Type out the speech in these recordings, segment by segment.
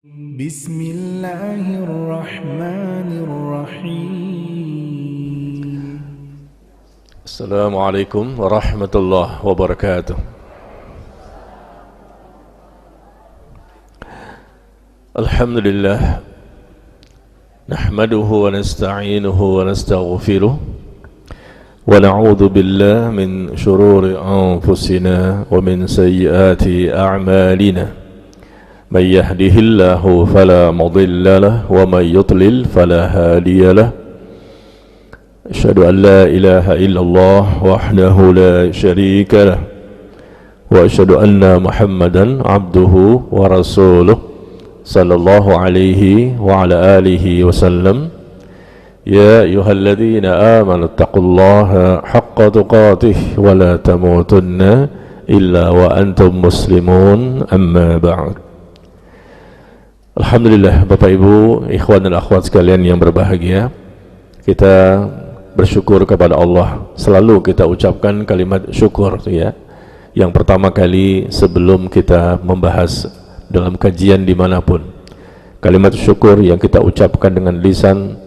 Bismillahirrahmanirrahim. Assalamualaikum warahmatullahi wabarakatuh. Alhamdulillah, nahmaduhu wa nasta'inuhu wa nastaghfiruh wa na'udzu billahi min shururi anfusina wa min sayyiati a'malina. من يهده الله فلا مضل له ومن يضلل فلا هادي له أشهد أن لا إله إلا الله وحده لا شريك له وأشهد أن محمدا عبده ورسوله صلى الله عليه وعلى آله وسلم يا أيها الذين آمنوا اتقوا الله حق تقاته ولا تموتن إلا وأنتم مسلمون أما بعد. Alhamdulillah, Bapak Ibu, ikhwan dan akhwat sekalian yang berbahagia, kita bersyukur kepada Allah. Selalu kita ucapkan kalimat syukur, ya. Yang pertama kali sebelum kita membahas dalam kajian dimanapun, kalimat syukur yang kita ucapkan dengan lisan,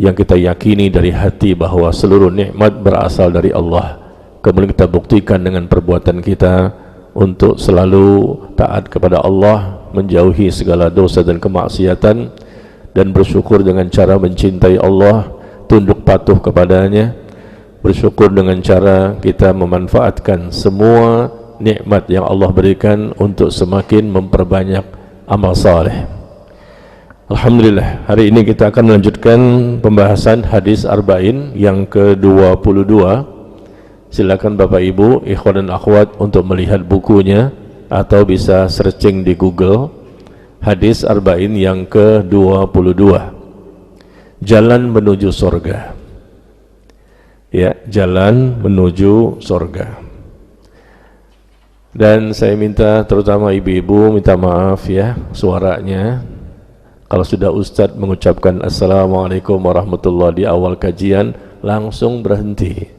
yang kita yakini dari hati bahwa seluruh nikmat berasal dari Allah. Kemudian kita buktikan dengan perbuatan kita untuk selalu taat kepada Allah, menjauhi segala dosa dan kemaksiatan, dan bersyukur dengan cara mencintai Allah, tunduk patuh kepadanya. Bersyukur dengan cara kita memanfaatkan semua nikmat yang Allah berikan untuk semakin memperbanyak amal saleh. Alhamdulillah, hari ini kita akan melanjutkan pembahasan hadis arba'in yang ke-22. Silakan Bapak Ibu, ikhwan dan akhwat untuk melihat bukunya atau bisa searching di Google. Hadis arba'in yang ke-22, jalan menuju surga. Ya, jalan menuju surga. Dan saya minta terutama ibu-ibu minta maaf ya, suaranya kalau sudah Ustadz mengucapkan Assalamualaikum warahmatullahi di awal kajian langsung berhenti.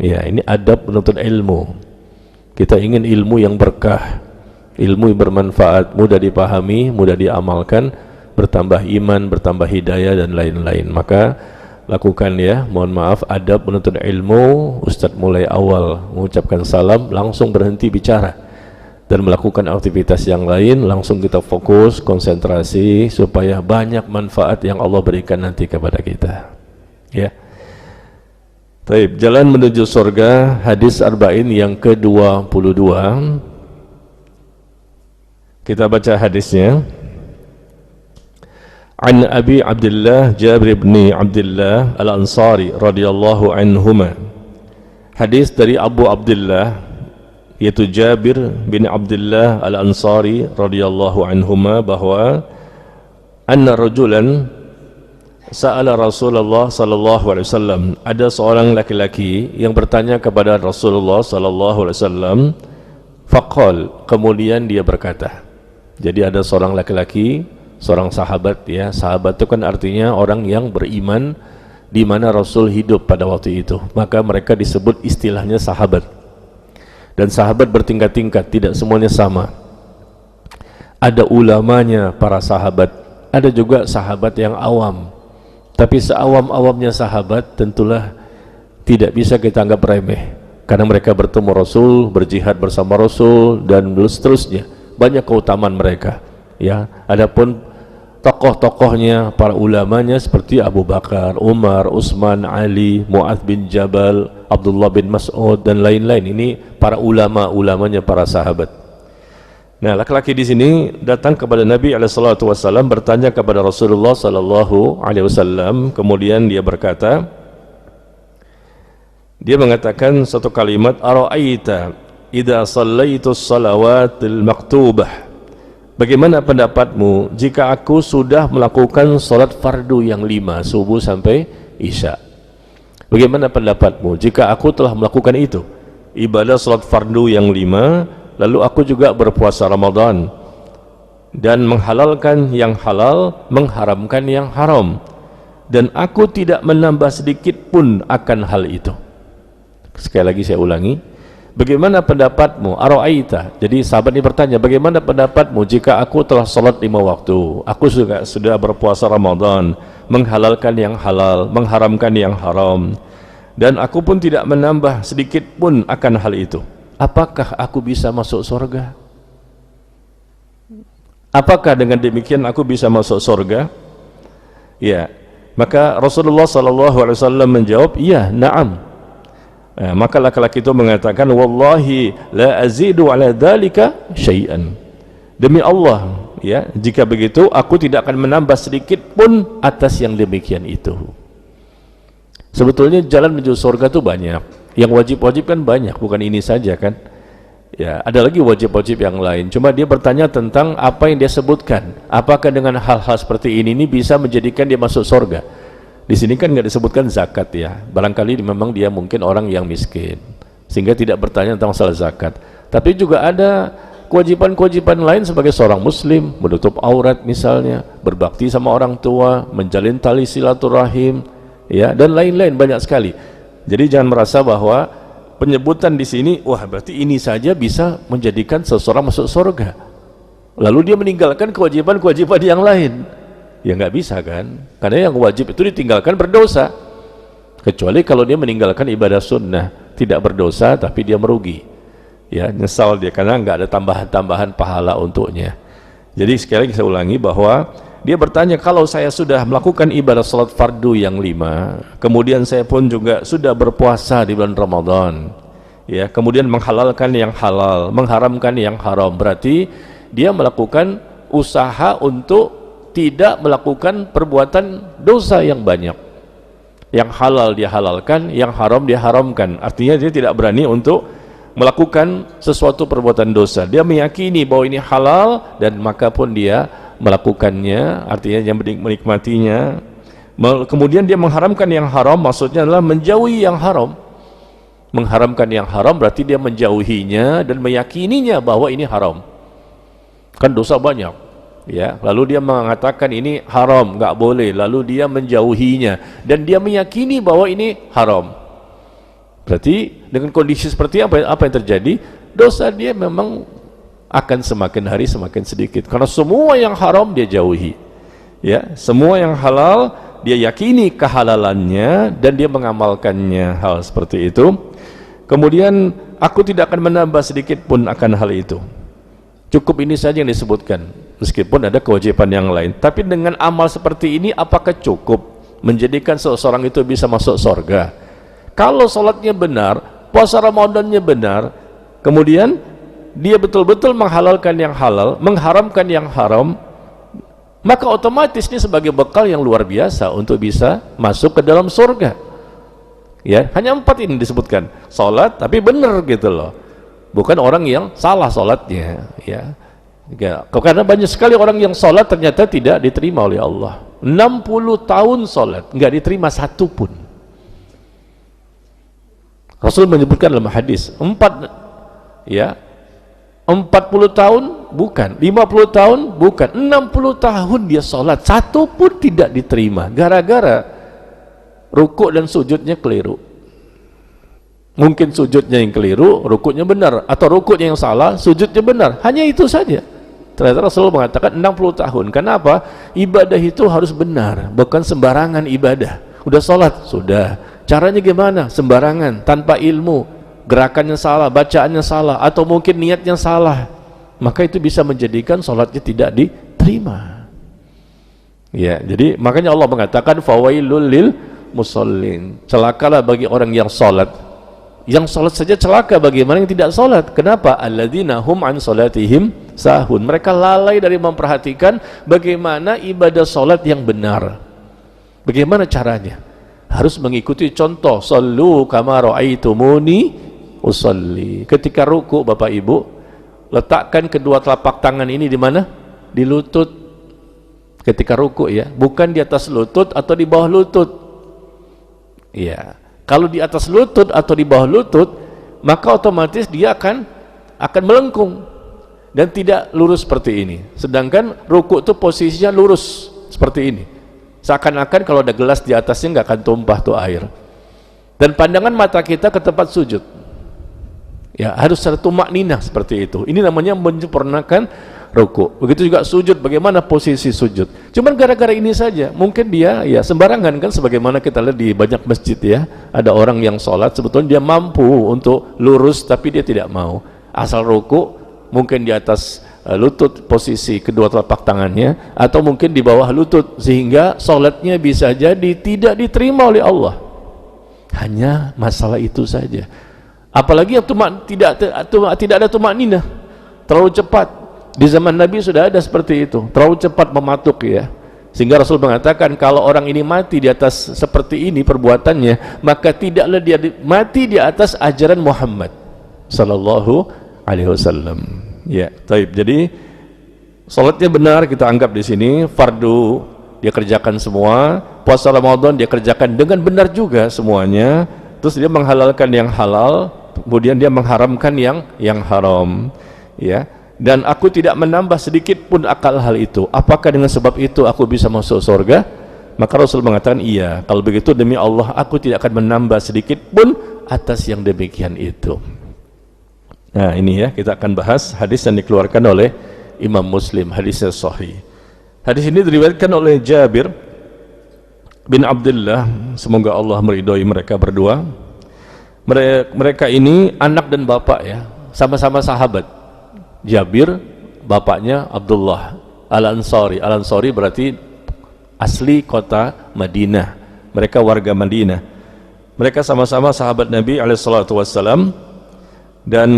Ya, ini adab menuntut ilmu. Kita ingin ilmu yang berkah, ilmu yang bermanfaat, mudah dipahami, mudah diamalkan, bertambah iman, bertambah hidayah dan lain-lain. Maka lakukan ya, mohon maaf, adab menuntut ilmu. Ustadz mulai awal mengucapkan salam langsung berhenti bicara dan melakukan aktivitas yang lain, langsung kita fokus, konsentrasi supaya banyak manfaat yang Allah berikan nanti kepada kita. Ya. Baik, jalan menuju surga, hadis arba'in yang ke-22. Kita baca hadisnya. An Abi Abdullah Jabir bin Abdullah Al-Ansari radhiyallahu anhuma. Hadis dari Abu Abdullah yaitu Jabir bin Abdullah Al-Ansari radhiyallahu anhuma bahwa anna rajulan sa'ala Rasulullah sallallahu alaihi wasallam, ada seorang laki-laki yang bertanya kepada Rasulullah sallallahu alaihi wasallam, faqal, kemudian dia berkata. Jadi ada seorang laki-laki, seorang sahabat ya, sahabat itu kan artinya orang yang beriman di mana Rasul hidup pada waktu itu, maka mereka disebut istilahnya sahabat. Dan sahabat bertingkat-tingkat, tidak semuanya sama. Ada ulamanya para sahabat, ada juga sahabat yang awam. Tapi seawam-awamnya sahabat tentulah tidak bisa kita anggap remeh, karena mereka bertemu Rasul, berjihad bersama Rasul, dan seterusnya. Banyak keutamaan mereka ya. Adapun tokoh-tokohnya, para ulamanya seperti Abu Bakar, Umar, Utsman, Ali, Mu'adz bin Jabal, Abdullah bin Mas'ud dan lain-lain. Ini para ulama-ulamanya para sahabat. Nah, laki-laki di sini datang kepada Nabi SAW, bertanya kepada Rasulullah SAW. Kemudian dia berkata, dia mengatakan satu kalimat, ara'aita idza shallaitus salawatil maktubah. Bagaimana pendapatmu jika aku sudah melakukan salat fardu yang 5, subuh sampai isya? Bagaimana pendapatmu jika aku telah melakukan itu, ibadah salat fardu yang 5, lalu aku juga berpuasa Ramadan dan menghalalkan yang halal, mengharamkan yang haram, dan aku tidak menambah sedikit pun akan hal itu. Sekali lagi saya ulangi, Bagaimana pendapatmu? Ara'aita. Jadi sahabat ini bertanya, bagaimana pendapatmu jika aku telah salat 5 waktu, aku sudah berpuasa Ramadan, menghalalkan yang halal, mengharamkan yang haram, dan aku pun tidak menambah sedikit pun akan hal itu. Apakah aku bisa masuk surga? Apakah dengan demikian aku bisa masuk surga? Ya, maka Rasulullah SAW menjawab, iya, na'am. Maka laki-laki itu mengatakan, wallahi la azidu ala dhalika syai'an. Demi Allah, ya, jika begitu aku tidak akan menambah sedikit pun atas yang demikian itu. Sebetulnya jalan menuju surga itu banyak. Yang wajib-wajib kan banyak, bukan ini saja kan. Ya, ada lagi wajib-wajib yang lain. Cuma dia bertanya tentang apa yang dia sebutkan. Apakah dengan hal-hal seperti ini bisa menjadikan dia masuk surga? Di sini kan nggak disebutkan zakat ya. Barangkali memang dia mungkin orang yang miskin, sehingga tidak bertanya tentang masalah zakat. Tapi juga ada kewajiban-kewajiban lain sebagai seorang muslim, menutup aurat misalnya, berbakti sama orang tua, menjalin tali silaturahim, ya, dan lain-lain banyak sekali. Jadi jangan merasa bahwa penyebutan di sini, wah berarti ini saja bisa menjadikan seseorang masuk surga. Lalu dia meninggalkan kewajiban-kewajiban yang lain. Ya nggak bisa kan, karena yang wajib itu ditinggalkan berdosa, kecuali kalau dia meninggalkan ibadah sunnah, tidak berdosa tapi dia merugi, ya, nyesal dia karena nggak ada tambahan-tambahan pahala untuknya. Jadi sekali lagi saya ulangi bahwa dia bertanya, kalau saya sudah melakukan ibadah salat fardu yang 5, kemudian saya pun juga sudah berpuasa di bulan Ramadan, ya, kemudian menghalalkan yang halal, mengharamkan yang haram, berarti dia melakukan usaha untuk tidak melakukan perbuatan dosa yang banyak. Yang halal dia halalkan, yang haram dia haramkan. Artinya dia tidak berani untuk melakukan sesuatu perbuatan dosa. Dia meyakini bahwa ini halal dan maka pun dia melakukannya, artinya dia menikmatinya. Kemudian dia mengharamkan yang haram, maksudnya adalah menjauhi yang haram. Mengharamkan yang haram berarti dia menjauhinya dan meyakininya bahwa ini haram. Kan dosa banyak. Ya, lalu dia mengatakan ini haram, nggak boleh, lalu dia menjauhinya dan dia meyakini bahwa ini haram. Berarti dengan kondisi seperti apa yang terjadi? Dosa dia memang akan semakin hari semakin sedikit, karena semua yang haram dia jauhi, ya, semua yang halal dia yakini kehalalannya dan dia mengamalkannya, hal seperti itu. Kemudian aku tidak akan menambah sedikit pun akan hal itu. Cukup ini saja yang disebutkan, meskipun ada kewajiban yang lain. Tapi dengan amal seperti ini, apakah cukup menjadikan seseorang itu bisa masuk surga? Kalau sholatnya benar, puasa Ramadannya benar, kemudian dia betul-betul menghalalkan yang halal, mengharamkan yang haram, maka otomatis ini sebagai bekal yang luar biasa untuk bisa masuk ke dalam surga. Ya, hanya 4 ini disebutkan. Sholat tapi benar gitu loh. Bukan orang yang salah sholatnya, ya. Karena banyak sekali orang yang sholat ternyata tidak diterima oleh Allah. 60 tahun sholat nggak diterima satu pun. Rasul menyebutkan dalam hadis 40 tahun bukan, 50 tahun bukan, 60 tahun dia sholat satu pun tidak diterima gara-gara rukuk dan sujudnya keliru. Mungkin sujudnya yang keliru, rukuknya benar, atau rukuknya yang salah, sujudnya benar. Hanya itu saja. Ternyata Rasulullah mengatakan 60 tahun. Kenapa? Ibadah itu harus benar, bukan sembarangan ibadah. Udah sholat, sudah. Caranya gimana? Sembarangan, tanpa ilmu, gerakannya salah, bacaannya salah, atau mungkin niatnya salah. Maka itu bisa menjadikan sholatnya tidak diterima. Ya, jadi makanya Allah mengatakan fawailul lil musallin. Celakalah bagi orang yang sholat. Yang sholat saja celaka, bagaimana yang tidak sholat? Kenapa? Alladzina hum an sholatihim sahun. Mereka lalai dari memperhatikan bagaimana ibadah sholat yang benar. Bagaimana caranya? Harus mengikuti contoh. Sallu kama ra'aitumuni usalli. Ketika ruku, Bapak Ibu, letakkan kedua telapak tangan ini di mana? Di lutut. Ketika ruku, ya, bukan di atas lutut atau di bawah lutut. Iya. Kalau di atas lutut atau di bawah lutut, maka otomatis dia akan melengkung dan tidak lurus seperti ini. Sedangkan rukuk itu posisinya lurus seperti ini. Seakan-akan kalau ada gelas di atasnya nggak akan tumpah tuh air. Dan pandangan mata kita ke tempat sujud. Ya, harus ada tumak ninah seperti itu. Ini namanya menyempurnakan rukuk. Begitu juga sujud, bagaimana posisi sujud. Cuman gara-gara ini saja, mungkin dia ya sembarangan kan, sebagaimana kita lihat di banyak masjid ya, ada orang yang sholat sebetulnya dia mampu untuk lurus tapi dia tidak mau. Asal rukuk, mungkin di atas lutut posisi kedua telapak tangannya, atau mungkin di bawah lutut, sehingga sholatnya bisa jadi tidak diterima oleh Allah. Hanya masalah itu saja. Apalagi yang tidak ada tumak ninah, terlalu cepat. Di zaman Nabi sudah ada seperti itu, terlalu cepat mematuk ya, sehingga Rasul mengatakan kalau orang ini mati di atas seperti ini perbuatannya, maka tidaklah dia mati di atas ajaran Muhammad sallallahu alaihi wasallam. Ya, taib. Jadi salatnya benar kita anggap di sini fardu, dia kerjakan semua. Puasa Ramadan dia kerjakan dengan benar juga semuanya. Terus dia menghalalkan yang halal, kemudian dia mengharamkan yang haram, ya. Dan aku tidak menambah sedikit pun akal hal itu. Apakah dengan sebab itu aku bisa masuk surga? Maka Rasul mengatakan iya. Kalau begitu demi Allah aku tidak akan menambah sedikit pun atas yang demikian itu. Nah ini ya, kita akan bahas hadis yang dikeluarkan oleh Imam Muslim, hadisnya sahih. Hadis ini diriwayatkan oleh Jabir bin Abdullah, semoga Allah meridhoi mereka berdua. Mereka ini anak dan bapak ya, sama-sama sahabat. Jabir, bapaknya Abdullah Al-Ansari. Al-Ansari berarti asli kota Madinah. Mereka warga Madinah. Mereka sama-sama sahabat Nabi SAW. Dan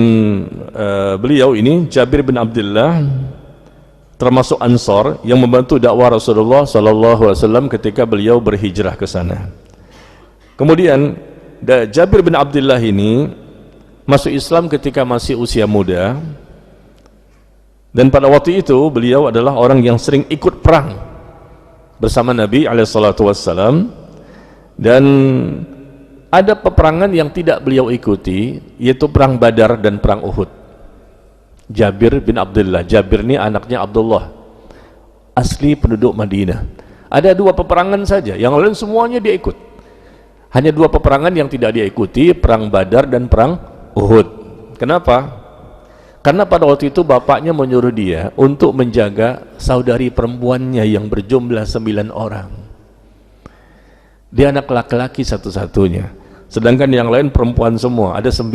beliau ini Jabir bin Abdullah termasuk Ansar yang membantu dakwah Rasulullah SAW ketika beliau berhijrah ke sana. Kemudian Jabir bin Abdullah ini masuk Islam ketika masih usia muda. Dan pada waktu itu beliau adalah orang yang sering ikut perang bersama Nabi SAW. Dan ada peperangan yang tidak beliau ikuti, yaitu perang Badar dan perang Uhud. Jabir bin Abdullah, Jabir ini anaknya Abdullah, asli penduduk Madinah. Ada dua peperangan saja, yang lain semuanya dia ikut. Hanya dua peperangan yang tidak dia ikuti, perang Badar dan perang Uhud. Kenapa? Karena pada waktu itu bapaknya menyuruh dia untuk menjaga saudari perempuannya yang berjumlah 9 orang. Dia anak laki-laki satu-satunya, sedangkan yang lain perempuan semua, ada 9.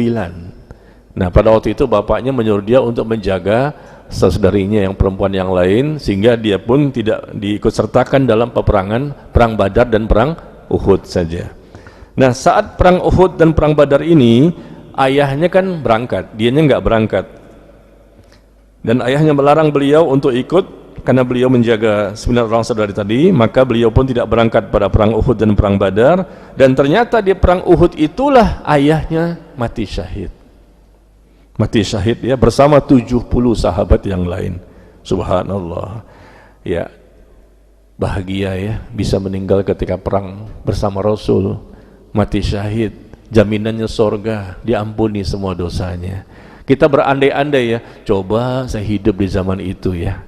Nah pada waktu itu bapaknya menyuruh dia untuk menjaga saudarinya yang perempuan yang lain, sehingga dia pun tidak diikut sertakan dalam peperangan perang Badar dan perang Uhud saja. Nah saat perang Uhud dan perang Badar ini, ayahnya kan berangkat, dianya nggak berangkat. Dan ayahnya melarang beliau untuk ikut karena beliau menjaga 9 orang saudari tadi. Maka beliau pun tidak berangkat pada perang Uhud dan perang Badar. Dan ternyata di perang Uhud itulah ayahnya mati syahid. Mati syahid ya, bersama 70 sahabat yang lain. Subhanallah. Ya, bahagia ya, bisa meninggal ketika perang bersama Rasul. Mati syahid, jaminannya surga, diampuni semua dosanya. Kita berandai-andai ya, coba saya hidup di zaman itu ya,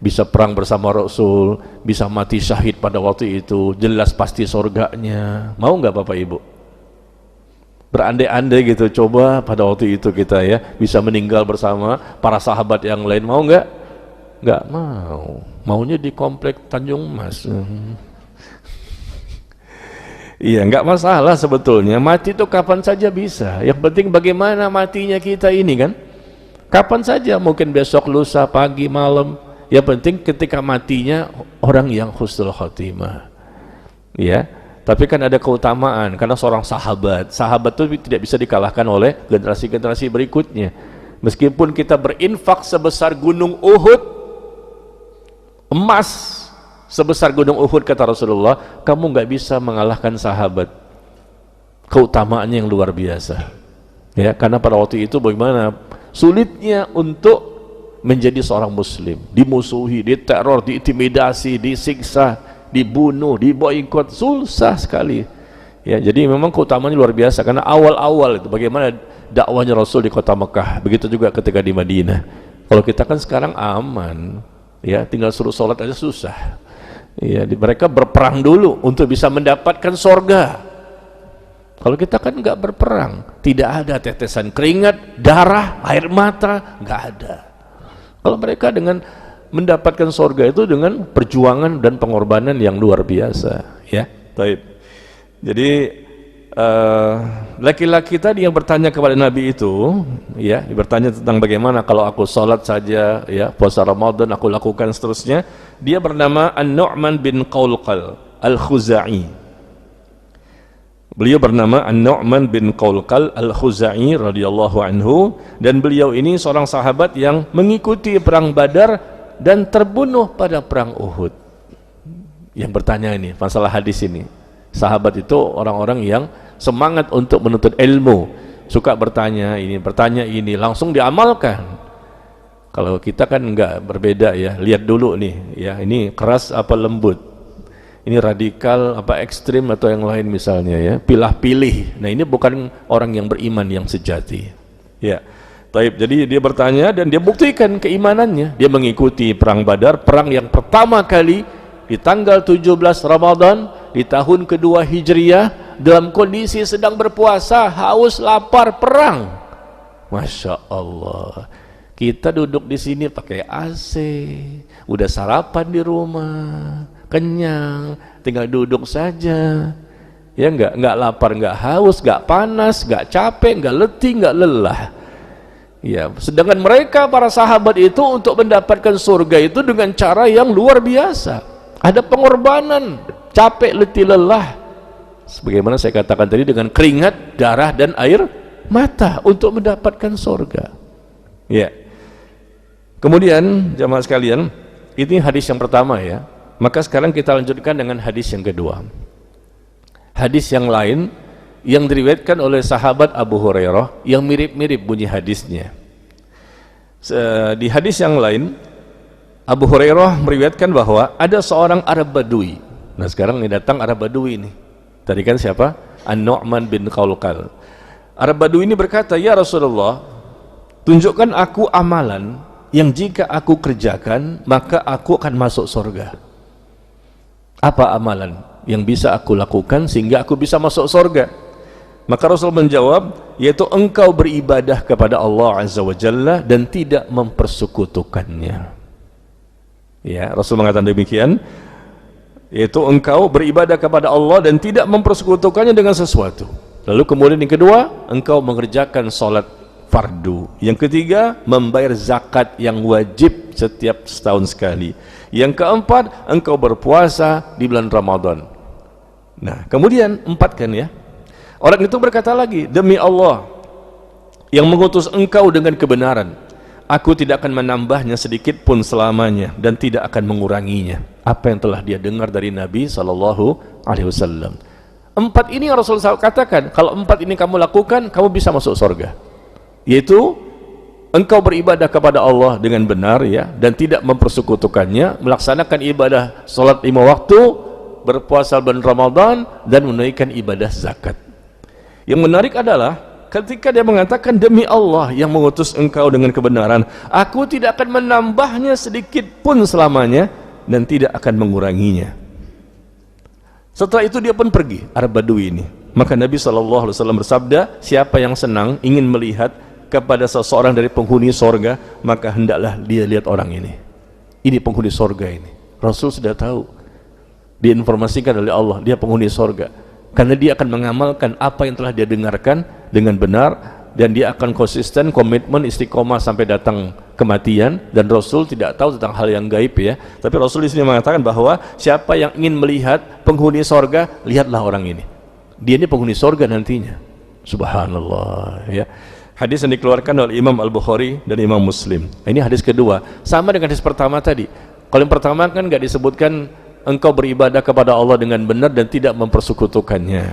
bisa perang bersama Rasul, bisa mati syahid pada waktu itu, jelas pasti surganya. Mau nggak Bapak Ibu? Berandai-andai gitu, coba pada waktu itu kita ya bisa meninggal bersama para sahabat yang lain, mau nggak? Nggak mau. Maunya di komplek Tanjung Mas. Iya, nggak masalah sebetulnya. Mati itu kapan saja bisa. Yang penting bagaimana matinya kita ini kan. Kapan saja, mungkin besok, lusa, pagi, malam. Yang penting ketika matinya orang yang husnul khotimah. Ya, tapi kan ada keutamaan karena seorang sahabat. Sahabat itu tidak bisa dikalahkan oleh generasi-generasi berikutnya. Meskipun kita berinfak sebesar gunung Uhud, emas sebesar gunung Uhud kata Rasulullah, kamu nggak bisa mengalahkan sahabat. Keutamaannya yang luar biasa. Ya, karena pada waktu itu bagaimana sulitnya untuk menjadi seorang muslim, dimusuhi, diteror, diintimidasi, disiksa, dibunuh, diboikot, susah sekali. Ya, jadi memang keutamaannya luar biasa karena awal-awal itu bagaimana dakwahnya Rasul di kota Mekah, begitu juga ketika di Madinah. Kalau kita kan sekarang aman, ya tinggal suruh sholat aja susah. Ya, mereka berperang dulu untuk bisa mendapatkan sorga. Kalau kita kan nggak berperang, tidak ada tetesan keringat, darah, air mata, nggak ada. Kalau mereka dengan mendapatkan surga itu dengan perjuangan dan pengorbanan yang luar biasa, ya. Baik. Jadi laki-laki tadi yang bertanya kepada Nabi itu, ya, bertanya tentang bagaimana kalau aku sholat saja, ya, puasa Ramadan aku lakukan seterusnya. Dia bernama An-Nu'man bin Qaulqal Al-Khuzai. Beliau bernama An-Nu'man bin Qaulqal Al-Khuzai radhiyallahu anhu, dan beliau ini seorang sahabat yang mengikuti perang Badar dan terbunuh pada perang Uhud. Yang bertanya ini, masalah hadis ini. Sahabat itu orang-orang yang semangat untuk menuntut ilmu, suka bertanya ini, langsung diamalkan. Kalau kita kan enggak, berbeda ya. Lihat dulu nih, ya, ini keras apa lembut. Ini radikal apa ekstrim atau yang lain misalnya, ya, pilih-pilih. Nah, ini bukan orang yang beriman yang sejati, ya. Taib. Jadi dia bertanya dan dia buktikan keimanannya. Dia mengikuti perang Badar, perang yang pertama kali di tanggal 17 Ramadan di tahun kedua Hijriah, dalam kondisi sedang berpuasa, haus, lapar, perang. Masya Allah. Kita duduk di sini pakai AC, udah sarapan di rumah, kenyang, tinggal duduk saja, ya, enggak lapar, enggak haus, enggak panas, enggak capek, enggak letih, enggak lelah, ya. Sedangkan mereka para sahabat itu untuk mendapatkan surga itu dengan cara yang luar biasa, ada pengorbanan, capek, letih, lelah, sebagaimana saya katakan tadi, dengan keringat, darah dan air mata untuk mendapatkan surga, ya. Kemudian jamaah sekalian, ini hadis yang pertama, ya. Maka sekarang kita lanjutkan dengan hadis yang kedua. Hadis yang lain yang diriwayatkan oleh sahabat Abu Hurairah yang mirip-mirip bunyi hadisnya. Di hadis yang lain, Abu Hurairah meriwayatkan bahwa ada seorang Arab Badui. Nah, sekarang ini datang Arab Badui ini. Tadi kan siapa? An-Nu'man bin Qaulqal. Arab Badui ini berkata, "Ya Rasulullah, tunjukkan aku amalan yang jika aku kerjakan maka aku akan masuk surga." Apa amalan yang bisa aku lakukan sehingga aku bisa masuk surga? Maka Rasul menjawab, yaitu engkau beribadah kepada Allah Azza wa Jalla dan tidak mempersekutukannya. Ya, Rasul mengatakan demikian, yaitu engkau beribadah kepada Allah dan tidak mempersekutukannya dengan sesuatu. Lalu kemudian yang kedua, engkau mengerjakan sholat fardu. Yang ketiga, membayar zakat yang wajib setiap setahun sekali. Yang keempat, engkau berpuasa di bulan Ramadan. Nah, kemudian empat kan, ya. Orang itu berkata lagi, demi Allah yang mengutus engkau dengan kebenaran, aku tidak akan menambahnya sedikit pun selamanya dan tidak akan menguranginya. Apa yang telah dia dengar dari Nabi SAW. Empat ini yang Rasulullah katakan, kalau empat ini kamu lakukan, kamu bisa masuk surga. Yaitu engkau beribadah kepada Allah dengan benar, ya, dan tidak mempersekutukannya, melaksanakan ibadah salat 5 waktu, berpuasa bulan Ramadan, dan menunaikan ibadah zakat. Yang menarik adalah ketika dia mengatakan demi Allah yang mengutus engkau dengan kebenaran, aku tidak akan menambahnya sedikit pun selamanya dan tidak akan menguranginya. Setelah itu dia pun pergi, Arab Badui ini. Maka Nabi SAW bersabda, siapa yang senang ingin melihat kepada seseorang dari penghuni sorga, maka hendaklah dia lihat orang ini. Ini penghuni sorga ini. Rasul sudah tahu, diinformasikan oleh Allah, dia penghuni sorga, karena dia akan mengamalkan apa yang telah dia dengarkan dengan benar, dan dia akan konsisten, komitmen, istiqomah sampai datang kematian. Dan Rasul tidak tahu tentang hal yang gaib, ya, tapi Rasul di sini mengatakan bahwa siapa yang ingin melihat penghuni sorga, lihatlah orang ini, dia ini penghuni sorga nantinya. Subhanallah, ya. Hadis yang dikeluarkan oleh Imam Al-Bukhari dan Imam Muslim. Ini hadis kedua, sama dengan hadis pertama tadi. Kalau yang pertama kan nggak disebutkan engkau beribadah kepada Allah dengan benar dan tidak mempersekutukannya,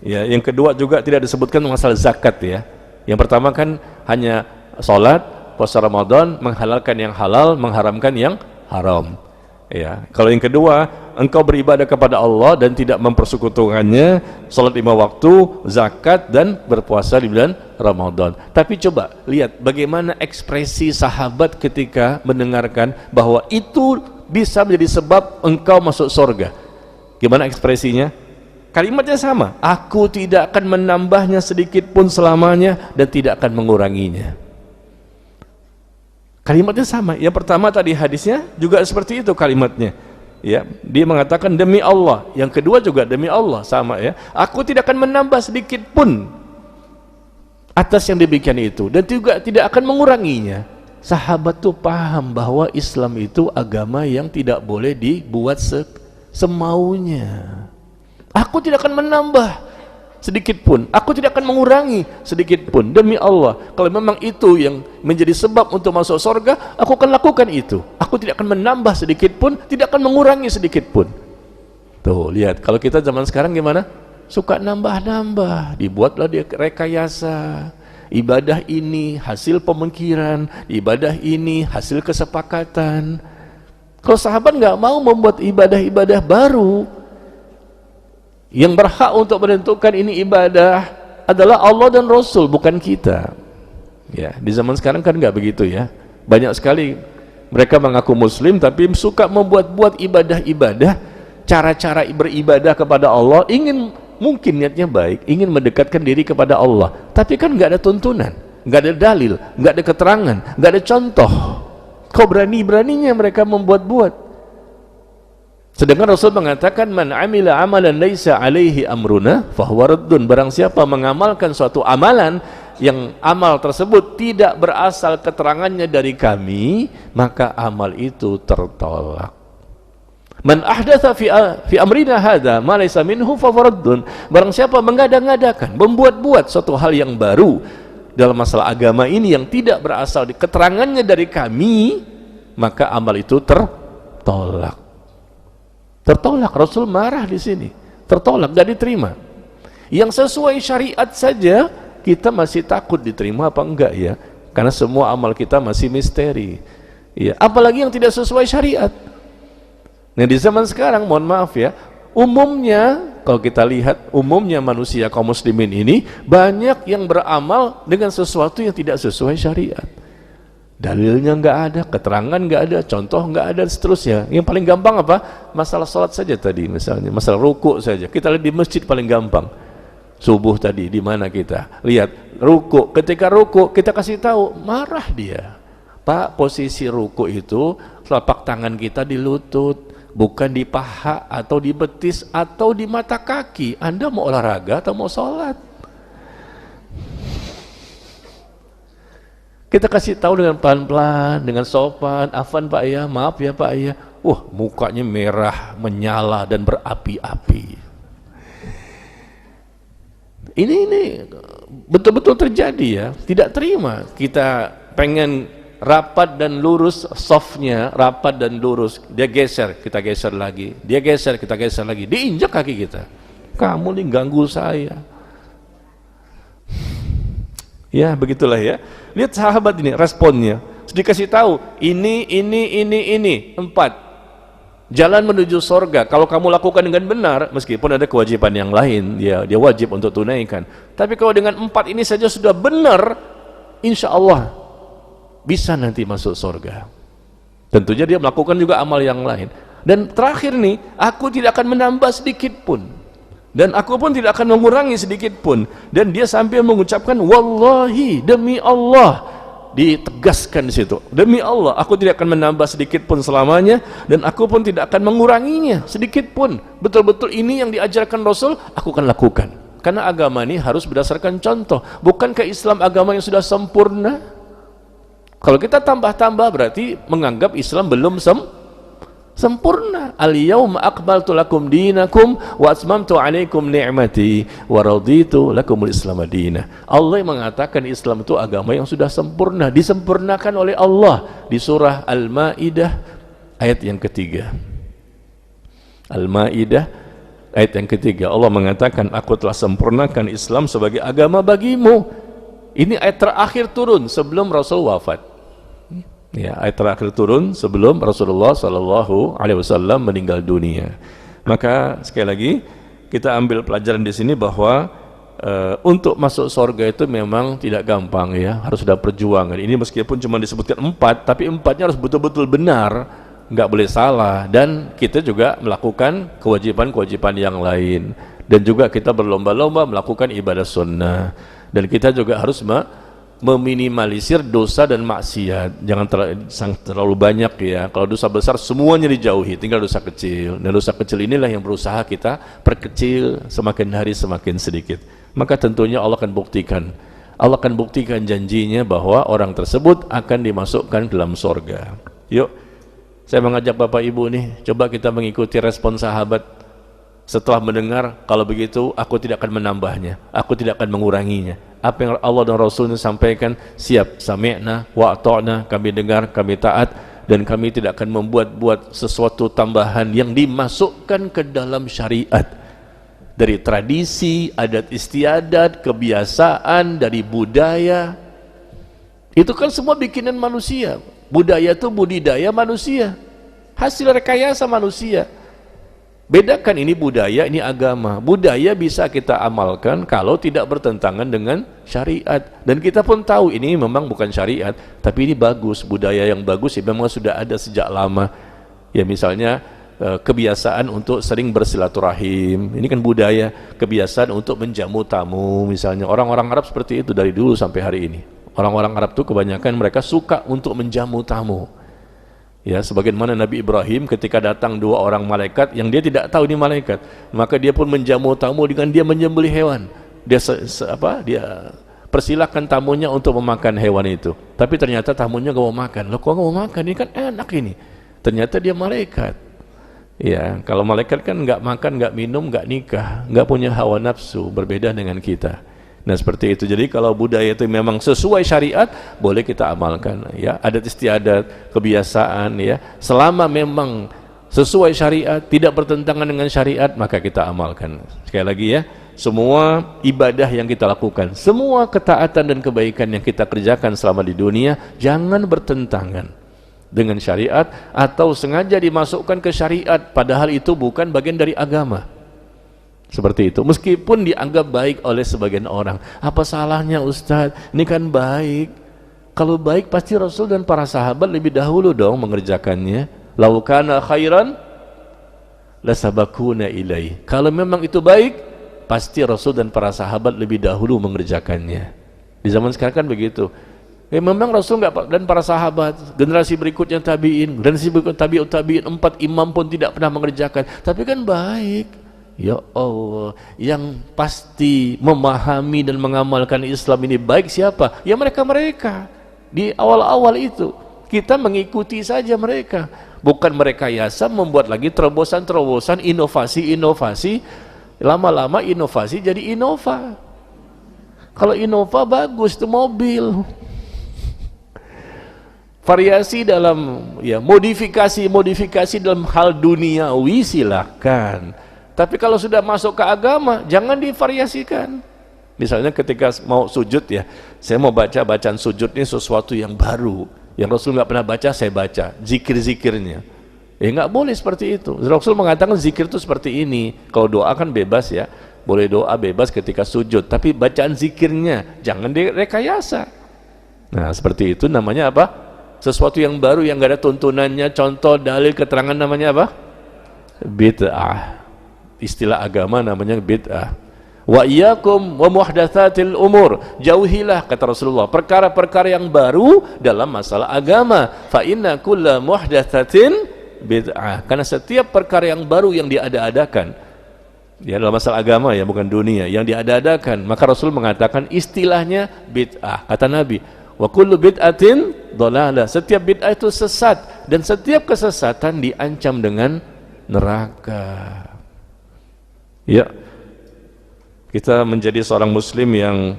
ya. Yang kedua juga tidak disebutkan masalah zakat, ya. Yang pertama kan hanya sholat, puasa Ramadan, menghalalkan yang halal, mengharamkan yang haram, ya. Kalau yang kedua, engkau beribadah kepada Allah dan tidak mempersekutukannya, sholat 5 waktu, zakat, dan berpuasa di bulan Ramadan. Tapi coba lihat bagaimana ekspresi sahabat ketika mendengarkan bahwa itu bisa menjadi sebab engkau masuk surga. Gimana ekspresinya? Kalimatnya sama, aku tidak akan menambahnya sedikit pun selamanya dan tidak akan menguranginya. Kalimatnya sama. Yang pertama tadi hadisnya juga seperti itu kalimatnya. Ya, dia mengatakan demi Allah. Yang kedua juga demi Allah, sama ya. Aku tidak akan menambah sedikit pun atas yang demikian itu dan juga tidak akan menguranginya. Sahabat tuh paham bahwa Islam itu agama yang tidak boleh dibuat semaunya. Aku tidak akan menambah sedikit pun, aku tidak akan mengurangi sedikit pun, demi Allah. Kalau memang itu yang menjadi sebab untuk masuk surga, aku akan lakukan itu. Aku tidak akan menambah sedikit pun, tidak akan mengurangi sedikit pun. Tuh, lihat, kalau kita zaman sekarang gimana? Suka nambah-nambah, dibuatlah dia rekayasa. Ibadah ini hasil pemikiran, ibadah ini hasil kesepakatan. Kalau sahabat nggak mau membuat ibadah-ibadah baru, yang berhak untuk menentukan ini ibadah adalah Allah dan Rasul, bukan kita. Ya, di zaman sekarang kan nggak begitu ya. Banyak sekali mereka mengaku Muslim tapi suka membuat-buat ibadah-ibadah, cara-cara beribadah kepada Allah, mungkin niatnya baik, ingin mendekatkan diri kepada Allah, tapi kan nggak ada tuntunan, nggak ada dalil, nggak ada keterangan, nggak ada contoh. Kau berani-beraninya mereka membuat-buat. Sedangkan Rasul mengatakan, man amila amalan laisa alaihi amruna fahuwa raddun. Barang siapa mengamalkan suatu amalan yang amal tersebut tidak berasal keterangannya dari kami, maka amal itu tertolak. Man ahdatsa fi amrina hadza ma laysa minhu fahuwa raddun. Barang siapa mengada-ngadakan, membuat-buat suatu hal yang baru dalam masalah agama ini yang tidak berasal di keterangannya dari kami, maka amal itu tertolak. Tertolak. Rasul marah di sini. Tertolak, gak diterima. Yang sesuai syariat saja kita masih takut diterima apa enggak ya? Karena semua amal kita masih misteri. Ya, apalagi yang tidak sesuai syariat. Nah, di zaman sekarang, mohon maaf ya, umumnya kalau kita lihat umumnya manusia kaum muslimin ini banyak yang beramal dengan sesuatu yang tidak sesuai syariat. Dalilnya nggak ada, keterangan nggak ada, contoh nggak ada, seterusnya. Yang paling gampang apa? Masalah sholat saja tadi, misalnya masalah rukuk saja. Kita lihat di masjid paling gampang. Subuh tadi di mana kita lihat rukuk. Ketika rukuk kita kasih tahu, marah dia. Pak, posisi rukuk itu telapak tangan kita di lutut, bukan di paha atau di betis atau di mata kaki. Anda mau olahraga atau mau sholat? Kita kasih tahu dengan pelan-pelan, dengan sopan, afwan Pak ya, maaf ya Pak ya. Wah, mukanya merah, menyala dan berapi-api. Ini betul-betul terjadi ya, tidak terima. Kita pengen rapat dan lurus, softnya rapat dan lurus, dia geser, kita geser lagi, dia geser, kita geser lagi, diinjak kaki kita. Kamu nih ganggu saya. Ya, begitulah ya. Lihat sahabat ini responnya. Dikasih tahu, ini 4 jalan menuju sorga. Kalau kamu lakukan dengan benar, meskipun ada kewajiban yang lain, dia wajib untuk tunaikan. Tapi kalau dengan 4 ini saja sudah benar, insya Allah bisa nanti masuk sorga. Tentunya dia melakukan juga amal yang lain. Dan terakhir nih, aku tidak akan menambah sedikit pun. Dan aku pun tidak akan mengurangi sedikit pun. Dan dia sampai mengucapkan wallahi, demi Allah, ditegaskan di situ, demi Allah aku tidak akan menambah sedikit pun selamanya dan aku pun tidak akan menguranginya sedikit pun. Betul-betul ini yang diajarkan Rasul, aku akan lakukan. Karena agama ini harus berdasarkan contoh. Bukankah Islam agama yang sudah sempurna? Kalau kita tambah-tambah berarti menganggap Islam belum sempurna. Al-yawma akmaltu lakum dinakum wa atmamtu alaikum ni'mati wa raditu lakumul Islam madinah. Allah yang mengatakan Islam itu agama yang sudah sempurna, disempurnakan oleh Allah di surah Al-Maidah ayat yang ketiga. Al-Maidah ayat yang ketiga, Allah mengatakan aku telah sempurnakan Islam sebagai agama bagimu. Ini ayat terakhir turun sebelum Rasul wafat. Ya, ayat terakhir turun sebelum Rasulullah SAW meninggal dunia. Maka sekali lagi kita ambil pelajaran di sini bahwa untuk masuk surga itu memang tidak gampang ya, harus ada perjuangan. Ini meskipun cuma disebutkan 4, tapi 4-nya harus betul-betul benar, nggak boleh salah. Dan kita juga melakukan kewajiban-kewajiban yang lain. Dan juga kita berlomba-lomba melakukan ibadah sunnah. Dan kita juga harus meminimalisir dosa dan maksiat. Jangan terlalu banyak ya. Kalau dosa besar semuanya dijauhi, tinggal dosa kecil. Dan dosa kecil inilah yang berusaha kita perkecil semakin hari semakin sedikit. Maka tentunya Allah akan buktikan janjinya bahwa orang tersebut akan dimasukkan ke dalam surga. Yuk, saya mengajak Bapak Ibu nih, coba kita mengikuti respon sahabat. Setelah mendengar, kalau begitu aku tidak akan menambahnya, aku tidak akan menguranginya. Apa yang Allah dan Rasulnya sampaikan, siap, sami'na wa ata'na, kami dengar, kami taat, dan kami tidak akan membuat sesuatu tambahan yang dimasukkan ke dalam syariat. Dari tradisi, adat istiadat, kebiasaan, dari budaya. Itu kan semua bikinan manusia. Budaya itu budidaya manusia, hasil rekayasa manusia. Bedakan ini budaya, ini agama. Budaya bisa kita amalkan kalau tidak bertentangan dengan syariat. Dan kita pun tahu ini memang bukan syariat, tapi ini bagus, budaya yang bagus ya memang sudah ada sejak lama. Ya misalnya kebiasaan untuk sering bersilaturahim, ini kan budaya. Kebiasaan untuk menjamu tamu, misalnya orang-orang Arab seperti itu dari dulu sampai hari ini. Orang-orang Arab itu kebanyakan mereka suka untuk menjamu tamu. Ya, sebagaimana Nabi Ibrahim ketika datang 2 orang malaikat yang dia tidak tahu ini malaikat, maka dia pun menjamu tamu dengan dia menyembelih hewan. Dia persilahkan tamunya untuk memakan hewan itu. Tapi ternyata tamunya gak mau makan. Loh, kok gak mau makan? Ini kan enak ini. Ternyata dia malaikat. Ya, kalau malaikat kan gak makan, gak minum, gak nikah, gak punya hawa nafsu, berbeda dengan kita. Nah seperti itu. Jadi kalau budaya itu memang sesuai syariat, boleh kita amalkan ya. Adat istiadat, kebiasaan ya, selama memang sesuai syariat, tidak bertentangan dengan syariat, maka kita amalkan. Sekali lagi ya, semua ibadah yang kita lakukan, semua ketaatan dan kebaikan yang kita kerjakan selama di dunia, jangan bertentangan dengan syariat atau sengaja dimasukkan ke syariat padahal itu bukan bagian dari agama. Seperti itu, meskipun dianggap baik oleh sebagian orang. Apa salahnya Ustadz? Ini kan baik. Kalau baik pasti Rasul dan para sahabat lebih dahulu dong mengerjakannya. Lau kana khairan lasabakuna ilaih. Kalau memang itu baik, pasti Rasul dan para sahabat lebih dahulu mengerjakannya. Di zaman sekarang kan begitu. Memang Rasul dan para sahabat, generasi berikutnya tabi'in, generasi berikutnya tabi'in, 4 imam pun tidak pernah mengerjakan. Tapi kan baik. Ya Allah, yang pasti memahami dan mengamalkan Islam ini baik siapa? Ya mereka-mereka di awal-awal itu. Kita mengikuti saja mereka, bukan merekayasa, membuat lagi terobosan-terobosan, inovasi-inovasi. Lama-lama inovasi jadi Innova. Kalau Innova bagus itu mobil. Variasi dalam ya modifikasi dalam hal duniawi silakan. Tapi kalau sudah masuk ke agama, jangan divariasikan. Misalnya ketika mau sujud ya, saya mau baca bacaan sujud ini sesuatu yang baru, yang Rasul nggak pernah baca, saya baca zikir-zikirnya. Nggak boleh seperti itu. Rasul mengatakan zikir itu seperti ini. Kalau doa kan bebas ya, boleh doa bebas ketika sujud. Tapi bacaan zikirnya jangan direkayasa. Nah seperti itu namanya apa? Sesuatu yang baru yang nggak ada tuntunannya, contoh dalil keterangan namanya apa? Bid'ah. Istilah agama namanya bid'ah. Wa iyyakum wa muhdatsatil umur. Jauhilah kata Rasulullah perkara-perkara yang baru dalam masalah agama. Fa inna kulla muhdatsatin bid'ah. Karena setiap perkara yang baru yang diada-adakan ya dalam masalah agama ya, bukan dunia, yang diada-adakan, maka Rasul mengatakan istilahnya bid'ah. Kata Nabi, wa kullu bid'atin dhalalah. Setiap bid'ah itu sesat dan setiap kesesatan diancam dengan neraka. Ya, kita menjadi seorang muslim yang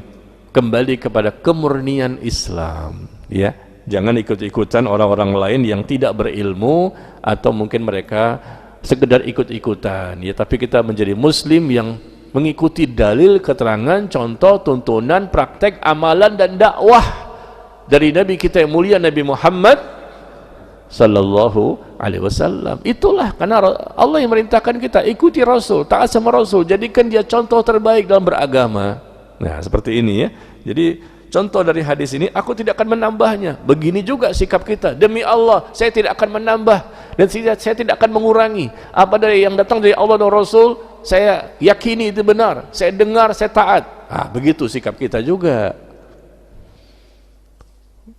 kembali kepada kemurnian Islam ya. Jangan ikut-ikutan orang-orang lain yang tidak berilmu atau mungkin mereka sekedar ikut-ikutan ya, tapi kita menjadi muslim yang mengikuti dalil, keterangan, contoh, tuntunan, praktek, amalan dan dakwah dari Nabi kita yang mulia Nabi Muhammad sallallahu alaihi wasallam. Itulah karena Allah yang merintahkan kita ikuti Rasul, taat sama Rasul, jadikan dia contoh terbaik dalam beragama. Nah seperti ini ya. Jadi contoh dari hadis ini, aku tidak akan menambahnya. Begini juga sikap kita, demi Allah saya tidak akan menambah dan saya tidak akan mengurangi apa dari yang datang dari Allah dan Rasul. saya yakini itu benar, saya dengar, saya taat. Begitu sikap kita juga.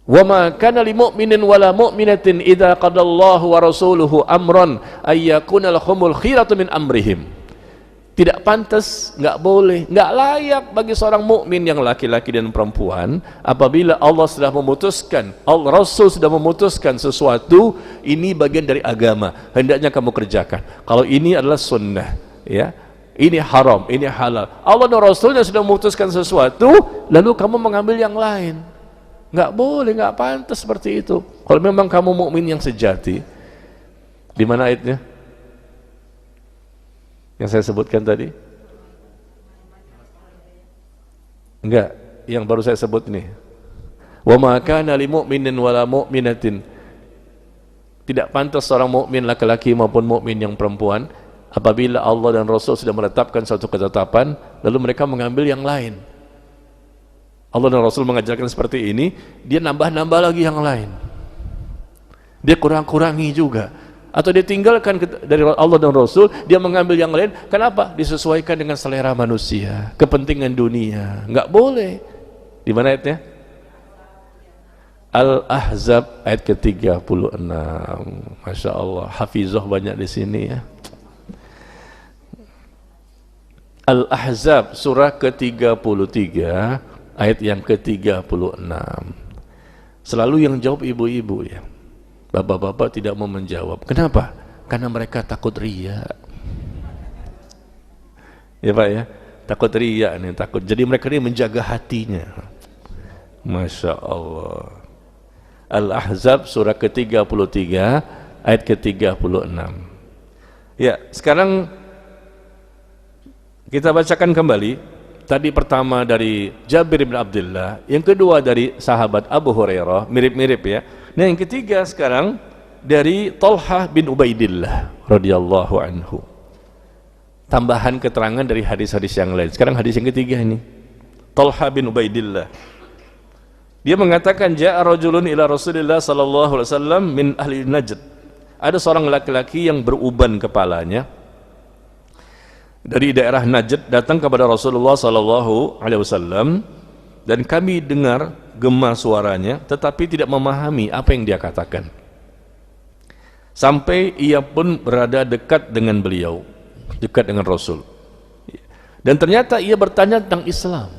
Wa ma kana lil mu'minin wala mu'minatin idza qadallahu wa rasuluhu amran ay yakuna lahumul khiyaratu min amrihim. Tidak pantas, enggak boleh, enggak layak bagi seorang mukmin yang laki-laki dan perempuan apabila Allah sudah memutuskan, Allah Rasul sudah memutuskan sesuatu, ini bagian dari agama, hendaknya kamu kerjakan. Kalau ini adalah sunnah, ya. Ini haram, ini halal. Allah dan Rasulnya sudah memutuskan sesuatu, lalu kamu mengambil yang lain. Enggak boleh, enggak pantas seperti itu. Kalau memang kamu mukmin yang sejati. Di mana ayatnya? Yang saya sebutkan tadi? Enggak, yang baru saya sebut ini. Wa ma kana lil mu'minin wala mu'minatin. Tidak pantas seorang mukmin laki-laki maupun mukmin yang perempuan apabila Allah dan Rasul sudah menetapkan suatu ketetapan lalu mereka mengambil yang lain. Allah dan Rasul mengajarkan seperti ini, dia nambah-nambah lagi yang lain. Dia kurang-kurangi juga. Atau dia tinggalkan dari Allah dan Rasul, dia mengambil yang lain. Kenapa? Disesuaikan dengan selera manusia, kepentingan dunia. Enggak boleh. Di mana ayatnya? Al-Ahzab ayat ke-36. Masya Allah, hafizah banyak di sini ya. Al-Ahzab surah ke-33 ayat yang ke-36. Selalu yang jawab ibu-ibu ya. Bapak-bapak tidak mau menjawab. Kenapa? Karena mereka takut riya. Ya Pak ya, takut riya nih, takut. Jadi mereka ini menjaga hatinya. Masya Allah. Al-Ahzab surah ke-33 ayat ke-36. Ya, sekarang kita bacakan kembali. Tadi pertama dari Jabir bin Abdullah, yang kedua dari sahabat Abu Hurairah, mirip-mirip ya. Nah yang ketiga sekarang dari Talhah bin Ubaidillah radhiyallahu anhu. Tambahan keterangan dari hadis-hadis yang lain. Sekarang hadis yang ketiga ini. Talhah bin Ubaidillah. Dia mengatakan ja'a rajulun ila Rasulillah sallallahu alaihi wasallam min ahli Najd. Ada seorang laki-laki yang beruban kepalanya dari daerah Najd datang kepada Rasulullah sallallahu alaihi wasallam dan kami dengar gema suaranya tetapi tidak memahami apa yang dia katakan. Sampai ia pun berada dekat dengan beliau, dekat dengan Rasul. Dan ternyata ia bertanya tentang Islam.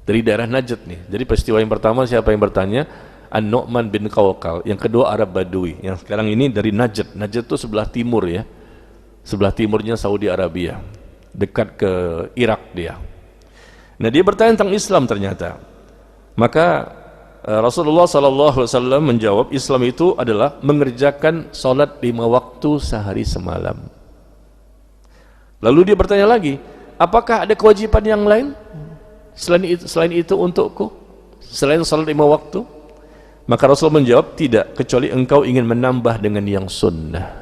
Dari daerah Najd nih. Jadi peristiwa yang pertama siapa yang bertanya? An-Nu'man bin Qawqal. Yang kedua Arab Badui. Yang sekarang ini dari Najd. Najd itu sebelah timur ya. Sebelah timurnya Saudi Arabia, dekat ke Irak dia. Nah dia bertanya tentang Islam ternyata. Maka Rasulullah SAW menjawab, Islam itu adalah mengerjakan sholat 5 waktu sehari semalam. Lalu dia bertanya lagi, apakah ada kewajiban yang lain selain itu untukku, selain sholat 5 waktu? Maka Rasul menjawab, tidak, kecuali engkau ingin menambah dengan yang sunnah.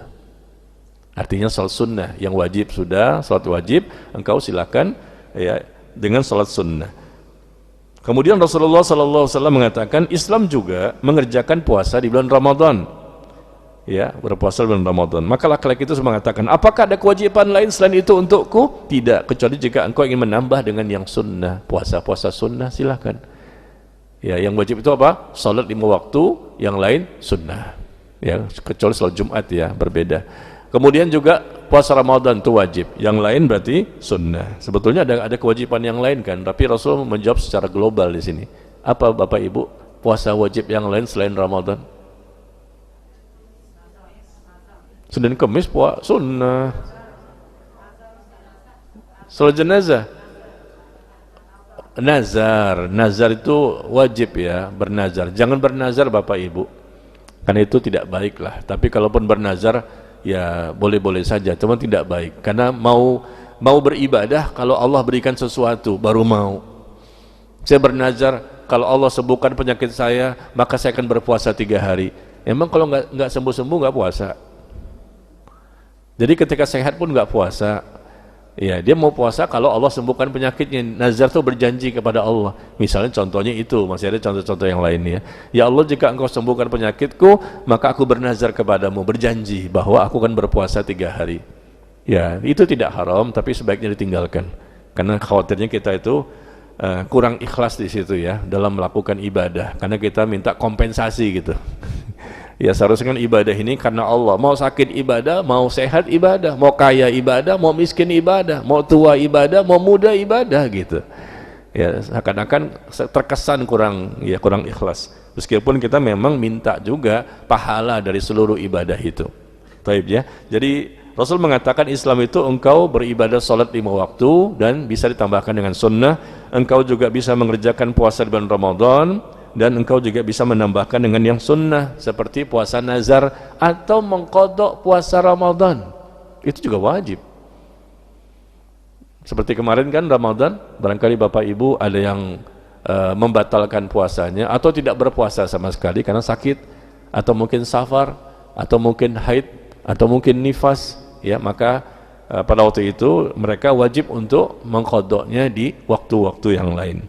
Artinya salat sunnah, yang wajib sudah, salat wajib, engkau silakan ya dengan salat sunnah. Kemudian Rasulullah SAW mengatakan Islam juga mengerjakan puasa di bulan Ramadan. Ya, berpuasa di bulan Ramadan. Maka laki-laki itu mengatakan, apakah ada kewajiban lain selain itu untukku? Tidak, kecuali jika engkau ingin menambah dengan yang sunnah, puasa-puasa sunnah silakan. Ya, yang wajib itu apa? Salat 5 waktu, yang lain sunnah. Ya, kecuali salat Jumat ya, berbeda. Kemudian juga puasa Ramadan itu wajib, yang lain berarti sunnah. Sebetulnya ada kewajiban yang lain kan, tapi Rasul menjawab secara global di sini. Apa Bapak Ibu puasa wajib yang lain selain Ramadan? Senin Kemis puasa sunnah. Salat jenazah, nazar itu wajib ya, bernazar. Jangan bernazar Bapak Ibu, karena itu tidak baik lah. Tapi kalaupun bernazar ya boleh-boleh saja, cuma tidak baik. Karena mau beribadah kalau Allah berikan sesuatu baru mau. Saya bernazar kalau Allah sembuhkan penyakit saya, maka saya akan berpuasa 3 hari. Emang kalau nggak sembuh-sembuh nggak puasa? Jadi ketika sehat pun nggak puasa. Ya, dia mau puasa kalau Allah sembuhkan penyakitnya. Nazar itu berjanji kepada Allah. Misalnya contohnya itu, masih ada contoh-contoh yang lainnya. Ya Allah, jika engkau sembuhkan penyakitku, maka aku bernazar kepadamu, berjanji bahwa aku akan berpuasa 3 hari. Ya, itu tidak haram, tapi sebaiknya ditinggalkan. Karena khawatirnya kita itu kurang ikhlas di situ ya dalam melakukan ibadah. Karena kita minta kompensasi gitu. Ya seharusnya kan ibadah ini karena Allah. Mau sakit ibadah, mau sehat ibadah, mau kaya ibadah, mau miskin ibadah, mau tua ibadah, mau muda ibadah gitu. Ya seakan-akan terkesan kurang ikhlas. Meskipun kita memang minta juga pahala dari seluruh ibadah itu. Taib ya. Jadi Rasul mengatakan Islam itu engkau beribadah salat 5 waktu dan bisa ditambahkan dengan sunnah. Engkau juga bisa mengerjakan puasa di bulan Ramadan. Dan engkau juga bisa menambahkan dengan yang sunnah seperti puasa nazar atau mengqadha puasa Ramadan. Itu juga wajib. Seperti kemarin kan Ramadan, barangkali Bapak Ibu ada yang membatalkan puasanya atau tidak berpuasa sama sekali karena sakit atau mungkin safar atau mungkin haid atau mungkin nifas, ya maka pada waktu itu mereka wajib untuk mengqadhanya di waktu-waktu yang lain.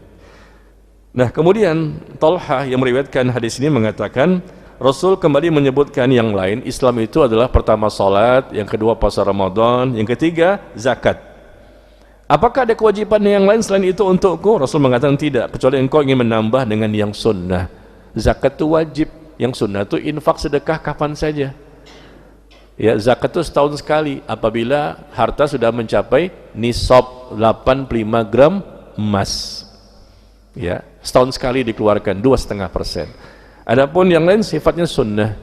Nah kemudian Talhah yang meriwayatkan hadis ini mengatakan Rasul kembali menyebutkan yang lain. Islam itu adalah pertama salat, yang kedua puasa Ramadan, yang ketiga zakat. Apakah ada kewajiban yang lain selain itu untukku? Rasul mengatakan tidak, kecuali engkau ingin menambah dengan yang sunnah. Zakat itu wajib, yang sunnah itu infak sedekah kapan saja. Ya, zakat itu setahun sekali apabila harta sudah mencapai nisab 85 gram emas. Ya, setahun sekali dikeluarkan 2,5%. Adapun yang lain sifatnya sunnah.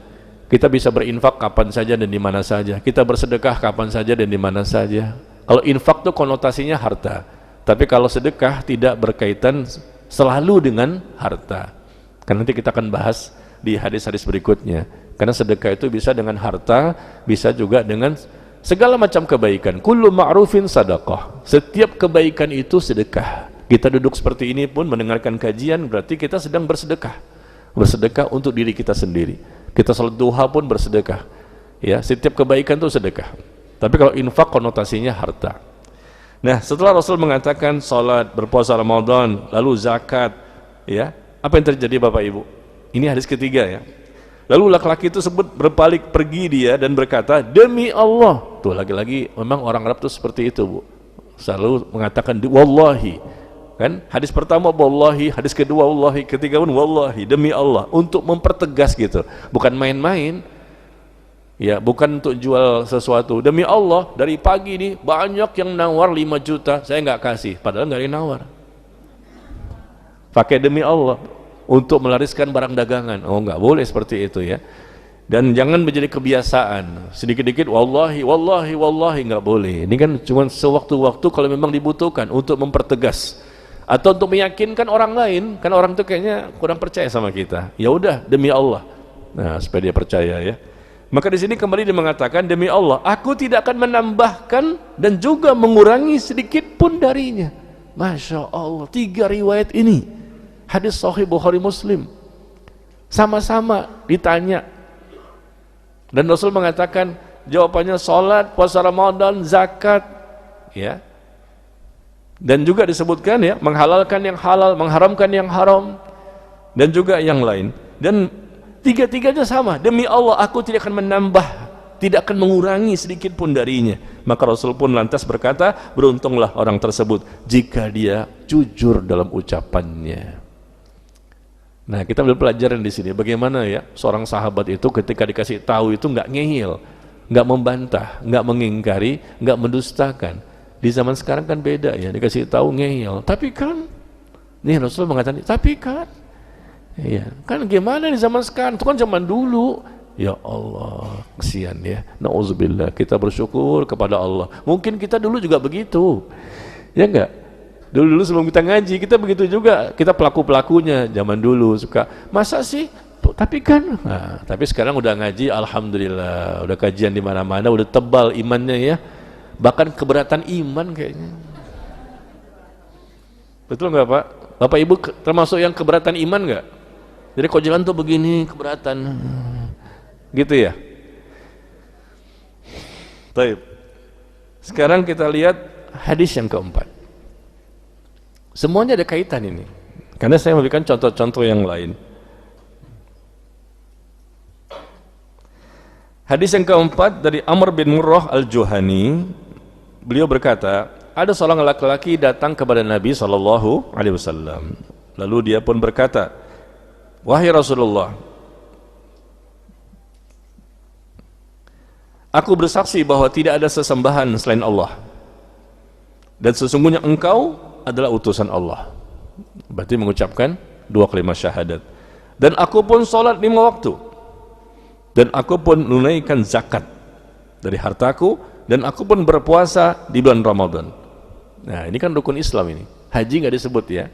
Kita bisa berinfak kapan saja dan di mana saja. Kita bersedekah kapan saja dan di mana saja. Kalau infak itu konotasinya harta. Tapi kalau sedekah tidak berkaitan selalu dengan harta. Karena nanti kita akan bahas di hadis-hadis berikutnya. Karena sedekah itu bisa dengan harta, bisa juga dengan segala macam kebaikan. Kullu ma'rufin sadaqah. Setiap kebaikan itu sedekah. Kita duduk seperti ini pun mendengarkan kajian berarti kita sedang bersedekah. Bersedekah untuk diri kita sendiri. Kita salat duha pun bersedekah. Ya, setiap kebaikan itu sedekah. Tapi kalau infak konotasinya harta. Nah, setelah Rasul mengatakan salat, berpuasa Ramadan, lalu zakat, ya, apa yang terjadi Bapak Ibu? Ini hadis ketiga ya. Lalu laki-laki itu sebut berbalik pergi dia dan berkata, demi Allah. Tuh lagi-lagi memang orang Arab itu seperti itu, Bu. Selalu mengatakan wallahi. Kan hadis pertama wallahi, hadis kedua wallahi, ketiga pun wallahi, demi Allah, untuk mempertegas gitu, bukan main-main ya, bukan untuk jual sesuatu. Demi Allah, dari pagi nih banyak yang nawar 5 juta, saya nggak kasih, padahal nggak ada yang nawar. Pakai demi Allah untuk melariskan barang dagangan. Oh, nggak boleh seperti itu ya. Dan jangan menjadi kebiasaan sedikit-dikit wallahi wallahi wallahi, nggak boleh. Ini kan cuma sewaktu-waktu kalau memang dibutuhkan untuk mempertegas atau untuk meyakinkan orang lain, kan orang itu kayaknya kurang percaya sama kita. Ya udah demi Allah. Nah, supaya dia percaya ya. Maka di sini kembali dia mengatakan demi Allah, aku tidak akan menambahkan dan juga mengurangi sedikit pun darinya. Masya Allah, 3 riwayat ini hadis Sahih Bukhari Muslim. Sama-sama ditanya. Dan Rasul mengatakan jawabannya salat, puasa Ramadan, zakat, ya. Dan juga disebutkan ya, menghalalkan yang halal, mengharamkan yang haram, dan juga yang lain. Dan tiga-tiganya sama, demi Allah aku tidak akan menambah, tidak akan mengurangi sedikit pun darinya. Maka Rasul pun lantas berkata, beruntunglah orang tersebut jika dia jujur dalam ucapannya. Nah, kita ambil pelajaran di sini bagaimana ya seorang sahabat itu ketika dikasih tahu itu nggak ngeyel, nggak membantah, nggak mengingkari, nggak mendustakan. Di zaman sekarang kan beda ya, dikasih tahu ngeyel. Tapi kan, nih Rasul mengatakan, tapi kan, ya kan gimana di zaman sekarang? Itu kan zaman dulu. Ya Allah, kesian ya. Nauzubillah, kita bersyukur kepada Allah. Mungkin kita dulu juga begitu, ya enggak? Dulu sebelum kita ngaji, kita begitu juga. Kita pelaku-pelakunya zaman dulu suka, masa sih? Tapi kan, nah, tapi sekarang udah ngaji, alhamdulillah, udah kajian di mana-mana, udah tebal imannya ya. Bahkan keberatan iman kayaknya. Betul nggak Pak? Bapak Ibu termasuk yang keberatan iman nggak? Jadi kok jalan tuh begini keberatan, gitu ya. Baik. Sekarang kita lihat hadis yang keempat. Semuanya ada kaitan ini. Karena saya memberikan contoh-contoh yang lain. Hadis yang keempat dari Amr bin Murrah al-Juhani. beliau berkata, ada seorang laki-laki datang kepada Nabi SAW. Lalu dia pun berkata, wahai Rasulullah, aku bersaksi bahwa tidak ada sesembahan selain Allah, dan sesungguhnya engkau adalah utusan Allah. Berarti mengucapkan dua kalimat syahadat. Dan aku pun sholat 5 waktu, dan aku pun menunaikan zakat dari hartaku, dan aku pun berpuasa di bulan Ramadan. Nah, ini kan rukun Islam ini. Haji nggak disebut ya.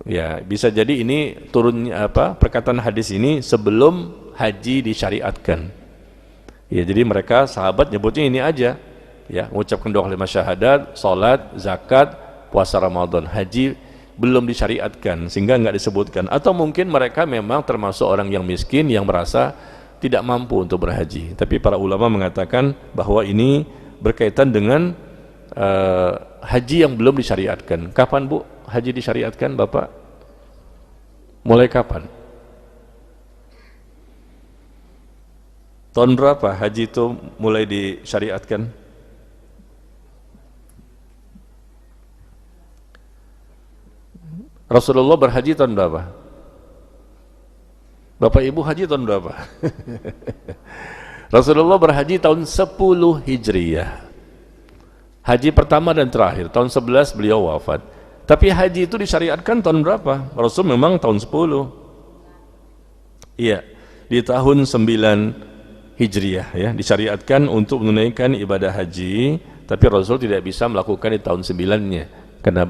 Ya, bisa jadi ini turunnya perkataan hadis ini sebelum haji disyariatkan. Ya, jadi mereka sahabat nyebutnya ini aja. Ya, mengucapkan dua kalimat syahadat, salat, zakat, puasa Ramadan. Haji belum disyariatkan sehingga nggak disebutkan. Atau mungkin mereka memang termasuk orang yang miskin yang merasa tidak mampu untuk berhaji. Tapi para ulama mengatakan bahwa ini berkaitan dengan haji yang belum disyariatkan. Kapan Bu haji disyariatkan, Bapak? Mulai kapan? Tahun berapa haji itu mulai disyariatkan? Rasulullah berhaji tahun berapa? Bapak Ibu haji tahun berapa? Rasulullah berhaji tahun 10 Hijriyah. Haji pertama dan terakhir, tahun 11 beliau wafat. Tapi haji itu disyariatkan tahun berapa? Rasul memang tahun 10. Iya, di tahun 9 Hijriyah ya, disyariatkan untuk menunaikan ibadah haji, tapi Rasul tidak bisa melakukan di tahun 9-nya. Karena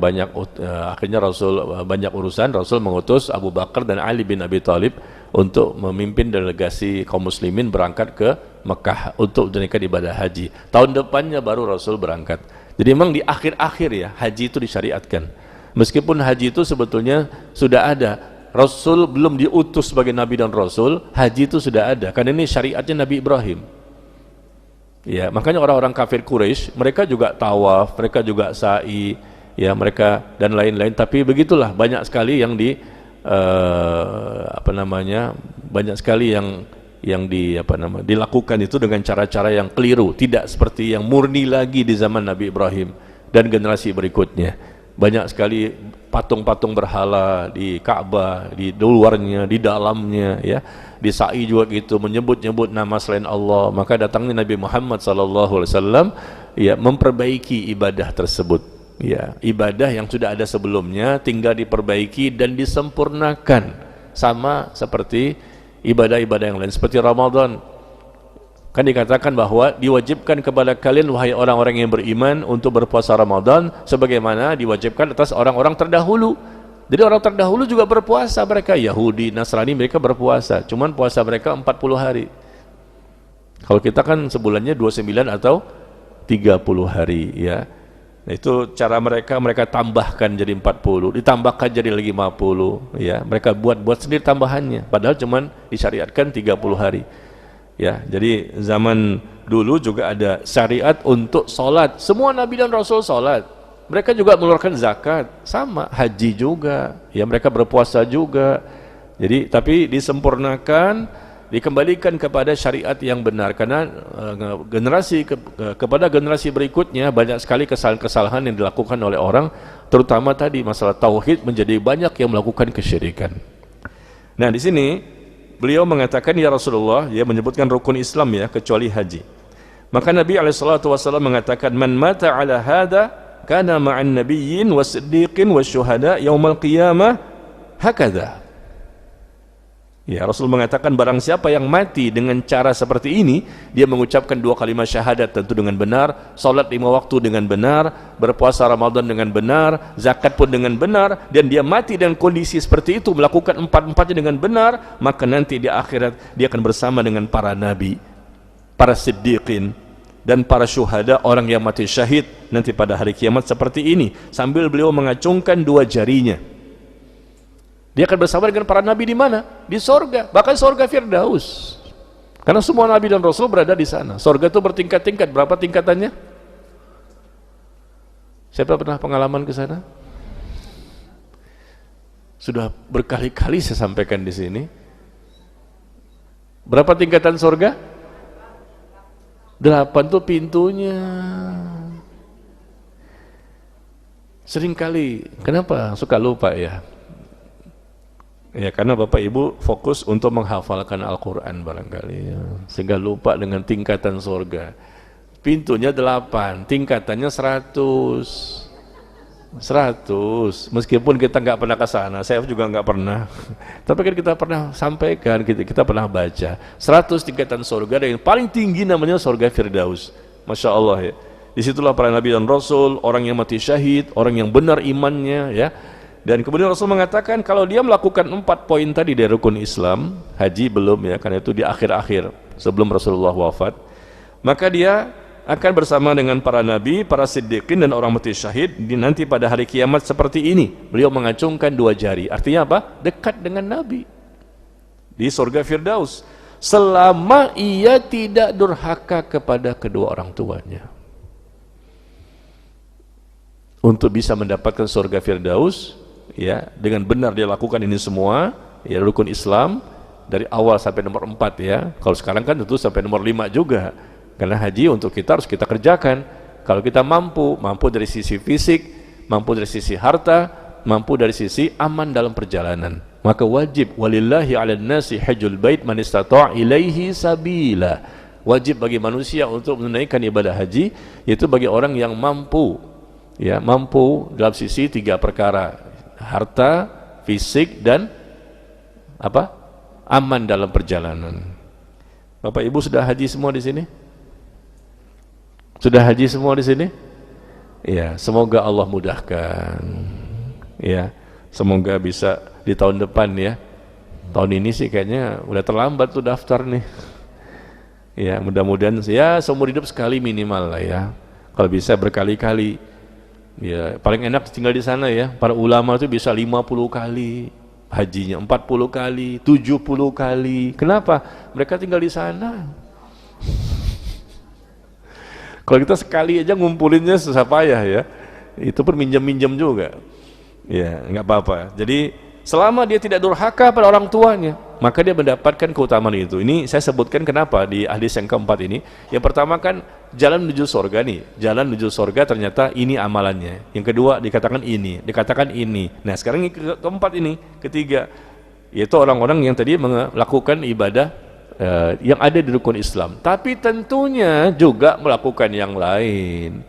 akhirnya Rasul banyak urusan, Rasul mengutus Abu Bakar dan Ali bin Abi Thalib untuk memimpin delegasi kaum muslimin berangkat ke Mekah untuk menunaikan ibadah haji. Tahun depannya baru Rasul berangkat. Jadi memang di akhir-akhir ya haji itu disyariatkan. Meskipun haji itu sebetulnya sudah ada, Rasul belum diutus sebagai Nabi dan Rasul, haji itu sudah ada. Karena ini syariatnya Nabi Ibrahim. Ya, makanya orang-orang kafir Quraisy mereka juga tawaf, mereka juga sa'i, ya mereka dan lain-lain. Tapi begitulah banyak sekali yang banyak sekali yang dilakukan itu dengan cara-cara yang keliru, tidak seperti yang murni lagi di zaman Nabi Ibrahim dan generasi berikutnya. Banyak sekali patung-patung berhala di Ka'bah, di luarnya, di dalamnya, ya. Di sa'i juga gitu, menyebut-nyebut nama selain Allah. Maka datangnya Nabi Muhammad SAW ya memperbaiki ibadah tersebut. Ya, ibadah yang sudah ada sebelumnya tinggal diperbaiki dan disempurnakan sama seperti ibadah-ibadah yang lain seperti Ramadan. Kan dikatakan bahwa diwajibkan kepada kalian wahai orang-orang yang beriman untuk berpuasa Ramadan sebagaimana diwajibkan atas orang-orang terdahulu. Jadi orang terdahulu juga berpuasa, mereka Yahudi, Nasrani mereka berpuasa, cuman puasa mereka 40 hari. Kalau kita kan sebulannya 29 atau 30 hari ya. Nah, itu cara mereka tambahkan jadi 40, ditambahkan jadi lagi 50 ya. Mereka buat sendiri tambahannya padahal cuman disyariatkan 30 hari. Ya, jadi zaman dulu juga ada syariat untuk sholat. Semua Nabi dan Rasul sholat. Mereka juga mengeluarkan zakat, sama haji juga. Ya, mereka berpuasa juga. Jadi tapi disempurnakan, dikembalikan kepada syariat yang benar karena kepada generasi berikutnya banyak sekali kesalahan-kesalahan yang dilakukan oleh orang, terutama tadi masalah tauhid menjadi banyak yang melakukan kesyirikan. Nah, di sini beliau mengatakan ya Rasulullah, dia menyebutkan rukun Islam ya kecuali haji. Maka Nabi SAW mengatakan man mata ala hadha kana ma'an nabiyyin was-siddiqin wasyuhada yaumal qiyamah hakadha. Ya, Rasul mengatakan barang siapa yang mati dengan cara seperti ini, dia mengucapkan dua kalimat syahadat tentu dengan benar, salat 5 waktu dengan benar, berpuasa Ramadan dengan benar, zakat pun dengan benar, dan dia mati dengan kondisi seperti itu, melakukan empat-empatnya dengan benar, maka nanti di akhirat dia akan bersama dengan para nabi, para siddiqin, dan para syuhada, orang yang mati syahid nanti pada hari kiamat seperti ini. Sambil beliau mengacungkan dua jarinya, dia akan bersama dengan para nabi di mana? Di sorga, bahkan sorga Firdaus. Karena semua nabi dan rasul berada di sana. Sorga itu bertingkat-tingkat. Berapa tingkatannya? Siapa pernah pengalaman ke sana? Sudah berkali-kali saya sampaikan di sini. Berapa tingkatan sorga? 8 tuh pintunya. Seringkali, kenapa suka lupa ya? Ya karena Bapak Ibu fokus untuk menghafalkan Al-Quran barangkali ya. Sehingga lupa dengan tingkatan surga. Pintunya 8, tingkatannya 100. Meskipun kita nggak pernah ke sana, saya juga nggak pernah. Tapi kan kita pernah sampaikan, kita pernah baca 100 tingkatan surga, dan yang paling tinggi namanya surga Firdaus. Masya Allah ya. Disitulah para nabi dan rasul, orang yang mati syahid, orang yang benar imannya ya. Dan kemudian Rasul mengatakan kalau dia melakukan 4 poin tadi dari rukun Islam, haji belum ya, karena itu di akhir-akhir sebelum Rasulullah wafat, maka dia akan bersama dengan para nabi, para siddiqin dan orang mati syahid di nanti pada hari kiamat seperti ini. Beliau mengacungkan 2 jari. Artinya apa? Dekat dengan nabi di surga Firdaus selama ia tidak durhaka kepada kedua orang tuanya. Untuk bisa mendapatkan surga Firdaus ya, dengan benar dia lakukan ini semua ya, rukun Islam dari awal sampai nomor 4 ya. Kalau sekarang kan tentu sampai nomor 5 juga, karena haji untuk kita harus kita kerjakan. Kalau kita mampu dari sisi fisik, mampu dari sisi harta, mampu dari sisi aman dalam perjalanan, maka wajib walillahi 'alan nasi hajjul bait man istata' ilaihi sabila. Wajib bagi manusia untuk menunaikan ibadah haji, yaitu bagi orang yang mampu ya, mampu dalam sisi 3 perkara: harta, fisik, dan apa? Aman dalam perjalanan. Bapak Ibu sudah haji semua di sini? Sudah haji semua di sini? Ya, semoga Allah mudahkan. Ya, semoga bisa di tahun depan ya. Tahun ini sih kayaknya udah terlambat tuh daftar nih. Ya, mudah-mudahan ya seumur hidup sekali minimal lah ya. Kalau bisa berkali-kali. Ya, paling enak tinggal di sana ya. Para ulama itu bisa 50 kali hajinya, 40 kali, 70 kali. Kenapa? Mereka tinggal di sana. Kalau kita sekali aja ngumpulinnya susah payah ya. Itu pun minjem-minjem juga. Ya, enggak apa-apa. Jadi selama dia tidak durhaka pada orang tuanya, maka dia mendapatkan keutamaan itu. Ini saya sebutkan kenapa di hadis yang keempat ini. Yang pertama kan jalan menuju surga nih. Jalan menuju surga ternyata ini amalannya. Yang kedua dikatakan ini. Nah, sekarang yang keempat ini, ketiga, yaitu orang-orang yang tadi melakukan ibadah yang ada di rukun Islam. Tapi tentunya juga melakukan yang lain.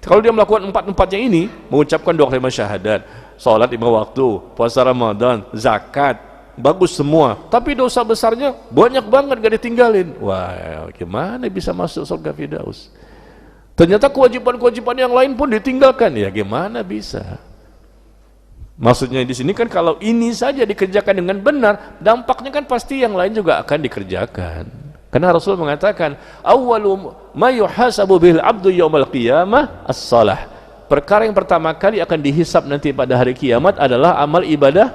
Kalau dia melakukan 4-4-nya ini, mengucapkan 2 kalimat syahadat, salat 5 waktu, puasa Ramadan, zakat, bagus semua, tapi dosa besarnya banyak banget gak ditinggalin. Wah, gimana bisa masuk surga Firdaus? Ternyata kewajiban-kewajiban yang lain pun ditinggalkan. Ya gimana bisa? Maksudnya di sini kan kalau ini saja dikerjakan dengan benar, dampaknya kan pasti yang lain juga akan dikerjakan. Karena Rasul mengatakan, awwalu ma yuhasabu bil abdu yaumal qiyamah as-shalah. Perkara yang pertama kali akan dihisab nanti pada hari kiamat adalah amal ibadah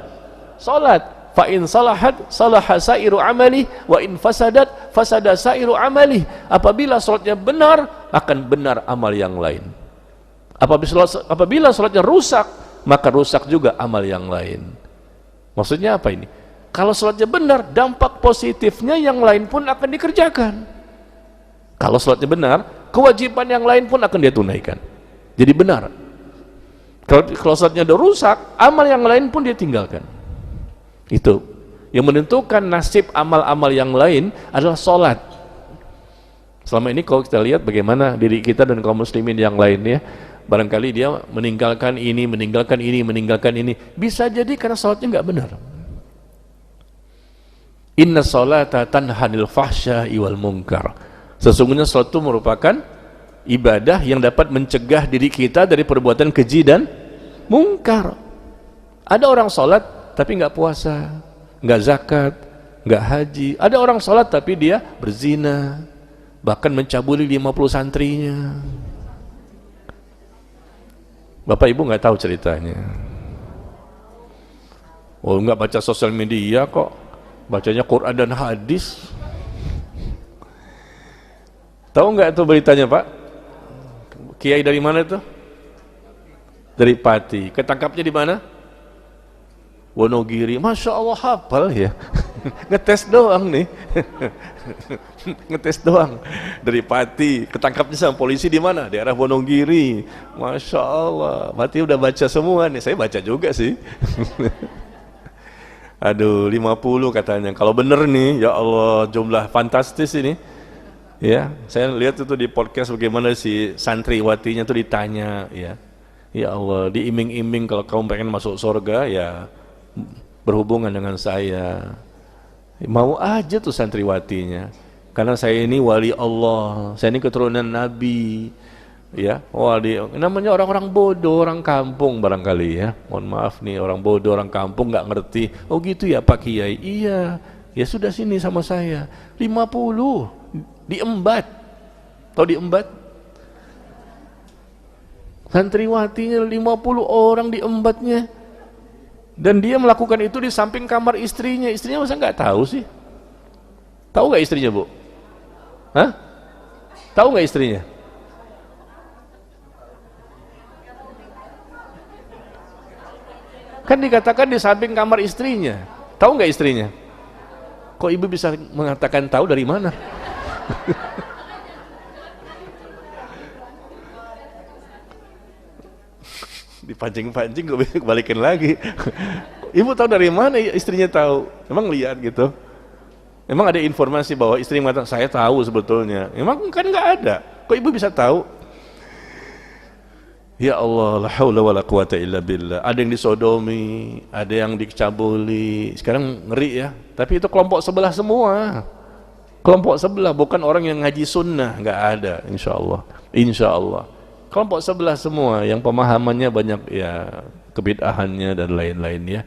salat. Fa in salahat salaha sairu amali wa in fasadat fasada sairu amali. Apabila salatnya benar, akan benar amal yang lain. Apabila salatnya rusak, maka rusak juga amal yang lain. Maksudnya apa ini? Kalau salatnya benar, dampak positifnya yang lain pun akan dikerjakan. Kalau salatnya benar, kewajiban yang lain pun akan dia tunaikan. Jadi benar. Kalau salatnya udah rusak, amal yang lain pun dia tinggalkan. Itu yang menentukan nasib amal-amal yang lain adalah salat. Selama ini kalau kita lihat bagaimana diri kita dan kaum muslimin yang lainnya, barangkali dia meninggalkan ini, bisa jadi karena salatnya nggak benar. Inna salata tanhanil fahsya'i wal munkar. Sesungguhnya salat itu merupakan ibadah yang dapat mencegah diri kita dari perbuatan keji dan mungkar. Ada orang salat tapi nggak puasa, nggak zakat, nggak haji. Ada orang salat tapi dia berzina, bahkan mencabuli 50 santrinya. Bapak Ibu nggak tahu ceritanya. Oh, nggak baca sosial media kok, bacanya Quran dan hadis. Tahu nggak itu beritanya, Pak? Kiai dari mana itu? Dari Pati. Ketangkapnya di mana? Wonogiri. Masya Allah, hafal ya. Ngetes doang nih. Ngetes doang. Dari Pati, ketangkapnya sama polisi di mana? Daerah Wonogiri. Masya Allah, Pati udah baca semua nih. Saya baca juga sih. Aduh, 50 katanya. Kalau bener nih, ya Allah, jumlah fantastis ini. Ya, saya lihat itu di podcast bagaimana si santriwatinya tuh ditanya, ya. Ya Allah, diiming-iming kalau kamu pengen masuk surga, ya berhubungan dengan saya. Mau aja tuh santriwatinya. Karena saya ini wali Allah, saya ini keturunan Nabi. Ya, wali. Namanya orang-orang bodoh, orang kampung barangkali ya. Mohon maaf nih, orang bodoh, orang kampung nggak ngerti. Oh gitu ya Pak Kiai. Iya. Ya sudah sini sama saya. 50 diembat. Tahu diembat? Santriwatinya 50 orang diembatnya. Dan dia melakukan itu di samping kamar istrinya. Istrinya masa nggak tahu sih? Tahu nggak istrinya, Bu? Hah? Tahu nggak istrinya? Kan dikatakan di samping kamar istrinya. Tahu nggak istrinya? Kok ibu bisa mengatakan tahu dari mana? Dipancing-pancing gue balikin lagi. Ibu tahu dari mana istrinya tahu? Emang lihat gitu? Emang ada informasi bahwa istri mengatakan saya tahu sebetulnya? Emang kan nggak ada. Kok ibu bisa tahu? Ya Allah, la haula wala quwata illa billah. Ada yang disodomi, ada yang dicabuli. Sekarang ngeri ya. Tapi itu kelompok sebelah semua. Kelompok sebelah, bukan orang yang ngaji sunnah, nggak ada, insya Allah. Insya Allah. Kelompok sebelah semua yang pemahamannya banyak ya kebid'ahannya dan lain-lain ya.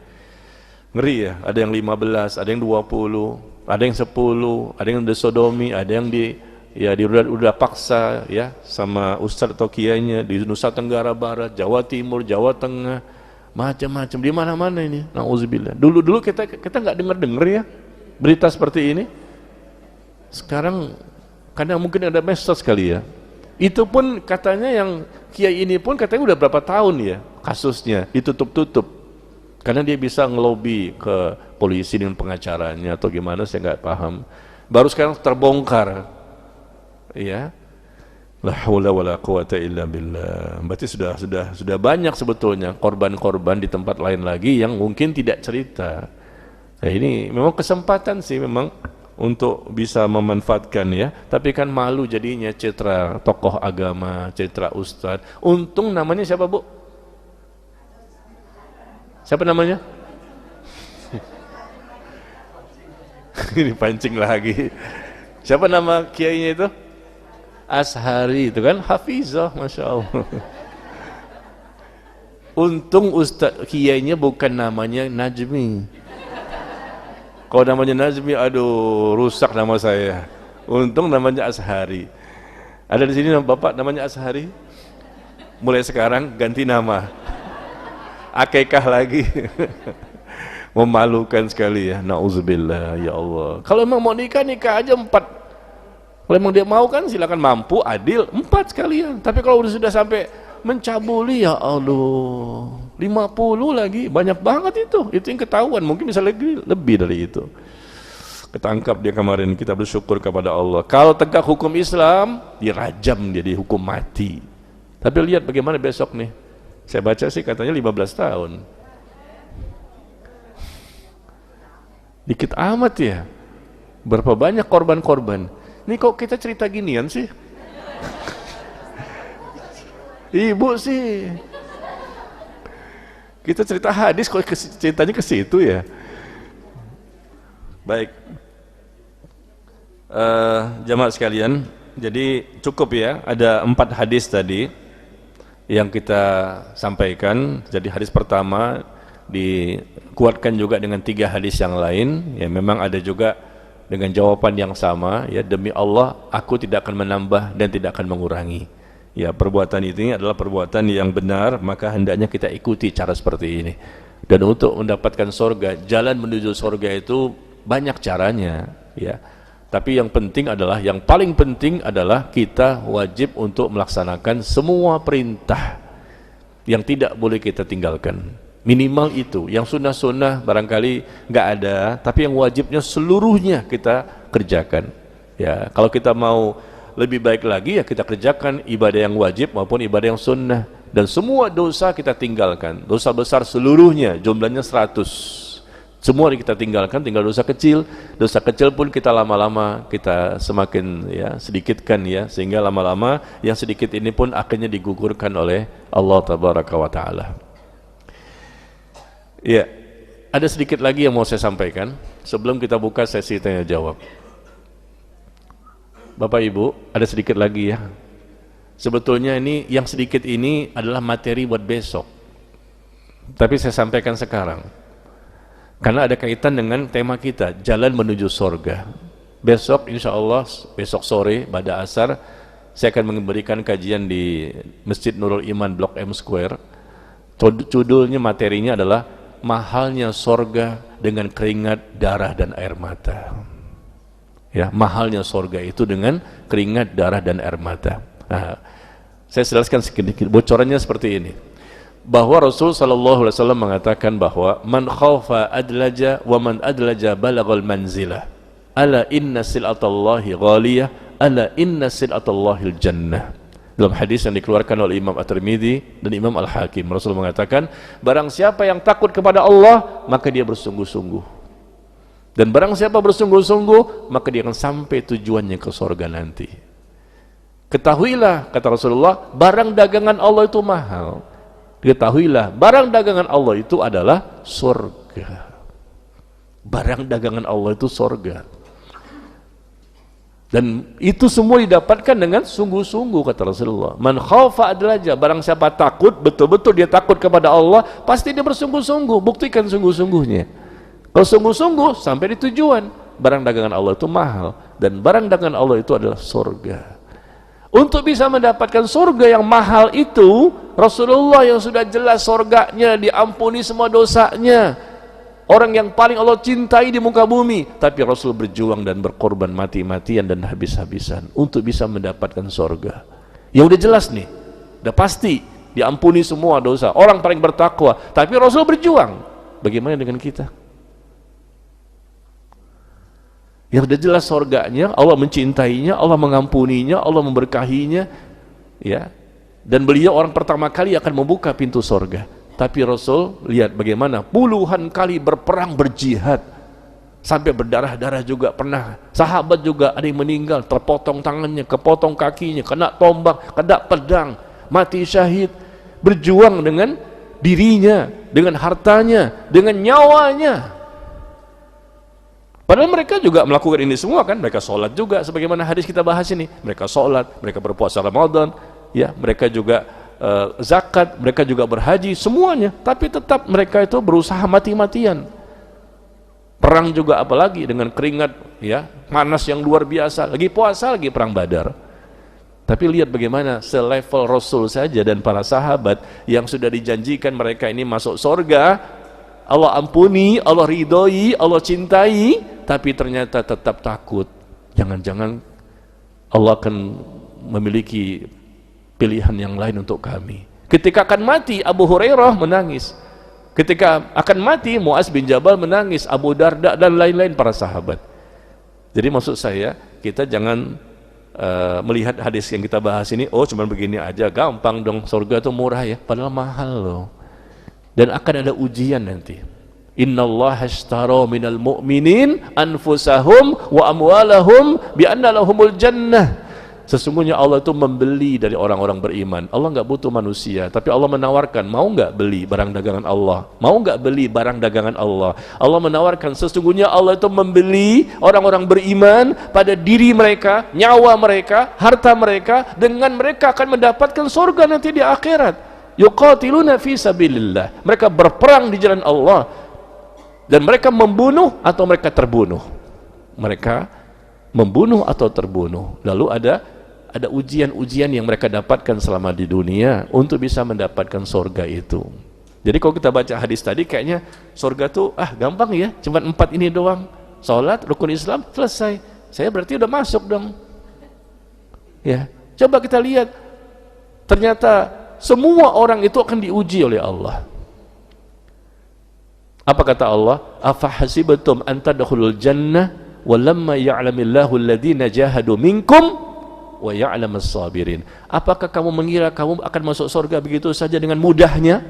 Ngeri ya. Ada yang 15, ada yang 20, ada yang 10, ada yang disodomi, ada yang udah paksa ya sama ustadz atau kiainya di Nusa Tenggara Barat, Jawa Timur, Jawa Tengah, macam-macam di mana-mana ini. Nauzubillah. Dulu kita nggak dengar ya berita seperti ini. Sekarang karena mungkin ada medsos kali ya. Itu pun katanya yang kiai ini pun katanya udah berapa tahun ya kasusnya ditutup-tutup. Karena dia bisa ngelobi ke polisi dengan pengacaranya atau gimana saya nggak paham. Baru sekarang terbongkar. Ya, la haula wala quwata illa billah. Berarti sudah banyak sebetulnya korban-korban di tempat lain lagi yang mungkin tidak cerita. Nah, ini memang kesempatan sih memang untuk bisa memanfaatkan ya. Tapi kan malu jadinya citra tokoh agama, citra ustadz. Untung namanya siapa, Bu? Siapa namanya? Ini pancing lagi. Siapa nama kiainya itu? Ashari itu kan hafizah, masya Allah. Untung ustaz kiainya bukan namanya Najmi. Kalau namanya Najmi, aduh rusak nama saya. Untung namanya Ashari. Ada di sini bapak namanya Ashari. Mulai sekarang ganti nama. Akikah lagi. Memalukan sekali ya. Nauzubillah ya Allah. Kalau memang mau nikah aja 4. Kalau memang dia mau kan silakan, mampu, adil, 4 sekalian. Tapi kalau sudah sampai mencabuli, ya Allah, 50 lagi, banyak banget itu yang ketahuan, mungkin bisa lebih dari itu. Ketangkap dia kemarin, kita bersyukur kepada Allah. Kalau tegak hukum Islam, dirajam, dia dihukum mati. Tapi lihat bagaimana besok nih, saya baca sih katanya 15 tahun. Dikit amat ya, berapa banyak korban-korban. Ini kok kita cerita ginian sih? Ibu sih. Kita cerita hadis kok ceritanya ke situ ya. Baik. Jamaah sekalian, jadi cukup ya, ada 4 hadis tadi yang kita sampaikan. Jadi hadis pertama dikuatkan juga dengan 3 hadis yang lain. Ya memang ada juga dengan jawaban yang sama ya, demi Allah aku tidak akan menambah dan tidak akan mengurangi ya. Perbuatan ini adalah perbuatan yang benar, maka hendaknya kita ikuti cara seperti ini. Dan untuk mendapatkan surga, jalan menuju surga itu banyak caranya ya, tapi yang paling penting adalah kita wajib untuk melaksanakan semua perintah yang tidak boleh kita tinggalkan Minimal itu. Yang sunnah-sunnah barangkali nggak ada, tapi yang wajibnya seluruhnya kita kerjakan. Ya, kalau kita mau lebih baik lagi ya kita kerjakan ibadah yang wajib maupun ibadah yang sunnah. Dan semua dosa kita tinggalkan. Dosa besar seluruhnya jumlahnya 100. Semua kita tinggalkan, tinggal dosa kecil. Dosa kecil pun kita lama-lama kita semakin ya sedikitkan ya, sehingga lama-lama yang sedikit ini pun akhirnya digugurkan oleh Allah Tabaraka wa Ta'ala. Ya, ada sedikit lagi yang mau saya sampaikan sebelum kita buka sesi tanya jawab. Bapak Ibu, ada sedikit lagi ya. Sebetulnya ini yang sedikit ini adalah materi buat besok. Tapi saya sampaikan sekarang. Karena ada kaitan dengan tema kita, jalan menuju sorga. Besok insya Allah, besok sore pada asar, saya akan memberikan kajian di Masjid Nurul Iman Blok M Square. Judulnya, materinya adalah mahalnya sorga dengan keringat, darah dan air mata. Ya, mahalnya sorga itu dengan keringat, darah dan air mata. Nah, saya jelaskan sedikit, bocorannya seperti ini. Bahwa Rasul sallallahu alaihi wasallam mengatakan bahwa man khaufa adlaja wa man adlaja balagal manzilah. Ala inna silatallahi ghaliyah, ala inna silatallahil jannah. Dalam hadis yang dikeluarkan oleh Imam At-Tirmidzi dan Imam Al-Hakim, Rasul mengatakan, barang siapa yang takut kepada Allah, maka dia bersungguh-sungguh. Dan barang siapa bersungguh-sungguh, maka dia akan sampai tujuannya ke surga nanti. Ketahuilah, kata Rasulullah, barang dagangan Allah itu mahal. Ketahuilah, barang dagangan Allah itu adalah surga. Barang dagangan Allah itu surga. Dan itu semua didapatkan dengan sungguh-sungguh, kata Rasulullah. Man khaufa adlaja, barang siapa takut, betul-betul dia takut kepada Allah, pasti dia bersungguh-sungguh. Buktikan sungguh-sungguhnya. Kalau sungguh-sungguh, sampai di tujuan. Barang dagangan Allah itu mahal. Dan barang dagangan Allah itu adalah surga. Untuk bisa mendapatkan surga yang mahal itu, Rasulullah yang sudah jelas surganya, diampuni semua dosanya, orang yang paling Allah cintai di muka bumi, tapi Rasul berjuang dan berkorban mati-matian dan habis-habisan untuk bisa mendapatkan surga. Ya udah jelas nih, udah pasti diampuni semua dosa, orang paling bertakwa, tapi Rasul berjuang. Bagaimana dengan kita? Yang sudah jelas surganya, Allah mencintainya, Allah mengampuninya, Allah memberkahinya, ya. Dan beliau orang pertama kali akan membuka pintu surga. Tapi Rasul lihat bagaimana puluhan kali berperang, berjihad, sampai berdarah-darah juga pernah. Sahabat juga ada yang meninggal, terpotong tangannya, kepotong kakinya, kena tombak, kena pedang, mati syahid. Berjuang dengan dirinya, dengan hartanya, dengan nyawanya. Padahal mereka juga melakukan ini semua kan, mereka sholat juga sebagaimana hadis kita bahas ini. Mereka sholat, mereka berpuasa Ramadan, ya, mereka juga zakat, mereka juga berhaji, semuanya. Tapi tetap mereka itu berusaha mati-matian. Perang juga apalagi dengan keringat, ya, panas yang luar biasa. Lagi puasa, lagi perang Badar. Tapi lihat bagaimana selevel Rasul saja dan para sahabat yang sudah dijanjikan mereka ini masuk surga, Allah ampuni, Allah ridhoi, Allah cintai, tapi ternyata tetap takut. Jangan-jangan Allah akan memiliki pilihan yang lain untuk kami. Ketika akan mati, Abu Hurairah menangis. Ketika akan mati, Muaz bin Jabal menangis, Abu Darda dan lain-lain para sahabat. Jadi maksud saya, kita jangan melihat hadis yang kita bahas ini, oh cuma begini aja, gampang dong, surga itu murah ya, padahal mahal loh. Dan akan ada ujian nanti. Innallaha ashtara minal mu'minin anfusahum wa amwalahum bi anna lahumul jannah. Sesungguhnya Allah itu membeli dari orang-orang beriman. Allah enggak butuh manusia, tapi Allah menawarkan, mau enggak beli barang dagangan Allah? Mau enggak beli barang dagangan Allah? Allah menawarkan, sesungguhnya Allah itu membeli orang-orang beriman pada diri mereka, nyawa mereka, harta mereka, dengan mereka akan mendapatkan surga nanti di akhirat. Yuqatiluna fi sabilillah. Mereka berperang di jalan Allah, dan mereka membunuh atau mereka terbunuh. Mereka membunuh atau terbunuh. Lalu ada ujian-ujian yang mereka dapatkan selama di dunia untuk bisa mendapatkan surga itu. Jadi kalau kita baca hadis tadi, kayaknya surga tuh gampang ya, cuma 4 ini doang. Salat, rukun Islam, selesai. Saya berarti udah masuk dong. Ya, coba kita lihat. Ternyata semua orang itu akan diuji oleh Allah. Apa kata Allah? Afa hasibatum an tadkhulul jannah wa lamma ya'lamillahu alladhina jahadu minkum wa ya'lamas sabirin. Apakah kamu mengira kamu akan masuk surga begitu saja dengan mudahnya?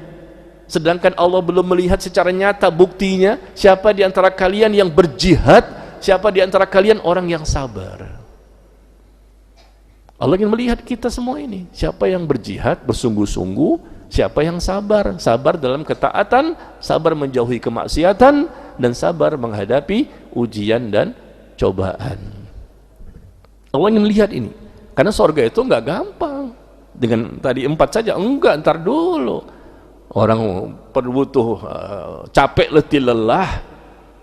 Sedangkan Allah belum melihat secara nyata buktinya siapa di antara kalian yang berjihad, siapa di antara kalian orang yang sabar. Allah ingin melihat kita semua ini, siapa yang berjihad bersungguh-sungguh, siapa yang sabar, sabar dalam ketaatan, sabar menjauhi kemaksiatan, dan sabar menghadapi ujian dan cobaan. Allah ingin lihat ini, karena surga itu enggak gampang dengan tadi 4 saja, enggak, ntar dulu orang butuh capek letih lelah,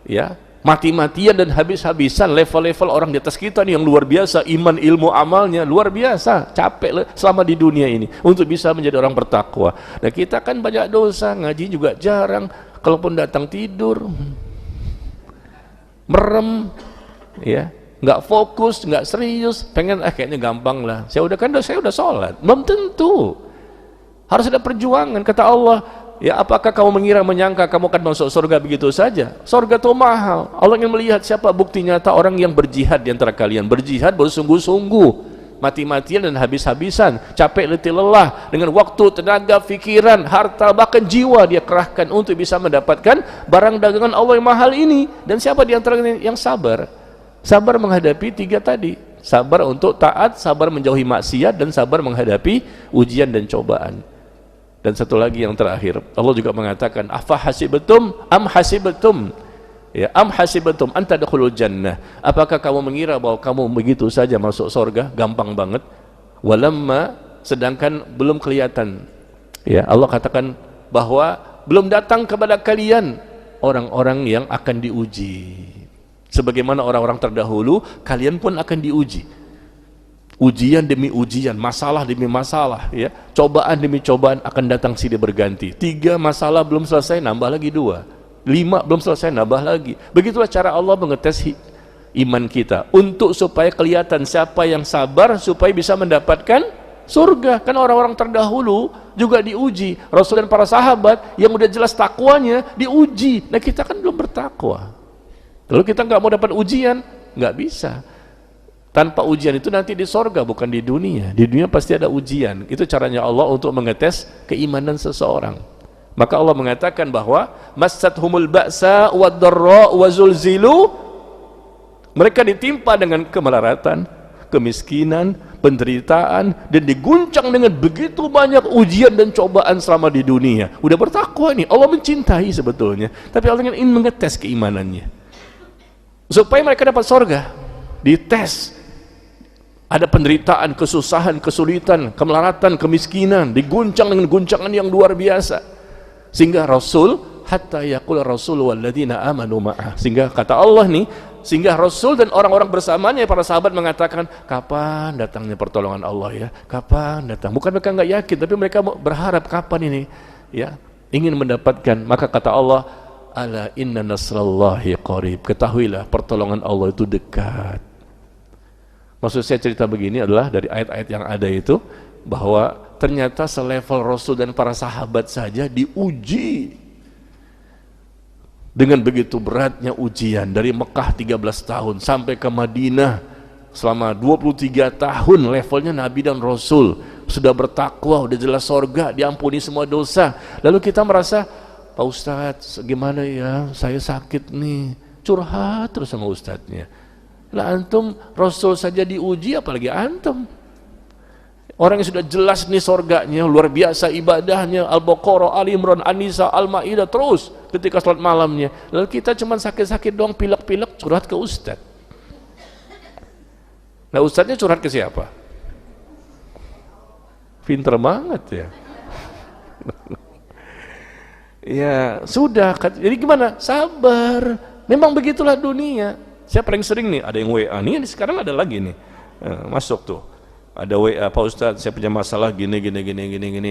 ya, mati-matian dan habis-habisan. Level-level orang di atas kita nih yang luar biasa, iman, ilmu, amalnya luar biasa, capek selama di dunia ini untuk bisa menjadi orang bertakwa. Nah kita kan banyak dosa, ngaji juga jarang, kalaupun datang tidur merem, ya, nggak fokus, nggak serius, pengen kayaknya gampang lah, saya udah sholat. Belum tentu, harus ada perjuangan. Kata Allah, ya, apakah kamu menyangka kamu akan masuk surga begitu saja? Surga itu mahal. Allah ingin melihat siapa bukti nyata orang yang berjihad di antara kalian, berjihad bersungguh-sungguh, mati-matian dan habis-habisan, capek letih lelah, dengan waktu, tenaga, pikiran, harta, bahkan jiwa dia kerahkan untuk bisa mendapatkan barang dagangan Allah yang mahal ini. Dan siapa di antara yang sabar? Sabar menghadapi 3 tadi, sabar untuk taat, sabar menjauhi maksiat, dan sabar menghadapi ujian dan cobaan. Dan satu lagi yang terakhir, Allah juga mengatakan, afa hasibatum am hasibatum, ya, am hasibatum an tadkhulul jannah. Apakah kamu mengira bahwa kamu begitu saja masuk surga, gampang banget? Walamma, sedangkan belum kelihatan. Ya, Allah katakan bahwa belum datang kepada kalian orang-orang yang akan diuji. Sebagaimana orang-orang terdahulu, kalian pun akan diuji. Ujian demi ujian, masalah demi masalah, ya, cobaan demi cobaan akan datang silih berganti. 3 masalah belum selesai, nambah lagi 2. 5 belum selesai, nambah lagi. Begitulah cara Allah mengetes iman kita, untuk supaya kelihatan siapa yang sabar, supaya bisa mendapatkan surga. Kan orang-orang terdahulu juga diuji, Rasul dan para sahabat yang udah jelas takwanya diuji. Nah kita kan belum bertakwa, lalu kita nggak mau dapat ujian, nggak bisa. Tanpa ujian itu nanti di sorga, bukan di dunia. Di dunia pasti ada ujian. Itu caranya Allah untuk mengetes keimanan seseorang. Maka Allah mengatakan bahwa massathumul ba'sa wad-dharra wa zulzilu, mereka ditimpa dengan kemelaratan, kemiskinan, penderitaan, dan diguncang dengan begitu banyak ujian dan cobaan selama di dunia. Udah bertakwa nih, Allah mencintai sebetulnya, tapi Allah ingin mengetes keimanannya supaya mereka dapat sorga. Dites, ada penderitaan, kesusahan, kesulitan, kemelaratan, kemiskinan, diguncang dengan guncangan yang luar biasa, sehingga Rasul, hatta yaqul Rasul walladzina amanu ma'ah, sehingga kata Allah nih, sehingga Rasul dan orang-orang bersamanya, para sahabat mengatakan, kapan datangnya pertolongan Allah, ya, kapan datang. Bukan mereka nggak yakin, tapi mereka berharap kapan ini, ya, ingin mendapatkan. Maka kata Allah, ala inna nasrallahi qarib, ketahuilah pertolongan Allah itu dekat. Maksud saya cerita begini adalah dari ayat-ayat yang ada itu, bahwa ternyata selevel Rasul dan para sahabat saja diuji dengan begitu beratnya ujian. Dari Mekah 13 tahun sampai ke Madinah selama 23 tahun levelnya Nabi dan Rasul, sudah bertakwa, udah jelas sorga, diampuni semua dosa. Lalu kita merasa, Pak Ustadz gimana ya, saya sakit nih, curhat terus sama Ustadznya. Lah antum Rasul saja diuji, apalagi antum. Orang yang sudah jelas nih sorganya, luar biasa ibadahnya, Al-Baqarah, Ali Imran, An-Nisa, Al-Ma'idah, terus ketika sholat malamnya. Lalu kita cuma sakit-sakit doang, pilek-pilek, curhat ke Ustadz. Nah Ustadznya curhat ke siapa? Pinter banget ya. Ya sudah, jadi gimana? Sabar, memang begitulah dunia. Saya paling sering nih, ada yang WA nih, sekarang ada lagi nih, masuk tuh, ada WA, Pak Ustadz saya punya masalah gini.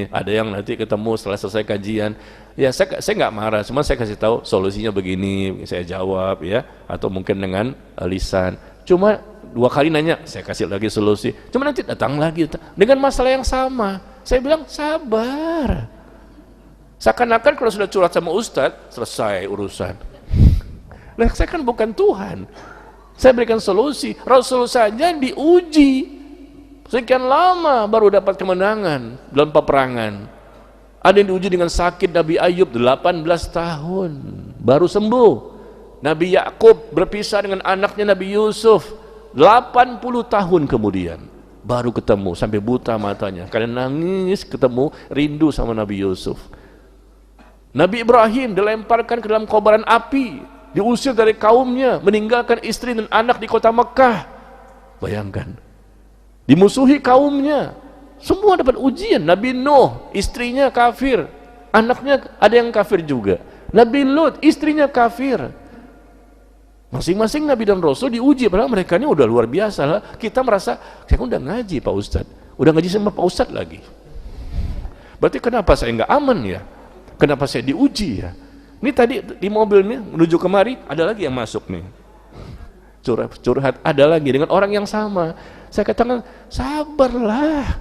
Ada yang nanti ketemu setelah selesai kajian, ya saya nggak marah, cuma saya kasih tahu solusinya begini, saya jawab, ya, atau mungkin dengan lisan. Cuma 2 kali nanya, saya kasih lagi solusi, cuma nanti datang lagi dengan masalah yang sama. Saya bilang sabar, Seakan-akan kalau sudah curhat sama Ustadz, selesai urusan. Nah, saya kan bukan Tuhan. Saya berikan solusi. Rasul saja diuji. Sekian lama baru dapat kemenangan dalam peperangan. Ada yang diuji dengan sakit. Nabi Ayub 18 tahun baru sembuh. Nabi Yakub berpisah dengan anaknya Nabi Yusuf 80 tahun kemudian baru ketemu, sampai buta matanya karena nangis ketemu, rindu sama Nabi Yusuf. Nabi Ibrahim dilemparkan ke dalam kobaran api, diusir dari kaumnya, meninggalkan istri dan anak di kota Mekah. Bayangkan, dimusuhi kaumnya, semua dapat ujian. Nabi Nuh, istrinya kafir, anaknya ada yang kafir juga. Nabi Lut, istrinya kafir. Masing-masing Nabi dan Rasul diuji, padahal mereka ini udah luar biasa lah. Kita merasa, saya kan udah ngaji Pak Ustadz, udah ngaji sama Pak Ustadz lagi. Berarti kenapa saya nggak aman ya? Kenapa saya diuji ya? Ini tadi di mobilnya menuju kemari, ada lagi yang masuk nih. Curhat, ada lagi dengan orang yang sama. Saya katakan, sabarlah.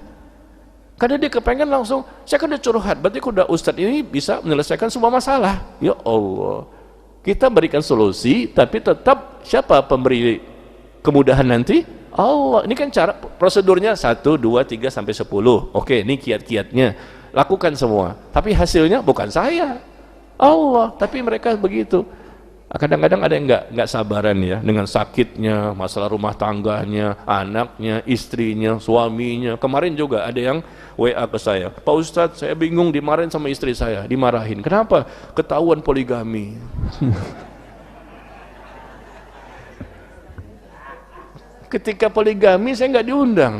Karena dia kepengen langsung, saya kan udah curhat, berarti udah Ustadz ini bisa menyelesaikan semua masalah. Ya Allah. Kita berikan solusi, tapi tetap siapa pemberi kemudahan nanti? Allah. Ini kan cara, prosedurnya 1, 2, 3, sampai 10. Oke, ini kiat-kiatnya. Lakukan semua. Tapi hasilnya bukan saya. Allah. Tapi mereka begitu. Kadang-kadang ada yang nggak sabaran ya, dengan sakitnya, masalah rumah tangganya, anaknya, istrinya, suaminya. Kemarin juga ada yang WA ke saya, Pak Ustadz, saya bingung dimarahin sama istri saya. Dimarahin. Kenapa? Ketahuan poligami. Ketika poligami saya nggak diundang.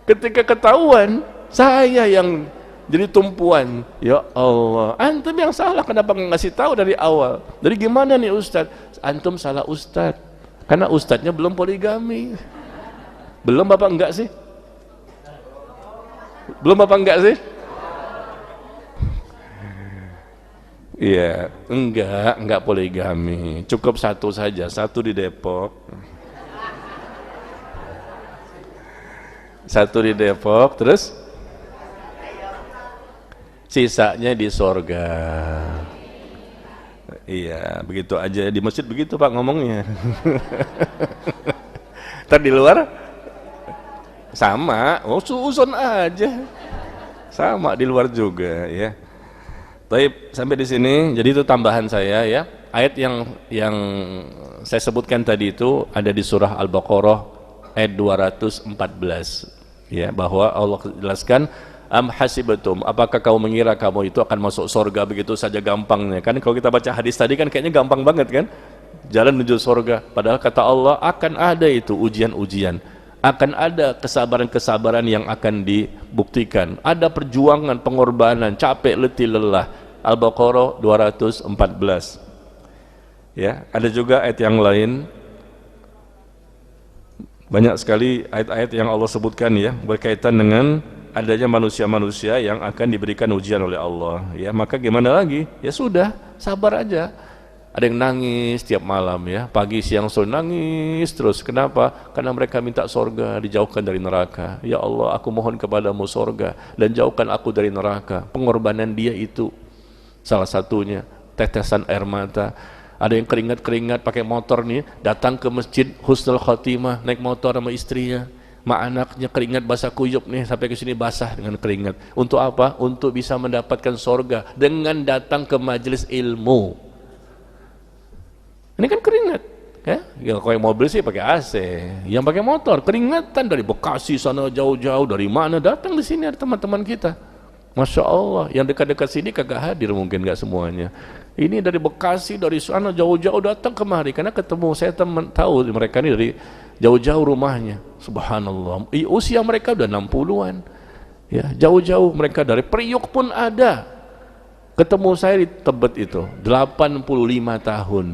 Ketika ketahuan, saya yang jadi tumpuan. Ya Allah, antum yang salah, kenapa nggak ngasih tahu dari awal? Dari gimana nih Ustadz? Antum salah Ustadz, karena Ustadznya belum poligami. Belum Bapak enggak sih? Belum Bapak enggak sih? Iya, enggak poligami. Cukup satu saja, satu di Depok. Satu di Depok, terus sisanya di sorga. Iya, begitu aja. Di masjid begitu Pak ngomongnya. Ntar di luar sama, oh suuzon aja. Sama di luar juga ya. Baik, sampai di sini. Jadi itu tambahan saya ya. Ayat yang saya sebutkan tadi itu ada di surah Al-Baqarah ayat 214 ya, bahwa Allah jelaskan, am hasibatum, apakah kau mengira kamu itu akan masuk surga begitu saja gampangnya? Kan kalau kita baca hadis tadi kan kayaknya gampang banget kan, jalan menuju surga. Padahal kata Allah akan ada itu ujian-ujian, akan ada kesabaran-kesabaran yang akan dibuktikan, ada perjuangan, pengorbanan, capek, letih, lelah. Al-Baqarah 214 ya. Ada juga ayat yang lain, banyak sekali ayat-ayat yang Allah sebutkan ya, berkaitan dengan adanya manusia-manusia yang akan diberikan ujian oleh Allah ya. Maka gimana lagi? Ya sudah, sabar aja. Ada yang nangis tiap malam ya, pagi siang sore nangis terus. Kenapa? Karena mereka minta sorga, dijauhkan dari neraka. Ya Allah, aku mohon kepadamu sorga dan jauhkan aku dari neraka. Pengorbanan dia itu salah satunya, tetesan air mata. Ada yang keringat-keringat pakai motor nih, datang ke masjid husnul khotimah, naik motor sama istrinya, mak anaknya keringat basah kuyup nih, sampai ke sini basah dengan keringat. Untuk apa? Untuk bisa mendapatkan sorga dengan datang ke majelis ilmu. Ini kan keringat ya, kalau yang mobil sih pakai AC, yang pakai motor keringatan dari Bekasi sana jauh-jauh, dari mana datang di sini, ada teman-teman kita. Masya Allah, yang dekat-dekat sini kagak hadir mungkin, gak semuanya. Ini dari Bekasi, dari sana jauh-jauh datang kemari karena ketemu, saya teman tahu mereka ini dari jauh-jauh rumahnya. Subhanallah, usia mereka udah 60-an ya, jauh-jauh mereka dari Priuk pun ada. Ketemu saya di Tebet itu 85 tahun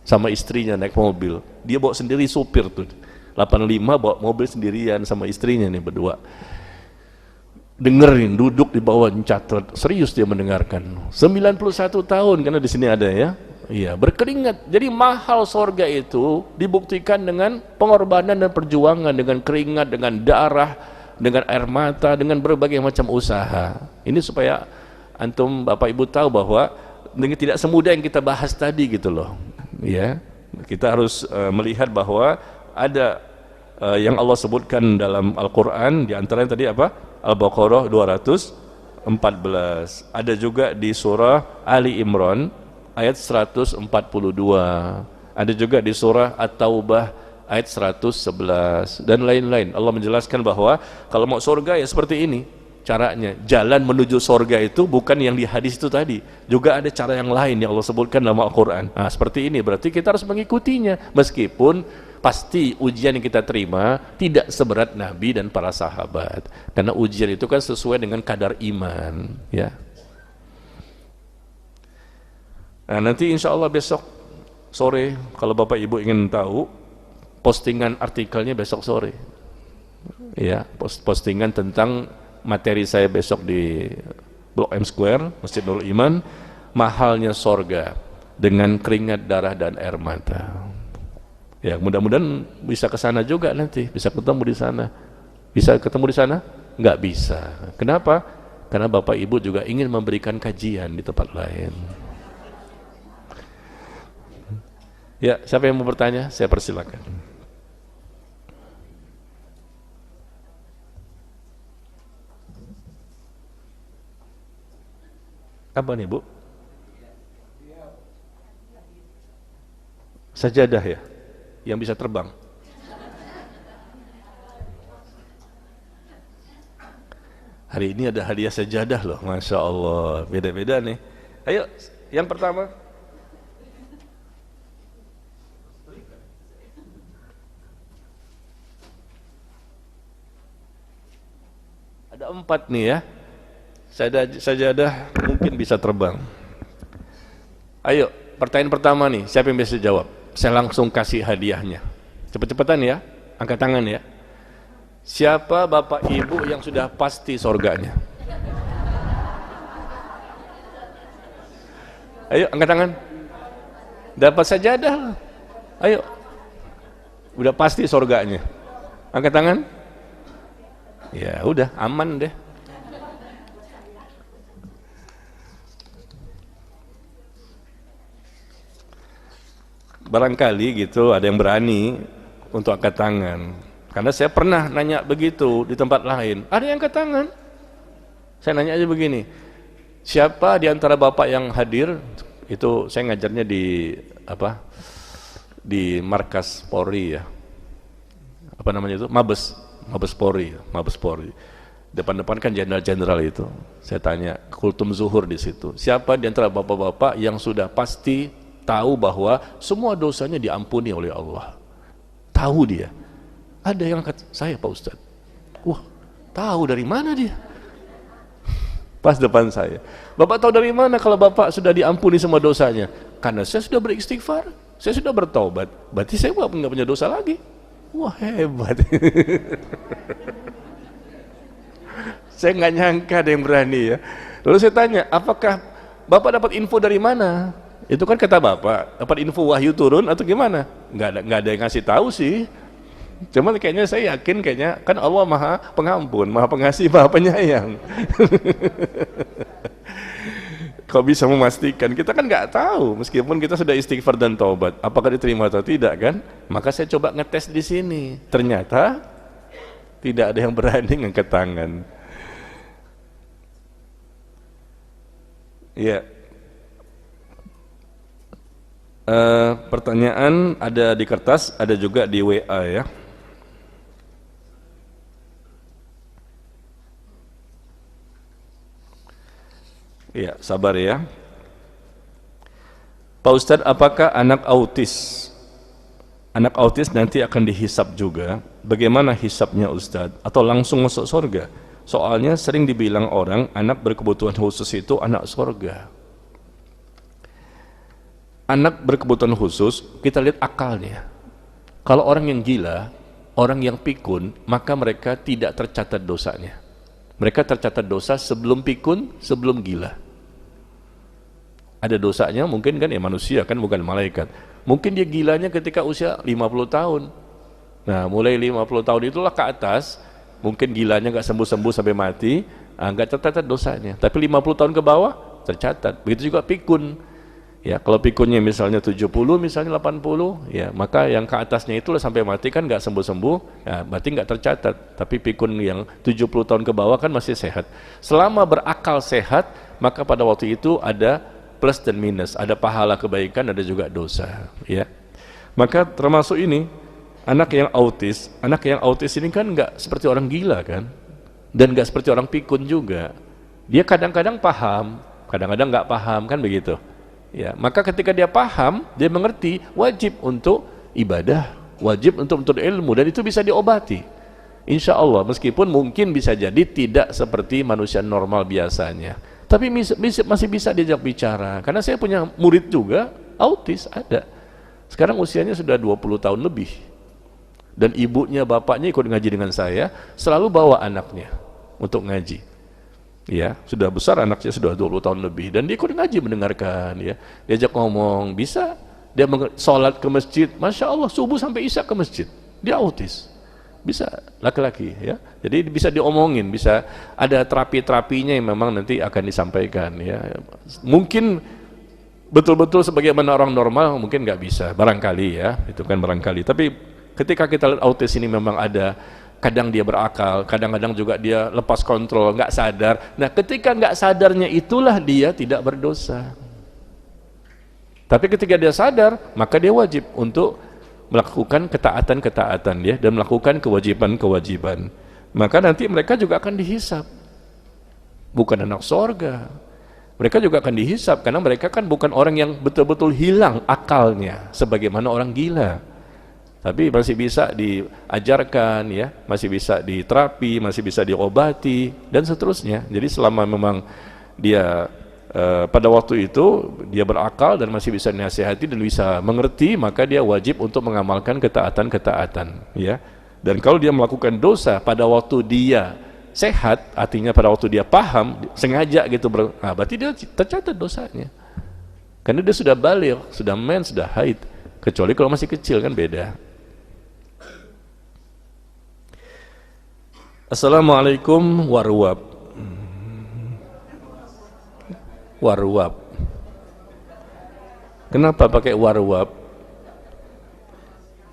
sama istrinya naik mobil, dia bawa sendiri supir tuh, 85 bawa mobil sendirian sama istrinya nih berdua. Dengerin, duduk di bawah, catat, serius dia mendengarkan. 91 tahun karena di sini ada ya. Iya, berkeringat. Jadi mahal sorga itu dibuktikan dengan pengorbanan dan perjuangan, dengan keringat, dengan darah. dengan air mata, dengan berbagai macam usaha. Ini supaya antum Bapak Ibu tahu bahwa tidak semudah yang kita bahas tadi gitu loh. Ya, kita harus melihat bahwa ada yang Allah sebutkan dalam Al-Quran, di antaranya tadi apa? Al-Baqarah 214. Ada juga di surah Ali Imran ayat 142. Ada juga di surah At-Taubah ayat 111 dan lain-lain. Allah menjelaskan bahwa kalau mau surga ya seperti ini caranya. Jalan menuju surga itu bukan yang di hadis itu tadi, juga ada cara yang lain yang Allah sebutkan dalam Al-Quran. Nah seperti ini, berarti kita harus mengikutinya, meskipun pasti ujian yang kita terima tidak seberat Nabi dan para sahabat, karena ujian itu kan sesuai dengan kadar iman ya. Nah nanti insya Allah besok sore kalau Bapak Ibu ingin tahu, postingan artikelnya besok sore ya, postingan tentang materi saya besok di Blok M Square, Masjid Nurul Iman, mahalnya sorga dengan keringat darah dan air mata ya. Mudah-mudahan bisa ke sana juga nanti, bisa ketemu di sana. Bisa ketemu di sana? Nggak bisa. Kenapa? Karena Bapak Ibu juga ingin memberikan kajian di tempat lain ya. Siapa yang mau bertanya? Saya persilakan. Apa nih Bu? Sajadah ya, yang bisa terbang. Hari ini ada hadiah sajadah loh, Masya Allah, beda-beda nih. Ayo, yang pertama. Ada 4 nih ya. Sajadah mungkin bisa terbang. Ayo, pertanyaan pertama nih, siapa yang bisa jawab? Saya langsung kasih hadiahnya. Cepet-cepetan ya, angkat tangan ya. Siapa Bapak Ibu yang sudah pasti surganya? Ayo, angkat tangan. Dapat sajadah. Ayo. Udah pasti surganya. Angkat tangan. Ya, udah aman deh. Barangkali gitu ada yang berani untuk angkat tangan, karena saya pernah nanya begitu di tempat lain, ada yang angkat tangan. Saya nanya aja begini, siapa di antara Bapak yang hadir, itu saya ngajarnya di apa, di markas Polri ya, apa namanya itu, Mabes Polri, depan-depan kan jenderal-jenderal itu. Saya tanya kultum zuhur di situ, siapa di antara bapak-bapak yang sudah pasti tahu bahwa semua dosanya diampuni oleh Allah? Tahu dia? Ada yang kata, saya Pak Ustadz. Wah, tahu dari mana dia? Pas depan saya. Bapak tahu dari mana kalau Bapak sudah diampuni semua dosanya? Karena saya sudah beristighfar, saya sudah bertobat, berarti saya nggak punya dosa lagi. Wah, hebat. Saya nggak nyangka ada yang berani ya. Lalu saya tanya, apakah Bapak dapat info dari mana? Itu kan kata Bapak, dapat info wahyu turun atau gimana? Nggak ada yang ngasih tahu sih. Cuman kayaknya saya yakin, kayaknya kan Allah Maha Pengampun, Maha Pengasih, Maha Penyayang. Kok bisa memastikan? Kita kan nggak tahu, meskipun kita sudah istighfar dan taubat, apakah diterima atau tidak kan? Maka saya coba ngetes di sini. Ternyata tidak ada yang berani ngangkat tangan. Ya. Pertanyaan ada di kertas, ada juga di WA ya. Ya, sabar ya. Pak Ustadz, apakah anak autis nanti akan dihisap juga? Bagaimana hisapnya Ustadz? Atau langsung masuk surga? Soalnya sering dibilang orang anak berkebutuhan khusus itu anak surga. Anak berkebutuhan khusus, kita lihat akalnya. Kalau orang yang gila, orang yang pikun, maka mereka tidak tercatat dosanya. Mereka tercatat dosa sebelum pikun, sebelum gila. Ada dosanya mungkin kan ya, manusia kan, bukan malaikat. Mungkin dia gilanya ketika usia 50 tahun. Nah, mulai 50 tahun itulah ke atas, mungkin gilanya nggak sembuh-sembuh sampai mati, nggak tercatat dosanya. Tapi 50 tahun ke bawah tercatat. Begitu juga pikun. Ya, kalau pikunnya misalnya 70, misalnya 80, ya maka yang ke atasnya itu sampai mati kan nggak sembuh-sembuh, ya berarti nggak tercatat. Tapi pikun yang 70 tahun ke bawah kan masih sehat. Selama berakal sehat, maka pada waktu itu ada plus dan minus, ada pahala kebaikan, ada juga dosa. Ya, maka termasuk ini anak yang autis ini kan nggak seperti orang gila kan, dan nggak seperti orang pikun juga. Dia kadang-kadang paham, kadang-kadang nggak paham kan begitu. Ya, maka ketika dia paham, dia mengerti, wajib untuk ibadah, wajib untuk menuntut ilmu, dan itu bisa diobati. Insya Allah, meskipun mungkin bisa jadi tidak seperti manusia normal biasanya, tapi masih bisa diajak bicara. Karena saya punya murid juga autis, ada. Sekarang usianya sudah 20 tahun lebih, dan ibunya, bapaknya ikut ngaji dengan saya, selalu bawa anaknya untuk ngaji. Ya, sudah besar anaknya, sudah 20 tahun lebih, dan dia ikut ngaji mendengarkan, ya. Diajak ngomong, bisa. Dia sholat ke masjid, Masya Allah, subuh sampai isya ke masjid. Dia autis. Bisa, laki-laki, ya. Jadi bisa diomongin, bisa ada terapi-terapinya yang memang nanti akan disampaikan, ya. Mungkin betul-betul sebagaimana orang normal mungkin nggak bisa, barangkali, ya. Itu kan barangkali. Tapi ketika kita lihat autis ini memang ada, kadang dia berakal, kadang-kadang juga dia lepas kontrol, nggak sadar. Nah, ketika nggak sadarnya itulah dia tidak berdosa. Tapi ketika dia sadar, maka dia wajib untuk melakukan ketaatan-ketaatan, ya, dan melakukan kewajiban-kewajiban. Maka nanti mereka juga akan dihisap. Bukan anak sorga. Mereka juga akan dihisap karena mereka kan bukan orang yang betul-betul hilang akalnya sebagaimana orang gila. Tapi masih bisa diajarkan, ya, masih bisa diterapi, masih bisa diobati, dan seterusnya. Jadi selama memang dia pada waktu itu dia berakal dan masih bisa dinasihati dan bisa mengerti, maka dia wajib untuk mengamalkan ketaatan-ketaatan, ya. Dan kalau dia melakukan dosa pada waktu dia sehat, artinya pada waktu dia paham, sengaja gitu, berarti dia tercatat dosanya. Karena dia sudah baligh, sudah sudah haid. Kecuali kalau masih kecil kan beda. Assalamualaikum warwab. Warwab. Kenapa pakai warwab?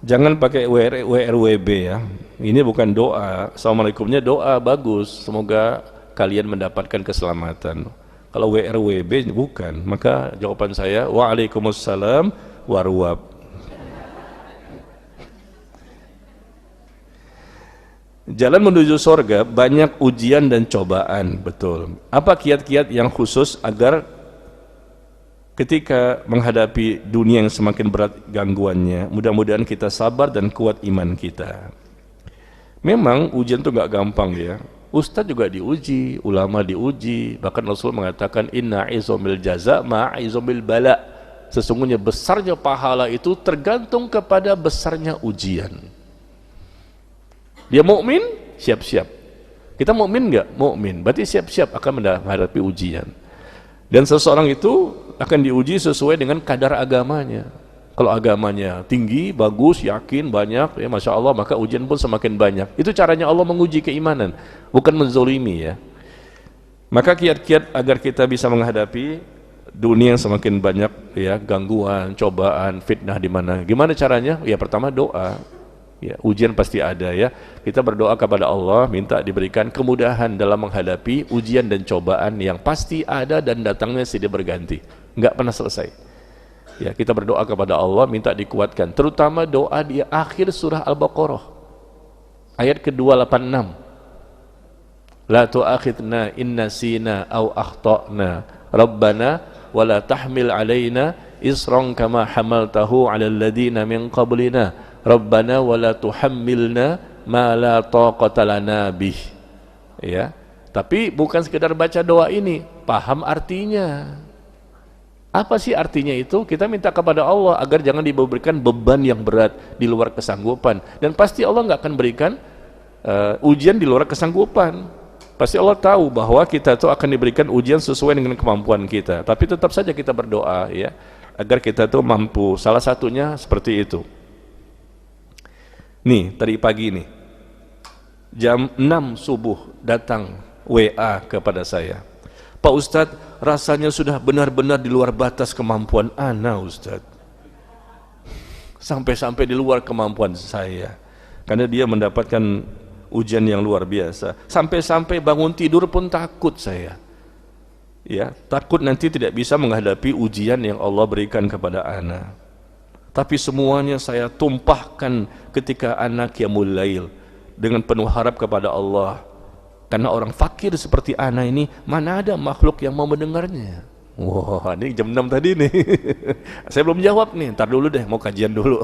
Jangan pakai WRWB, ya. Ini bukan doa. Assalamualaikumnya doa bagus. Semoga kalian mendapatkan keselamatan. Kalau WRWB bukan. Maka jawaban saya, waalaikumsalam warwab. Jalan menuju surga banyak ujian dan cobaan, betul. Apa kiat-kiat yang khusus agar ketika menghadapi dunia yang semakin berat gangguannya, mudah-mudahan kita sabar dan kuat iman kita. Memang ujian itu gak gampang, ya. Ustadz juga diuji, ulama diuji, bahkan Rasul mengatakan inna izomil jaza ma'izomil bala. Sesungguhnya besarnya pahala itu tergantung kepada besarnya ujian. Dia mukmin, siap-siap. Kita mukmin enggak? Mukmin. Berarti siap-siap akan menghadapi ujian. Dan seseorang itu akan diuji sesuai dengan kadar agamanya. Kalau agamanya tinggi, bagus, yakin, banyak, ya Masya Allah, maka ujian pun semakin banyak. Itu caranya Allah menguji keimanan, bukan menzolimi, ya. Maka kiat-kiat agar kita bisa menghadapi dunia yang semakin banyak, ya, gangguan, cobaan, fitnah di mana. Gimana caranya? Ya pertama doa. Ya, ujian pasti ada, ya. Kita berdoa kepada Allah, minta diberikan kemudahan dalam menghadapi ujian dan cobaan yang pasti ada dan datangnya silih berganti, nggak pernah selesai. Ya, kita berdoa kepada Allah, minta dikuatkan, terutama doa di akhir surah Al-Baqarah ayat ke-286. La tu'akhidna in nasina aw akhtana rabbana wala tahmil alaina isran kama hamaltahu 'alal ladina min qablina Rabbana wala tuhammilna ma la taqata lana bih. Ya. Tapi bukan sekedar baca doa ini, paham artinya. Apa sih artinya itu? Kita minta kepada Allah agar jangan diberikan beban yang berat di luar kesanggupan, dan pasti Allah nggak akan berikan ujian di luar kesanggupan. Pasti Allah tahu bahwa kita itu akan diberikan ujian sesuai dengan kemampuan kita. Tapi tetap saja kita berdoa, ya, agar kita itu mampu. Salah satunya seperti itu. Nih, tadi pagi nih, Jam 6 subuh datang WA kepada saya. Pak Ustadz, rasanya sudah benar-benar di luar batas kemampuan ana Ustadz. Sampai-sampai di luar kemampuan saya. Karena dia mendapatkan ujian yang luar biasa. Sampai-sampai bangun tidur pun takut saya. Ya, takut nanti tidak bisa menghadapi ujian yang Allah berikan kepada ana. Tapi semuanya saya tumpahkan ketika anak qiyamul lail dengan penuh harap kepada Allah. Karena orang fakir seperti ana ini, mana ada makhluk yang mau mendengarnya. Wah, ini jam 6 tadi nih. Saya belum jawab nih, ntar dulu deh, mau kajian dulu.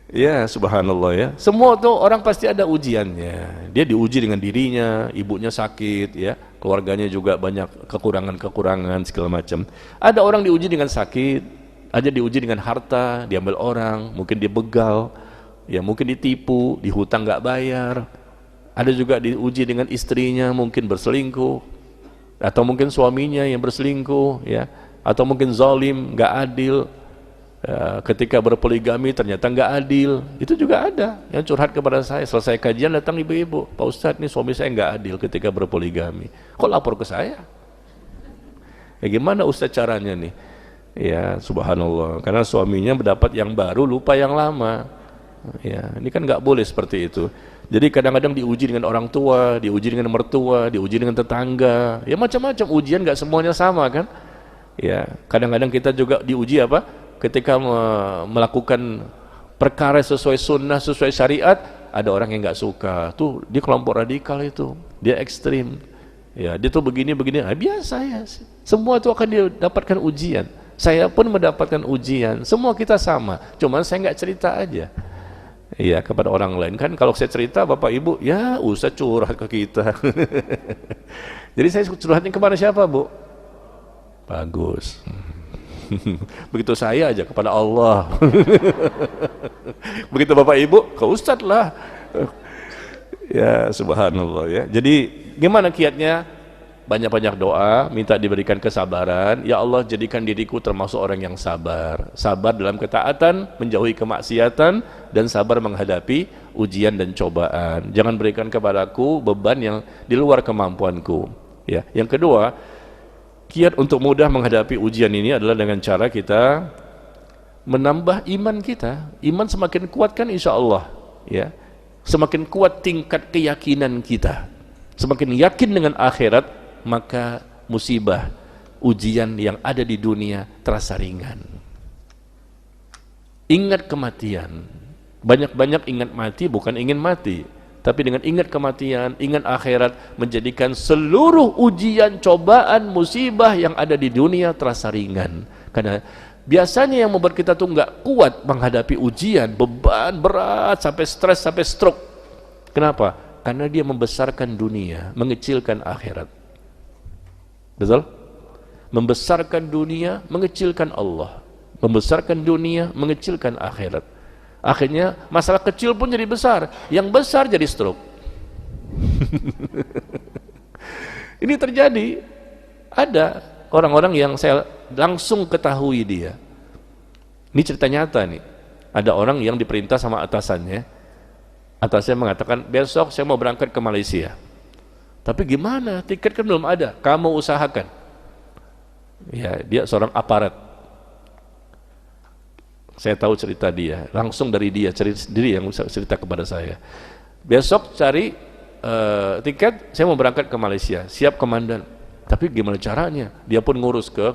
Ya, subhanallah ya. Semua tuh orang pasti ada ujiannya. Dia diuji dengan dirinya, ibunya sakit ya, keluarganya juga banyak kekurangan-kekurangan segala macam. Ada orang diuji dengan sakit, ada diuji dengan harta, diambil orang, mungkin dia begal, ya mungkin ditipu, dihutang nggak bayar. Ada juga diuji dengan istrinya, mungkin berselingkuh, atau mungkin suaminya yang berselingkuh, ya, atau mungkin zalim, nggak adil. Ya, ketika berpoligami ternyata nggak adil. Itu juga ada yang curhat kepada saya. Selesai kajian datang ibu-ibu, Pak Ustadz, nih suami saya nggak adil ketika berpoligami. Kok lapor ke saya? Ya gimana Ustadz caranya nih? Ya subhanallah, karena suaminya mendapat yang baru, lupa yang lama. Ya, ini kan nggak boleh seperti itu. Jadi kadang-kadang diuji dengan orang tua, diuji dengan mertua, diuji dengan tetangga. Ya macam-macam ujian, nggak semuanya sama kan? Ya, kadang-kadang kita juga diuji apa? Ketika melakukan perkara sesuai sunnah, sesuai syariat, ada orang yang nggak suka. Tuh dia kelompok radikal itu, dia ekstrim. Ya, dia tuh begini-begini. Biasa ya. Semua itu akan didapatkan ujian. Saya pun mendapatkan ujian. Semua kita sama. Cuman saya nggak cerita aja. Iya, kepada orang lain kan. Kalau saya cerita, bapak ibu, ya usah curhat ke kita. Jadi saya curhatnya kepada siapa, Bu? Bagus. Begitu saya aja kepada Allah. Begitu bapak ibu, ke Ustadz lah. Ya subhanallah ya. Jadi gimana kiatnya? Banyak-banyak doa, minta diberikan kesabaran. Ya Allah, jadikan diriku termasuk orang yang sabar. Sabar dalam ketaatan, menjauhi kemaksiatan, dan sabar menghadapi ujian dan cobaan. Jangan berikan kepadaku beban yang di luar kemampuanku. Ya. Yang kedua, kiat untuk mudah menghadapi ujian ini adalah dengan cara kita menambah iman kita. Iman semakin kuat kan insya Allah. Ya. Semakin kuat tingkat keyakinan kita. Semakin yakin dengan akhirat, maka musibah, ujian yang ada di dunia terasa ringan. Ingat kematian. Banyak-banyak ingat mati, bukan ingin mati, tapi dengan ingat kematian, ingat akhirat, menjadikan seluruh ujian, cobaan, musibah yang ada di dunia terasa ringan. Karena biasanya yang membuat kita tuh nggak kuat menghadapi ujian, beban berat, sampai stres, sampai stroke. Kenapa? Karena dia membesarkan dunia, mengecilkan akhirat. Betul? Membesarkan dunia, mengecilkan Allah. Membesarkan dunia, mengecilkan akhirat. Akhirnya masalah kecil pun jadi besar, yang besar jadi stroke. Ini terjadi. Ada orang-orang yang saya langsung ketahui dia. Ini cerita nyata nih. Ada orang yang diperintah sama atasannya. Atasnya mengatakan, besok saya mau berangkat ke Malaysia. Tapi gimana? Tiket kan belum ada. Kamu usahakan. Ya, dia seorang aparat. Saya tahu cerita dia. Langsung dari dia, sendiri yang cerita kepada saya. Besok cari tiket, saya mau berangkat ke Malaysia. Siap komandan. Tapi gimana caranya? Dia pun ngurus ke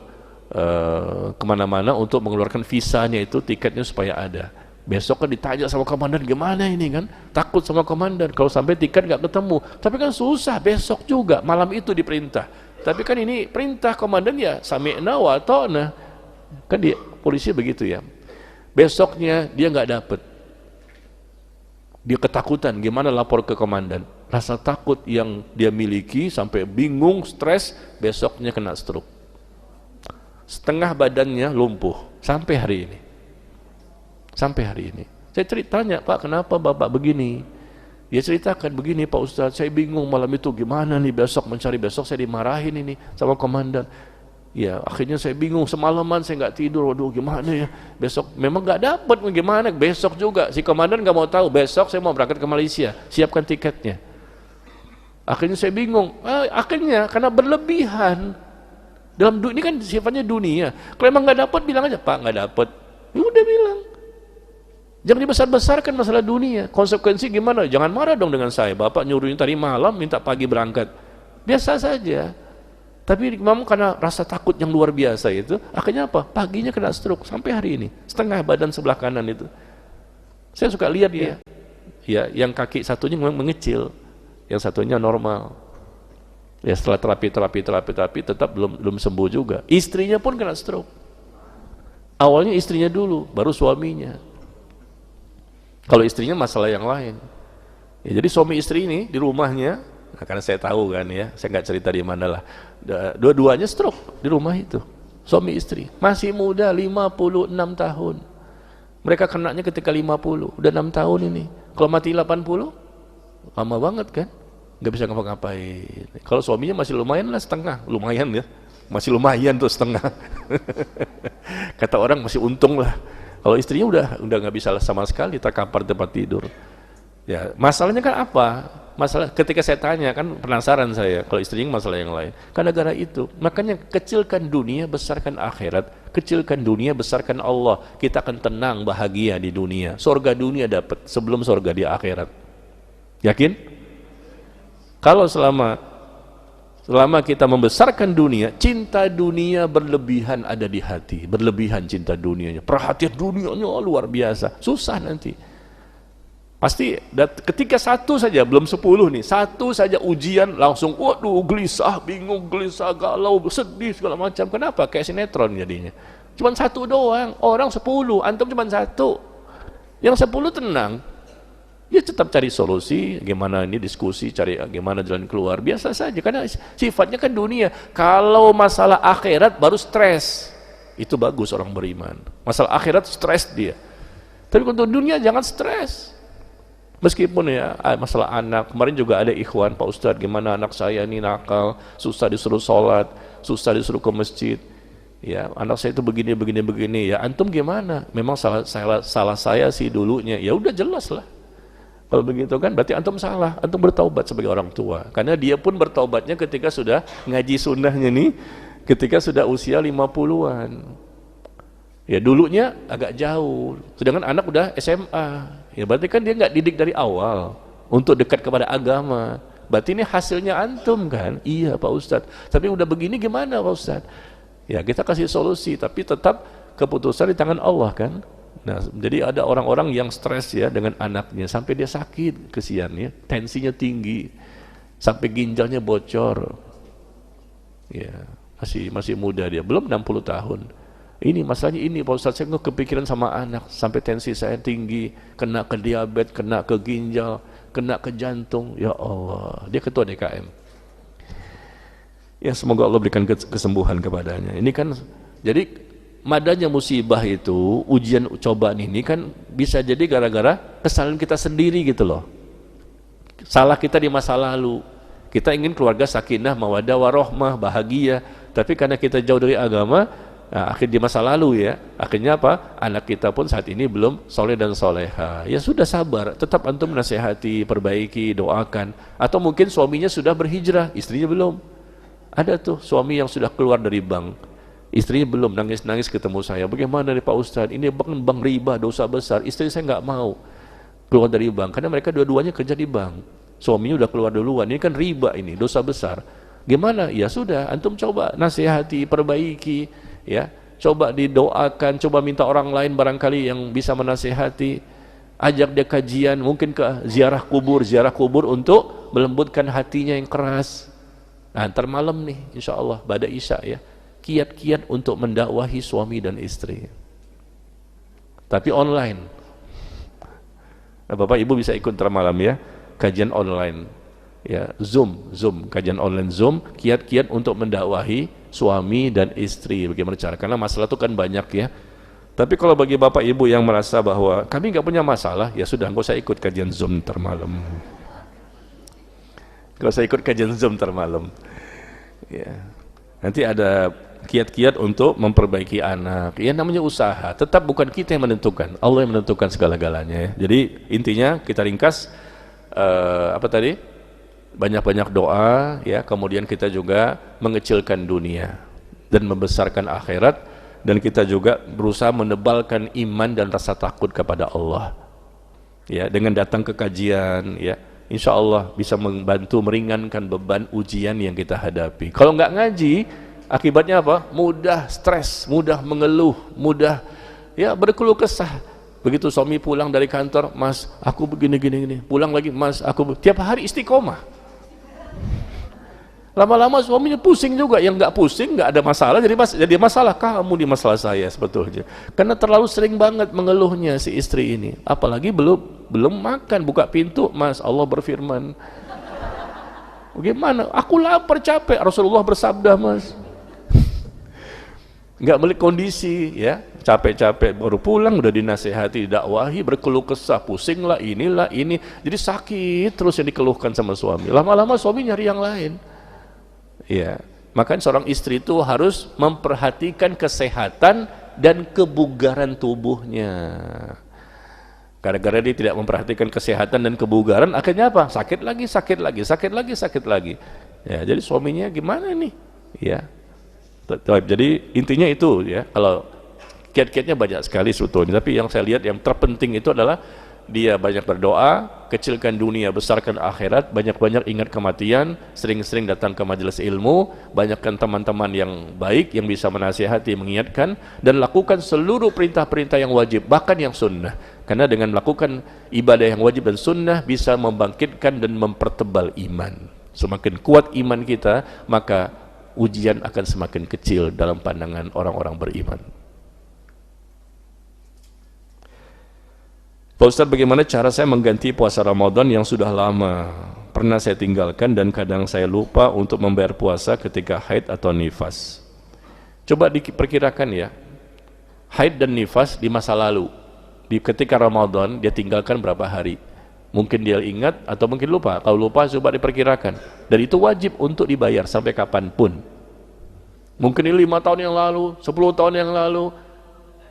kemana-mana untuk mengeluarkan visanya itu, tiketnya supaya ada. Besok kan ditanya sama komandan, gimana ini kan? Takut sama komandan kalau sampai tiket nggak ketemu. Tapi kan susah, besok juga malam itu diperintah. Tapi kan ini perintah komandan ya sami'na wa ta'na. Kan dia polisi begitu ya. Besoknya dia nggak dapet. Dia ketakutan, gimana lapor ke komandan? Rasa takut yang dia miliki sampai bingung, stres, besoknya kena stroke. Setengah badannya lumpuh sampai hari ini. Sampai hari ini. Saya tanya, Pak, kenapa Bapak begini? Dia ceritakan begini, Pak Ustadz, saya bingung malam itu gimana nih besok, mencari besok saya dimarahin ini sama komandan. Ya, akhirnya saya bingung, semalaman saya nggak tidur. Waduh, gimana ya? Besok memang nggak dapat, gimana? Besok juga si komandan nggak mau tahu. Besok saya mau berangkat ke Malaysia, siapkan tiketnya. Akhirnya saya bingung. Akhirnya karena berlebihan dalam ini kan sifatnya dunia. Kalau emang nggak dapat, bilang aja, Pak nggak dapat. Ya udah bilang. Jangan dibesar-besarkan masalah dunia. Konsekuensi gimana? Jangan marah dong dengan saya. Bapak nyuruhnya tadi malam, minta pagi berangkat. Biasa saja. Tapi memang karena rasa takut yang luar biasa itu, akhirnya apa? Paginya kena stroke sampai hari ini. Setengah badan sebelah kanan itu. Saya suka lihat dia. Ya, yang kaki satunya memang mengecil, yang satunya normal. Ya, setelah terapi tetap belum sembuh juga. Istrinya pun kena stroke. Awalnya istrinya dulu, baru suaminya. Kalau istrinya masalah yang lain. Ya, jadi suami istri ini di rumahnya, nah, karena saya tahu kan ya, saya nggak cerita di mana lah. Dua-duanya stroke di rumah itu, suami istri. Masih muda, 56 tahun. Mereka kenanya ketika 50, udah 6 tahun ini. Kalau mati 80, lama banget kan? Nggak bisa ngapa-ngapain. Kalau suaminya masih lumayan lah, setengah, lumayan ya. Masih lumayan tuh setengah. Kata orang masih untung lah. Kalau istrinya udah nggak bisa sama sekali, terkapar tempat tidur. Ya, masalahnya kan apa? Masalah ketika saya tanya kan penasaran saya, kalau istrinya masalah yang lain. Karena gara itu, makanya kecilkan dunia, besarkan akhirat. Kecilkan dunia, besarkan Allah. Kita akan tenang, bahagia di dunia. Surga dunia dapat sebelum surga di akhirat. Yakin? Kalau selama kita membesarkan dunia, cinta dunia berlebihan ada di hati, berlebihan cinta dunianya, perhatian dunianya luar biasa, susah nanti. Pasti ketika satu saja, belum 10 nih, satu saja ujian langsung, waduh, gelisah, bingung, gelisah, galau, sedih, segala macam. Kenapa? Kayak sinetron jadinya. Cuman satu doang, orang 10, antum cuman satu. Yang 10 tenang, ya tetap cari solusi, gimana ini diskusi, cari gimana jalan keluar, biasa saja. Karena sifatnya kan dunia. Kalau masalah akhirat baru stres, itu bagus orang beriman. Masalah akhirat stres dia. Tapi untuk dunia jangan stres. Meskipun ya masalah anak, kemarin juga ada ikhwan, Pak Ustadz gimana anak saya ini nakal, susah disuruh sholat, susah disuruh ke masjid, ya anak saya itu begini, ya antum gimana? Memang salah saya sih dulunya, ya udah jelas lah. Kalau begitu kan berarti antum salah, antum bertaubat sebagai orang tua, karena dia pun bertaubatnya ketika sudah ngaji sunnahnya nih, ketika sudah usia 50-an. Ya dulunya agak jauh, sedangkan anak udah SMA. Ya berarti kan dia nggak didik dari awal untuk dekat kepada agama. Berarti ini hasilnya antum kan? Iya Pak Ustadz. Tapi udah begini gimana Pak Ustadz? Ya kita kasih solusi, tapi tetap keputusan di tangan Allah kan? Nah, jadi ada orang-orang yang stres ya dengan anaknya sampai dia sakit, kesian ya, tensinya tinggi, sampai ginjalnya bocor. Ya masih muda dia, belum 60 tahun. Ini masalahnya ini Pak Ustadz, saya nggak kepikiran sama anak sampai tensi saya tinggi, kena ke diabetes, kena ke ginjal, kena ke jantung. Ya Allah, dia ketua DKM. Ya semoga Allah berikan kesembuhan kepadanya. Ini kan jadi madanya musibah itu, ujian cobaan ini kan bisa jadi gara-gara kesalahan kita sendiri gitu loh. Salah kita di masa lalu. Kita ingin keluarga sakinah, mawaddah, warohmah, bahagia, tapi karena kita jauh dari agama, nah, akhir di masa lalu ya, akhirnya apa? Anak kita pun saat ini belum soleh dan soleha. Ya sudah sabar, tetap antum nasihati, perbaiki, doakan. Atau mungkin suaminya sudah berhijrah, istrinya belum. Ada tuh suami yang sudah keluar dari bank, istrinya belum, nangis-nangis ketemu saya. Bagaimana nih Pak Ustadz? Ini bank riba, dosa besar. Istri saya nggak mau keluar dari bank karena mereka dua-duanya kerja di bank. Suaminya udah keluar duluan. Ini kan riba, ini dosa besar. Gimana? Ya sudah, antum coba nasihati, perbaiki. Ya, coba didoakan, coba minta orang lain barangkali yang bisa menasihati, ajak dia kajian, mungkin ke ziarah kubur untuk melembutkan hatinya yang keras. Nah, ntar malam nih, insya Allah pada isya ya, kiat-kiat untuk mendakwahi suami dan istri. Tapi online. Nah, Bapak Ibu bisa ikut ntar malam ya, kajian online. Ya, Zoom, kajian online Zoom, kiat-kiat untuk mendakwahi suami dan istri, bagaimana cara, karena masalah itu kan banyak ya. Tapi kalau bagi bapak ibu yang merasa bahwa kami nggak punya masalah, ya sudah, nggak usah ikut kajian Zoom termalam. Nggak usah ikut kajian Zoom termalam. Ya. Nanti ada kiat-kiat untuk memperbaiki anak. Ya namanya usaha, tetap bukan kita yang menentukan, Allah yang menentukan segala-galanya ya. Jadi intinya kita ringkas apa tadi? Banyak-banyak doa ya, kemudian kita juga mengecilkan dunia dan membesarkan akhirat, dan kita juga berusaha menebalkan iman dan rasa takut kepada Allah. Ya, dengan datang ke kajian ya, insya Allah bisa membantu meringankan beban ujian yang kita hadapi. Kalau nggak ngaji, akibatnya apa? Mudah stres, mudah mengeluh, mudah ya berkeluh kesah. Begitu suami pulang dari kantor, Mas, aku begini. Pulang lagi, Mas, tiap hari istiqomah. Lama-lama suaminya pusing juga. Yang nggak pusing, nggak ada masalah, jadi masalah kamu di masalah saya sebetulnya. Karena terlalu sering banget mengeluhnya si istri ini. Apalagi belum makan, buka pintu, Mas, Allah berfirman. Bagaimana? Aku lapar, capek. Rasulullah bersabda, Mas. Nggak melihat kondisi, ya, capek-capek baru pulang udah dinasehati, dakwahi, berkeluh kesah, pusing lah, inilah ini. Jadi sakit terus yang dikeluhkan sama suami. Lama-lama suami nyari yang lain. Ya, makanya seorang istri itu harus memperhatikan kesehatan dan kebugaran tubuhnya. Gara-gara dia tidak memperhatikan kesehatan dan kebugaran, akhirnya apa? Sakit lagi. Ya, jadi suaminya gimana nih? Ya. Jadi intinya itu ya. Kalau kiat-kiatnya banyak sekali sebetulnya, tapi yang saya lihat yang terpenting itu adalah dia banyak berdoa, kecilkan dunia, besarkan akhirat, banyak-banyak ingat kematian, sering-sering datang ke majelis ilmu, banyakkan teman-teman yang baik yang bisa menasihati, mengingatkan, dan lakukan seluruh perintah-perintah yang wajib, bahkan yang sunnah. Karena dengan melakukan ibadah yang wajib dan sunnah bisa membangkitkan dan mempertebal iman. Semakin kuat iman kita, maka ujian akan semakin kecil dalam pandangan orang-orang beriman. Pak Ustaz, bagaimana cara saya mengganti puasa Ramadan yang sudah lama pernah saya tinggalkan dan kadang saya lupa untuk membayar puasa ketika haid atau nifas? Coba diperkirakan ya, haid dan nifas di masa lalu, ketika Ramadan dia tinggalkan berapa hari? Mungkin dia ingat atau mungkin lupa. Kalau lupa coba diperkirakan, dan itu wajib untuk dibayar sampai kapanpun. Mungkin ini 5 tahun yang lalu, 10 tahun yang lalu,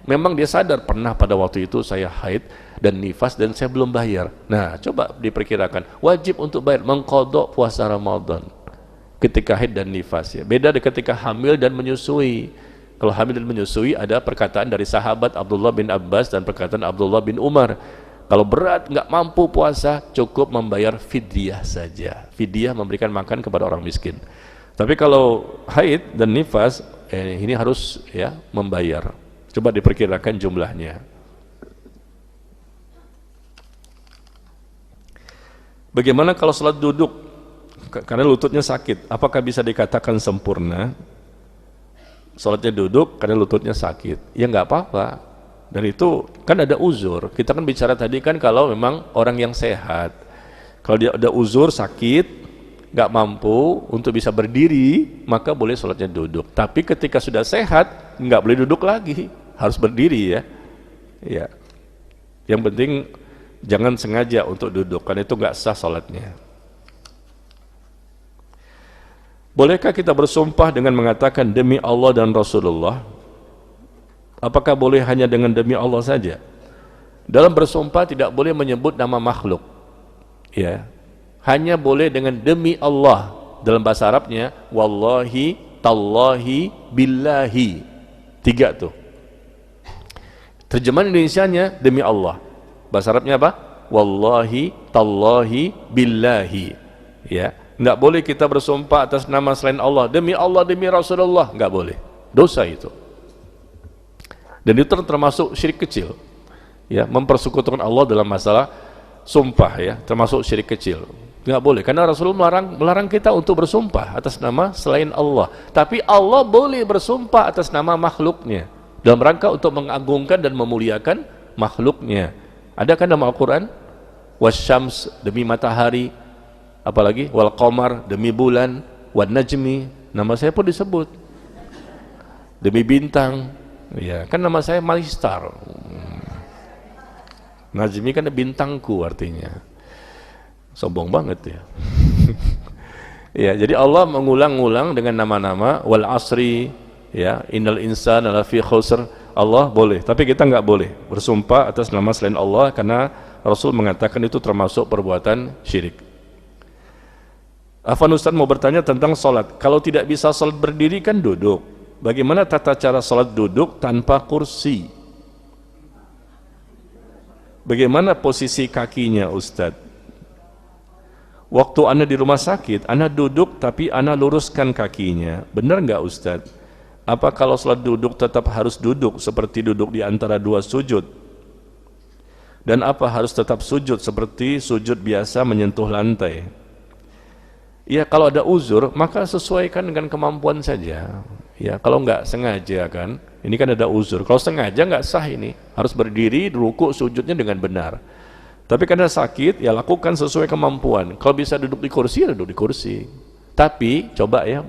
memang dia sadar pernah pada waktu itu saya haid dan nifas dan saya belum bayar. Nah, coba diperkirakan, wajib untuk bayar, mengqadha puasa Ramadan ketika haid dan nifas ya. Beda dengan ketika hamil dan menyusui. Kalau hamil dan menyusui ada perkataan dari sahabat Abdullah bin Abbas dan perkataan Abdullah bin Umar. Kalau berat nggak mampu puasa, cukup membayar fidyah saja. Fidyah memberikan makan kepada orang miskin. Tapi kalau haid dan nifas ini harus ya membayar. Coba diperkirakan jumlahnya. Bagaimana kalau salat duduk karena lututnya sakit? Apakah bisa dikatakan sempurna? Salatnya duduk karena lututnya sakit. Ya nggak apa-apa. Dan itu kan ada uzur. Kita kan bicara tadi kan kalau memang orang yang sehat. Kalau dia ada uzur sakit, nggak mampu untuk bisa berdiri, maka boleh salatnya duduk. Tapi ketika sudah sehat, nggak boleh duduk lagi, harus berdiri ya. Ya. Yang penting jangan sengaja untuk duduk, karena itu nggak sah salatnya. Bolehkah kita bersumpah dengan mengatakan demi Allah dan Rasulullah? Apakah boleh hanya dengan demi Allah saja? Dalam bersumpah tidak boleh menyebut nama makhluk. Ya. Hanya boleh dengan demi Allah. Dalam bahasa Arabnya wallahi, tallahi, billahi. 3 tuh. Terjemahan Indonesianya demi Allah. Bahasa Arabnya apa? Wallahi, tallahi, billahi. Ya, enggak boleh kita bersumpah atas nama selain Allah. Demi Allah, demi Rasulullah, enggak boleh. Dosa itu. Dan itu termasuk syirik kecil. Ya, mempersekutukan Allah dalam masalah sumpah ya, termasuk syirik kecil. Enggak boleh, karena Rasulullah melarang kita untuk bersumpah atas nama selain Allah. Tapi Allah boleh bersumpah atas nama makhluknya dalam rangka untuk mengagungkan dan memuliakan makhluknya. Ada kan nama Al-Quran? Wasyams, demi matahari. Apalagi? Wal qamar, demi bulan. Wan najmi, nama saya pun disebut. Demi bintang. Ya, kan nama saya Malistar. Najmi kan bintangku artinya. Sombong banget ya. Ya, jadi Allah mengulang-ulang dengan nama-nama wal asri, Ya, innal insana lafi khusr, Allah boleh, tapi kita nggak boleh bersumpah atas nama selain Allah karena Rasul mengatakan itu termasuk perbuatan syirik. Afwan Ustaz mau bertanya tentang sholat. Kalau tidak bisa sholat berdiri kan duduk. Bagaimana tata cara sholat duduk tanpa kursi? Bagaimana posisi kakinya Ustaz? Waktu Anda di rumah sakit, Anda duduk tapi Anda luruskan kakinya. Benar nggak Ustaz? Apa kalau sholat duduk tetap harus duduk seperti duduk di antara dua sujud? Dan apa harus tetap sujud seperti sujud biasa menyentuh lantai? Ya, kalau ada uzur maka sesuaikan dengan kemampuan saja. Ya, kalau nggak sengaja kan, ini kan ada uzur. Kalau sengaja nggak sah ini, harus berdiri, rukuk, sujudnya dengan benar. Tapi karena sakit, ya lakukan sesuai kemampuan. Kalau bisa duduk di kursi, ya duduk di kursi. Tapi coba ya,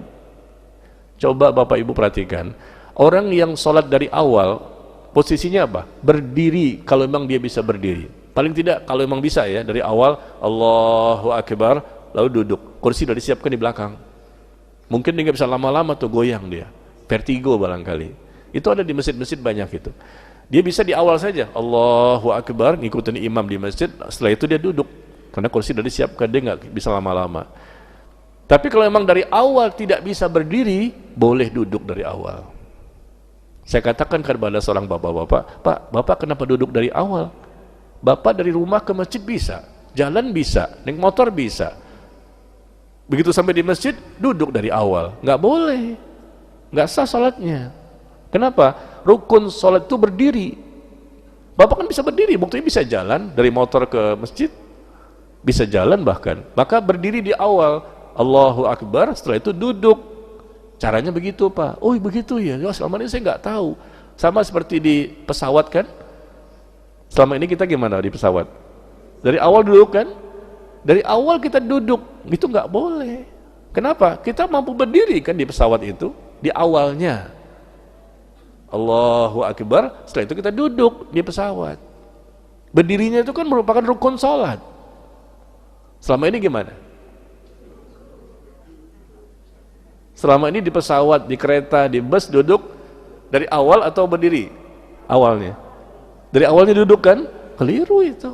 coba Bapak Ibu perhatikan, orang yang sholat dari awal posisinya apa? Berdiri kalau memang dia bisa berdiri. Paling tidak kalau memang bisa ya, dari awal Allahu Akbar lalu duduk. Kursi sudah disiapkan di belakang. Mungkin dia nggak bisa lama-lama tuh goyang dia, vertigo barangkali. Itu ada di masjid-masjid banyak itu. Dia bisa di awal saja Allahu Akbar, ngikutin imam di masjid, setelah itu dia duduk karena kursi sudah disiapkan, dia nggak bisa lama-lama. Tapi kalau memang dari awal tidak bisa berdiri, boleh duduk dari awal. Saya katakan kepada seorang bapak-bapak, Pak, Bapak kenapa duduk dari awal? Bapak dari rumah ke masjid bisa, jalan bisa, naik motor bisa. Begitu sampai di masjid, duduk dari awal. Nggak boleh, nggak sah sholatnya. Kenapa? Rukun sholat itu berdiri. Bapak kan bisa berdiri, buktinya bisa jalan dari motor ke masjid, bisa jalan bahkan. Maka berdiri di awal. Allahu Akbar, setelah itu duduk. Caranya begitu Pak. Oh begitu ya, selama ini saya nggak tahu. Sama seperti di pesawat kan, selama ini kita gimana di pesawat? Dari awal duduk kan? Dari awal kita duduk, itu nggak boleh. Kenapa? Kita mampu berdiri kan di pesawat itu, di awalnya Allahu Akbar, setelah itu kita duduk di pesawat. Berdirinya itu kan merupakan rukun sholat. Selama ini gimana? Selama ini di pesawat, di kereta, di bus duduk dari awal atau berdiri? Awalnya. Dari awalnya duduk kan? Keliru itu.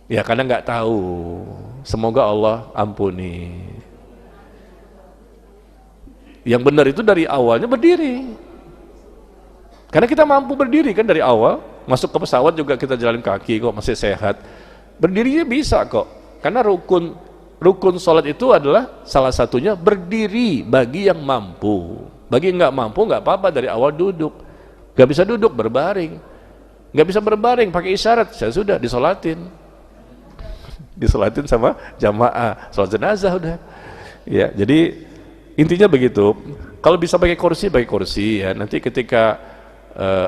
Ya karena nggak tahu. Semoga Allah ampuni. Yang benar itu dari awalnya berdiri. Karena kita mampu berdiri kan dari awal. Masuk ke pesawat juga kita jalan kaki kok, masih sehat. Berdirinya bisa kok. Karena rukun sholat itu adalah salah satunya berdiri bagi yang mampu. Bagi yang nggak mampu nggak apa-apa, dari awal duduk. Nggak bisa duduk, berbaring. Nggak bisa berbaring, pakai isyarat, saya sudah disolatin. Disolatin sama jamaah, sholat jenazah udah. Ya, jadi intinya begitu. Kalau bisa pakai kursi ya. Nanti ketika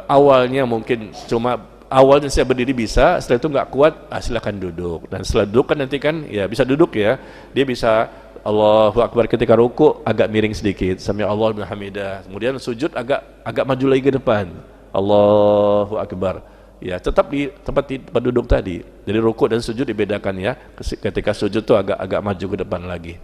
awalnya mungkin cuma awalnya saya berdiri bisa, setelah itu nggak kuat, silakan duduk. Dan setelah duduk kan nanti kan ya bisa duduk ya, dia bisa Allahu Akbar ketika ruku agak miring sedikit, sami Allahu liman hamidah. Kemudian sujud agak maju lagi ke depan, Allahu Akbar. Ya tetap di tempat duduk tadi. Jadi ruku dan sujud dibedakan ya. Ketika sujud tuh agak maju ke depan lagi.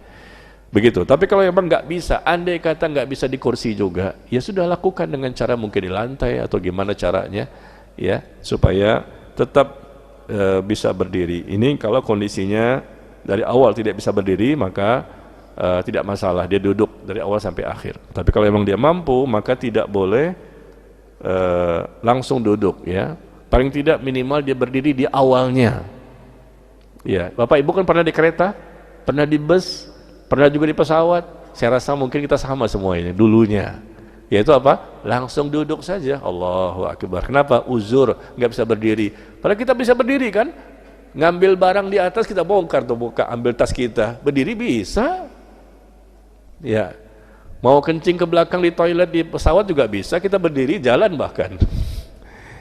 Begitu. Tapi kalau memang nggak bisa, andai kata nggak bisa di kursi juga, ya sudah lakukan dengan cara mungkin di lantai atau gimana caranya. Ya, supaya tetap bisa berdiri. Ini kalau kondisinya dari awal tidak bisa berdiri, maka tidak masalah, dia duduk dari awal sampai akhir. Tapi kalau memang dia mampu, maka tidak boleh langsung duduk ya. Paling tidak minimal dia berdiri di awalnya. Ya, Bapak Ibu kan pernah di kereta, pernah di bus, pernah juga di pesawat. Saya rasa mungkin kita sama semua ini dulunya. Yaitu apa? Langsung duduk saja. Allahu Akbar. Kenapa? Uzur, nggak bisa berdiri. Padahal kita bisa berdiri kan? Ngambil barang di atas kita bongkar tuh, ambil tas kita. Berdiri bisa. Ya. Mau kencing ke belakang di toilet di pesawat juga bisa. Kita berdiri, jalan bahkan.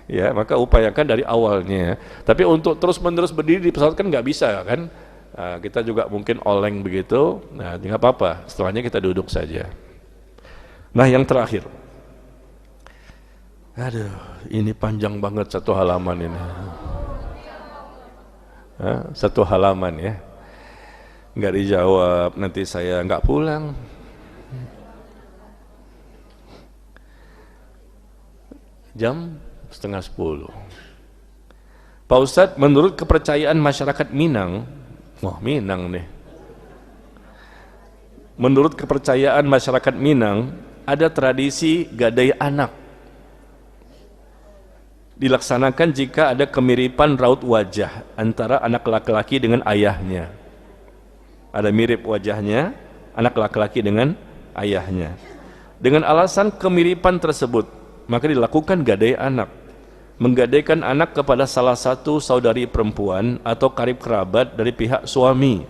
Ya, maka upayakan dari awalnya. Tapi untuk terus-menerus berdiri di pesawat kan nggak bisa kan? Nah, kita juga mungkin oleng begitu. Nah, nggak apa-apa. Setelahnya kita duduk saja. Nah yang terakhir, aduh ini panjang banget satu halaman ini, satu halaman ya, nggak dijawab nanti saya nggak pulang. Jam setengah 10. Pak Ustadz, menurut kepercayaan masyarakat Minang, Minang nih. Menurut kepercayaan masyarakat Minang, ada tradisi gadai anak. Dilaksanakan jika ada kemiripan raut wajah antara anak laki-laki dengan ayahnya. Ada mirip wajahnya, anak laki-laki dengan ayahnya. Dengan alasan kemiripan tersebut, maka dilakukan gadai anak. Menggadaikan anak kepada salah satu saudari perempuan atau karib kerabat dari pihak suami.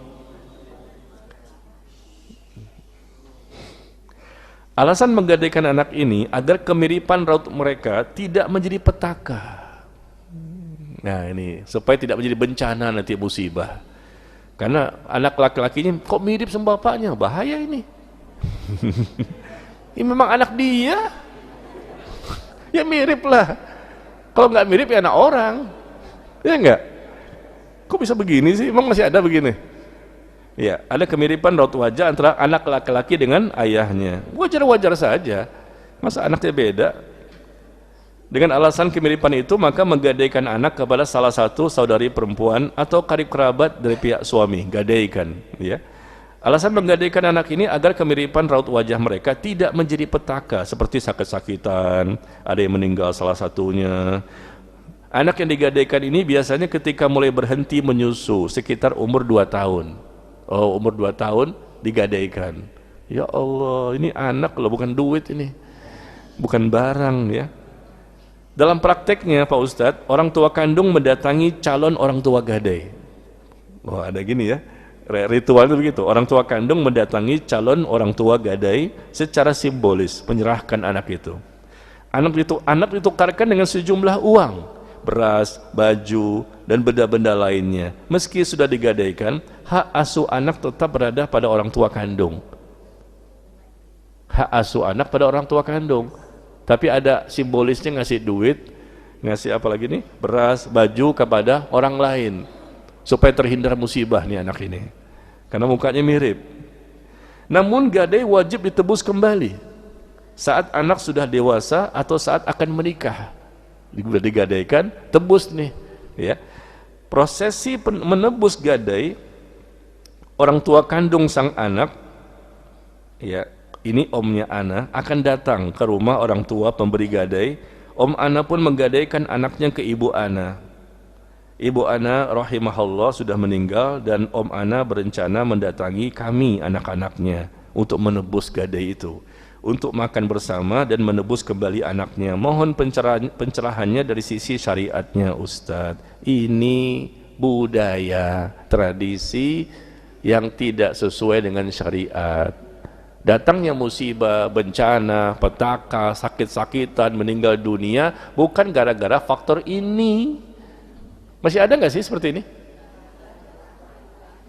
Alasan menggadaikan anak ini agar kemiripan raut mereka tidak menjadi petaka. Nah ini, supaya tidak menjadi bencana nanti musibah. Karena anak laki-lakinya kok mirip sama bapaknya, bahaya ini. Ini memang anak dia. Ya mirip lah. Kalau nggak mirip ya anak orang. Ya enggak? Kok bisa begini sih? Emang masih ada begini? Ya, ada kemiripan raut wajah antara anak laki-laki dengan ayahnya. Wajar-wajar saja. Masa anaknya beda? Dengan alasan kemiripan itu, maka menggadaikan anak kepada salah satu saudari perempuan atau karib kerabat dari pihak suami. Gadaikan, ya. Alasan menggadaikan anak ini agar kemiripan raut wajah mereka tidak menjadi petaka, seperti sakit-sakitan, ada yang meninggal salah satunya. Anak yang digadaikan ini biasanya ketika mulai berhenti menyusu, sekitar umur 2 tahun. Oh, umur 2 tahun digadaikan. Ya Allah, ini anak loh, bukan duit ini. Bukan barang ya. Dalam prakteknya Pak Ustadz, orang tua kandung mendatangi calon orang tua gadai. Oh, ada gini ya. Ritual itu begitu. Orang tua kandung mendatangi calon orang tua gadai secara simbolis, menyerahkan anak itu. Anak ditukarkan dengan sejumlah uang, beras, baju, dan benda-benda lainnya. Meski sudah digadaikan, hak asuh anak tetap berada pada orang tua kandung. Hak asuh anak pada orang tua kandung. Tapi ada simbolisnya, ngasih duit, ngasih apa lagi nih? Beras, baju kepada orang lain. Supaya terhindar musibah nih anak ini. Karena mukanya mirip. Namun gadai wajib ditebus kembali saat anak sudah dewasa atau saat akan menikah. Sudah digadaikan, tebus nih, ya. Prosesi menebus gadai, orang tua kandung sang anak, ya, ini omnya Ana akan datang ke rumah orang tua pemberi gadai. Om Ana pun menggadaikan anaknya ke ibu Ana. Ibu Ana rahimahullah sudah meninggal dan Om Ana berencana mendatangi kami anak-anaknya untuk menebus gadai itu, untuk makan bersama dan menebus kembali anaknya. Mohon pencerahannya dari sisi syariatnya Ustadz. Ini budaya, tradisi yang tidak sesuai dengan syariat. Datangnya musibah, bencana, petaka, sakit-sakitan, meninggal dunia bukan gara-gara faktor ini. Masih ada nggak sih seperti ini?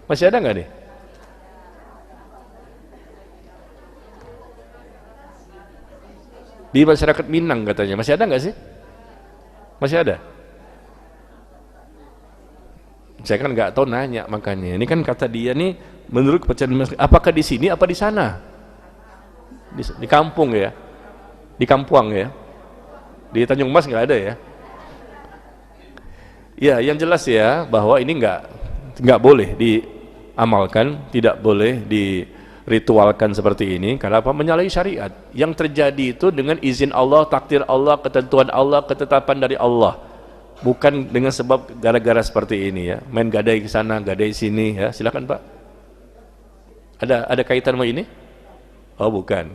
Masih ada nggak nih? Di masyarakat Minang katanya, masih ada nggak sih? Masih ada? Saya kan nggak tahu, nanya makanya. Ini kan kata dia nih, menurut kepercayaan, apakah di sini apa di sana? Di kampung ya? Di Kampuang ya? Di Tanjung Mas nggak ada ya? Ya, yang jelas ya bahwa ini nggak boleh diamalkan, tidak boleh diritualkan seperti ini. Karena apa? Menyalahi syariat. Yang terjadi itu dengan izin Allah, takdir Allah, ketentuan Allah, ketetapan dari Allah. Bukan dengan sebab gara-gara seperti ini ya. Main gadai ke sana, gadai sini ya. Silakan Pak. Ada kaitan sama ini? Oh, bukan.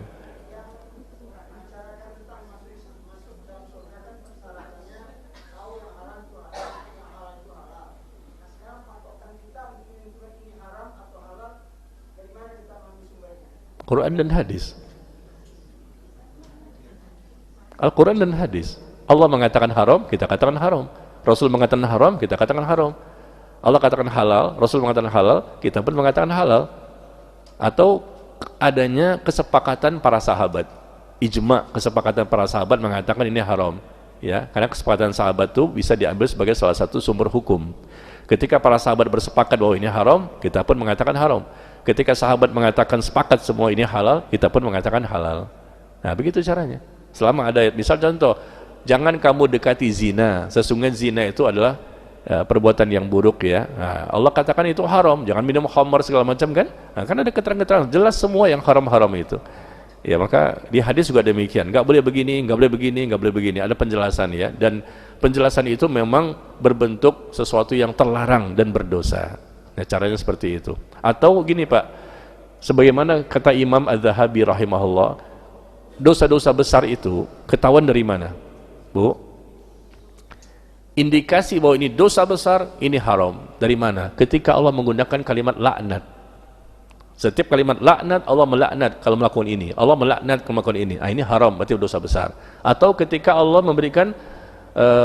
Quran dan hadis. Al-Quran dan hadis. Allah mengatakan haram, kita katakan haram. Rasul mengatakan haram, kita katakan haram. Allah katakan halal, Rasul mengatakan halal, kita pun mengatakan halal. Atau adanya kesepakatan para sahabat, ijma, kesepakatan para sahabat mengatakan ini haram, ya, karena kesepakatan sahabat itu bisa diambil sebagai salah satu sumber hukum. Ketika para sahabat bersepakat bahwa ini haram, kita pun mengatakan haram. Ketika sahabat mengatakan sepakat semua ini halal, kita pun mengatakan halal. Nah, begitu caranya. Selama ada, misal contoh, jangan kamu dekati zina, sesungguhnya zina itu adalah perbuatan yang buruk ya. Nah, Allah katakan itu haram, jangan minum khamar segala macam kan? Nah, kan ada keterangan-keterangan jelas semua yang haram-haram itu. Ya, maka di hadis juga demikian, nggak boleh begini, nggak boleh begini, nggak boleh begini, ada penjelasan ya. Dan penjelasan itu memang berbentuk sesuatu yang terlarang dan berdosa. Nah, caranya seperti itu. Atau gini Pak, sebagaimana kata Imam Az-Zahabi rahimahullah, dosa-dosa besar itu ketahuan dari mana? Bu, indikasi bahwa ini dosa besar, ini haram, dari mana? Ketika Allah menggunakan kalimat laknat. Setiap kalimat laknat, Allah melaknat kalau melakukan ini, Allah melaknat kalau melakukan ini. Ini haram, berarti dosa besar. Atau ketika Allah memberikan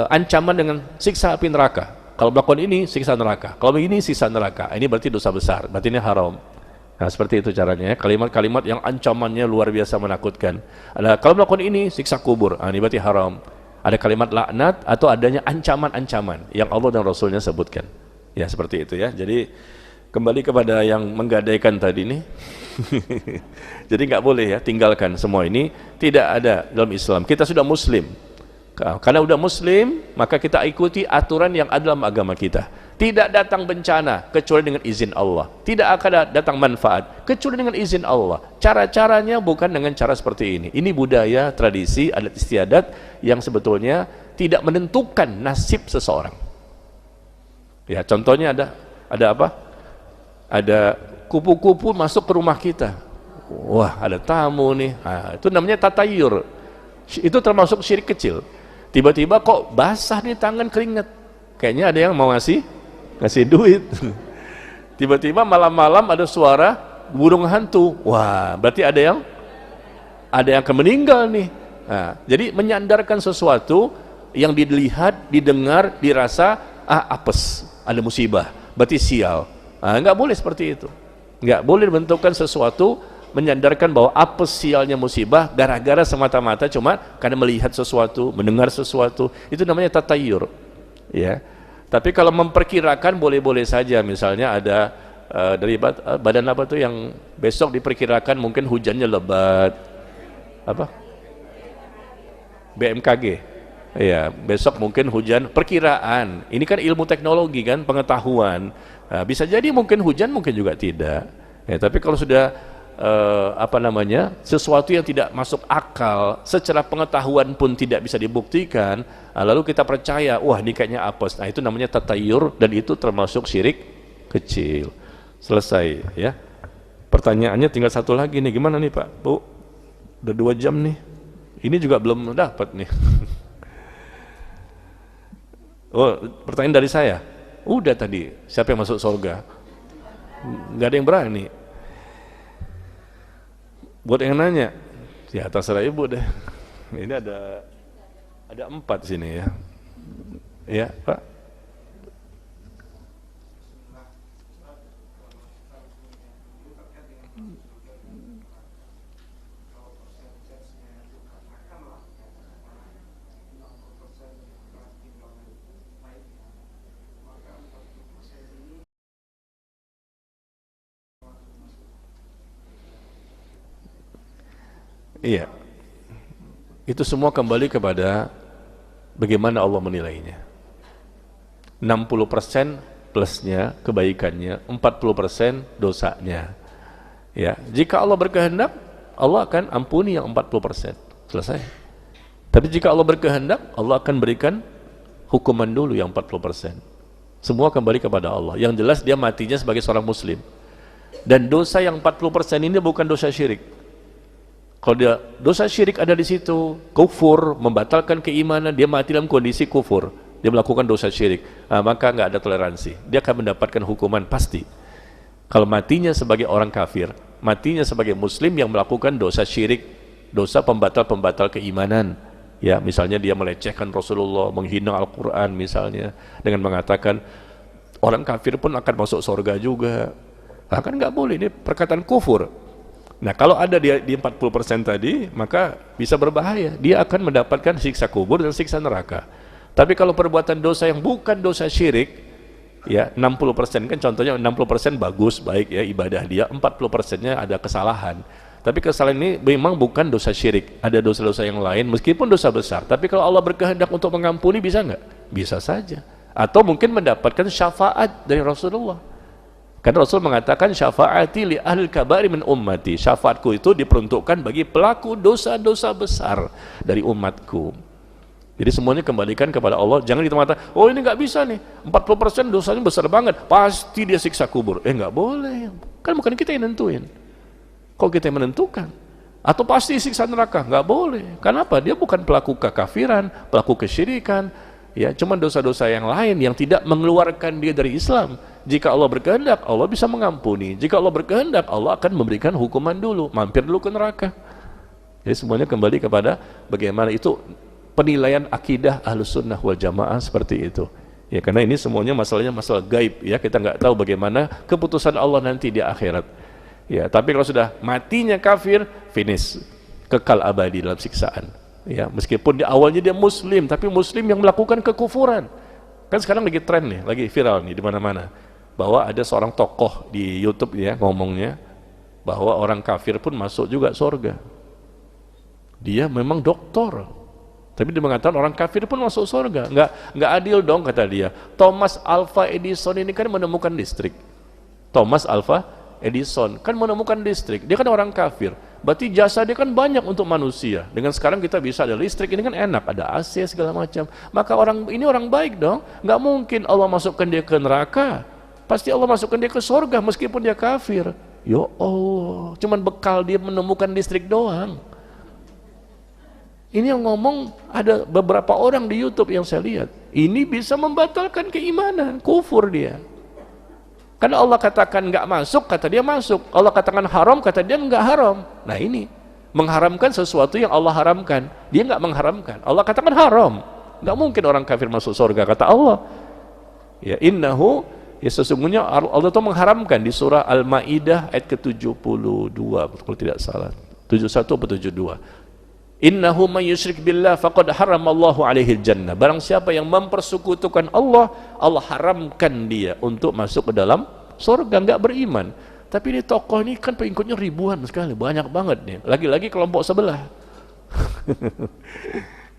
ancaman dengan siksa api neraka, kalau melakukan ini siksa neraka, kalau ini siksa neraka, ini berarti dosa besar, berarti ini haram. Nah, seperti itu caranya ya. Kalimat-kalimat yang ancamannya luar biasa menakutkan. Ada kalau melakukan ini siksa kubur, ini berarti haram. Ada kalimat laknat atau adanya ancaman-ancaman yang Allah dan Rasulnya sebutkan. Ya, seperti itu ya. Jadi kembali kepada yang menggadaikan tadi nih. Jadi nggak boleh ya, tinggalkan semua ini, tidak ada dalam Islam. Kita sudah muslim. Karena udah muslim, maka kita ikuti aturan yang ada dalam agama kita. Tidak datang bencana kecuali dengan izin Allah. Tidak akan datang manfaat kecuali dengan izin Allah. Cara-caranya bukan dengan cara seperti ini. Ini budaya, tradisi, adat istiadat yang sebetulnya tidak menentukan nasib seseorang. Ya, contohnya ada apa? Ada kupu-kupu masuk ke rumah kita. Wah, ada tamu nih. Nah, itu namanya tatayur. Itu termasuk syirik kecil. Tiba-tiba kok basah nih tangan, keringat. Kayaknya ada yang mau ngasih duit. Tiba-tiba malam-malam ada suara burung hantu. Wah, berarti ada yang akan meninggal nih. Nah, jadi menyandarkan sesuatu yang dilihat, didengar, dirasa, apes, ada musibah, berarti sial. Nggak boleh seperti itu. Nggak boleh bentukkan sesuatu menyandarkan bahwa apes sialnya musibah gara-gara semata-mata cuma karena melihat sesuatu, mendengar sesuatu. Itu namanya tatayur. Ya. Tapi kalau memperkirakan boleh-boleh saja. Misalnya ada dari badan apa tuh yang besok diperkirakan mungkin hujannya lebat. Apa? BMKG. Ya, besok mungkin hujan, perkiraan. Ini kan ilmu teknologi kan, pengetahuan. Bisa jadi mungkin hujan, mungkin juga tidak. Ya, tapi kalau sudah sesuatu yang tidak masuk akal, secara pengetahuan pun tidak bisa dibuktikan, lalu kita percaya, wah ini kayaknya apes. Nah, itu namanya tatayur dan itu termasuk syirik kecil. Selesai ya. Pertanyaannya tinggal satu lagi nih, gimana nih Pak? Bu, udah 2 jam nih. Ini juga belum dapat nih. Oh, pertanyaan dari saya. Udah tadi, siapa yang masuk surga? Nggak ada yang berani. Buat yang nanya, ya terserah ibu deh. Ini ada 4 sini ya. Ya, Pak. Iya. Itu semua kembali kepada bagaimana Allah menilainya. 60% plusnya, kebaikannya, 40% dosanya. Ya, jika Allah berkehendak, Allah akan ampuni yang 40%. Selesai. Tapi jika Allah berkehendak, Allah akan berikan hukuman dulu yang 40%. Semua kembali kepada Allah. Yang jelas dia matinya sebagai seorang muslim. Dan dosa yang 40% ini bukan dosa syirik. Kalau dia dosa syirik ada di situ, kufur, membatalkan keimanan, dia mati dalam kondisi kufur, dia melakukan dosa syirik, maka nggak ada toleransi, dia akan mendapatkan hukuman pasti. Kalau matinya sebagai orang kafir, matinya sebagai muslim yang melakukan dosa syirik, dosa pembatal-pembatal keimanan, ya misalnya dia melecehkan Rasulullah, menghina Al-Quran misalnya, dengan mengatakan orang kafir pun akan masuk surga juga, kan nggak boleh, ini perkataan kufur. Nah, kalau ada dia di 40% tadi, maka bisa berbahaya. Dia akan mendapatkan siksa kubur dan siksa neraka. Tapi kalau perbuatan dosa yang bukan dosa syirik, ya 60% kan contohnya 60% bagus, baik ya ibadah dia, 40%-nya ada kesalahan. Tapi kesalahan ini memang bukan dosa syirik, ada dosa-dosa yang lain meskipun dosa besar. Tapi kalau Allah berkehendak untuk mengampuni, bisa nggak? Bisa saja. Atau mungkin mendapatkan syafaat dari Rasulullah. Karena Rasul mengatakan syafaati li ahlil kabari min ummati. Syafaatku itu diperuntukkan bagi pelaku dosa-dosa besar dari umatku. Jadi semuanya kembalikan kepada Allah. Jangan kita mengatakan, oh ini nggak bisa nih, 40% dosanya besar banget, pasti dia siksa kubur. Nggak boleh. Kan bukan kita yang nentuin. Kok kita yang menentukan? Atau pasti siksa neraka? Nggak boleh. Kenapa? Dia bukan pelaku kekafiran, pelaku kesyirikan. Ya, cuma dosa-dosa yang lain yang tidak mengeluarkan dia dari Islam. Jika Allah berkehendak, Allah bisa mengampuni. Jika Allah berkehendak, Allah akan memberikan hukuman dulu, mampir dulu ke neraka. Jadi semuanya kembali kepada bagaimana itu penilaian akidah Ahlus Sunnah wal Jamaah seperti itu. Ya, karena ini semuanya masalahnya masalah gaib. Ya, kita nggak tahu bagaimana keputusan Allah nanti di akhirat. Ya, tapi kalau sudah matinya kafir, finish, kekal abadi dalam siksaan. Ya, meskipun di awalnya dia muslim, tapi muslim yang melakukan kekufuran. Kan sekarang lagi tren nih, lagi viral nih di mana-mana. Bahwa ada seorang tokoh di YouTube ya ngomongnya bahwa orang kafir pun masuk juga surga. Dia memang doktor, tapi dia mengatakan orang kafir pun masuk surga. Nggak adil dong, kata dia. Thomas Alva Edison ini kan menemukan listrik. Thomas Alva Edison kan menemukan listrik, dia kan orang kafir, berarti jasa dia kan banyak untuk manusia. Dengan sekarang kita bisa ada listrik, ini kan enak, ada AC segala macam. Maka orang ini orang baik dong. Nggak mungkin Allah masukkan dia ke neraka, pasti Allah masukkan dia ke surga meskipun dia kafir. Ya Allah, cuman bekal dia menemukan listrik doang. Ini yang ngomong ada beberapa orang di YouTube yang saya lihat, ini bisa membatalkan keimanan, kufur dia. Karena Allah katakan nggak masuk, kata dia masuk. Allah katakan haram, kata dia nggak haram. Nah ini mengharamkan sesuatu yang Allah haramkan, dia nggak mengharamkan. Allah katakan haram, nggak mungkin orang kafir masuk surga, kata Allah. Ya innahu, ya sesungguhnya Allah itu mengharamkan di surah Al-Maidah ayat ke-72 kalau tidak salah, 71 atau 72. Innahu man yusyrik billah faqad haramallahu alaihi jannah. Barang siapa yang mempersekutukan Allah, Allah haramkan dia untuk masuk ke dalam surga, enggak beriman. Tapi ini tokoh ini kan pengikutnya ribuan sekali, banyak banget nih. Lagi-lagi kelompok sebelah.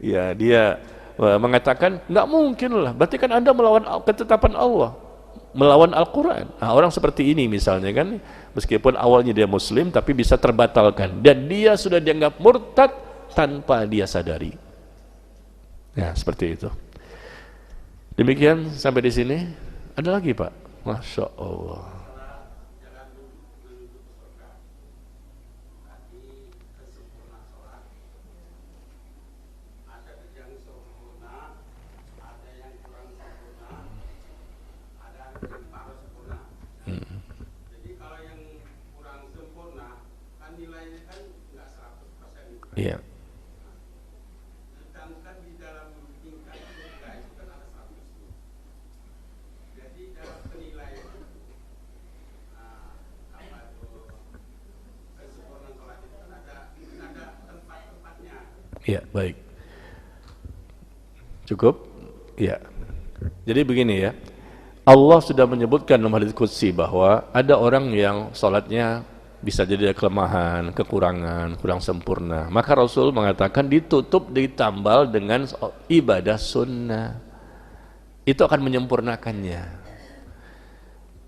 Ya, dia mengatakan enggak mungkin lah. Berarti kan Anda melawan ketetapan Allah, melawan Al-Quran. Nah, orang seperti ini misalnya kan, meskipun awalnya dia muslim tapi bisa terbatalkan dan dia sudah dianggap murtad tanpa dia sadari. Ya, seperti itu. Demikian sampai di sini. Ada lagi, Pak? Masya Allah. Iya. Ya, baik. Cukup? Ya. Jadi begini ya. Allah sudah menyebutkan dalam hadits qudsi bahwa ada orang yang salatnya bisa jadi kelemahan, kekurangan, kurang sempurna. Maka Rasul mengatakan ditutup, ditambal dengan ibadah sunnah. Itu akan menyempurnakannya.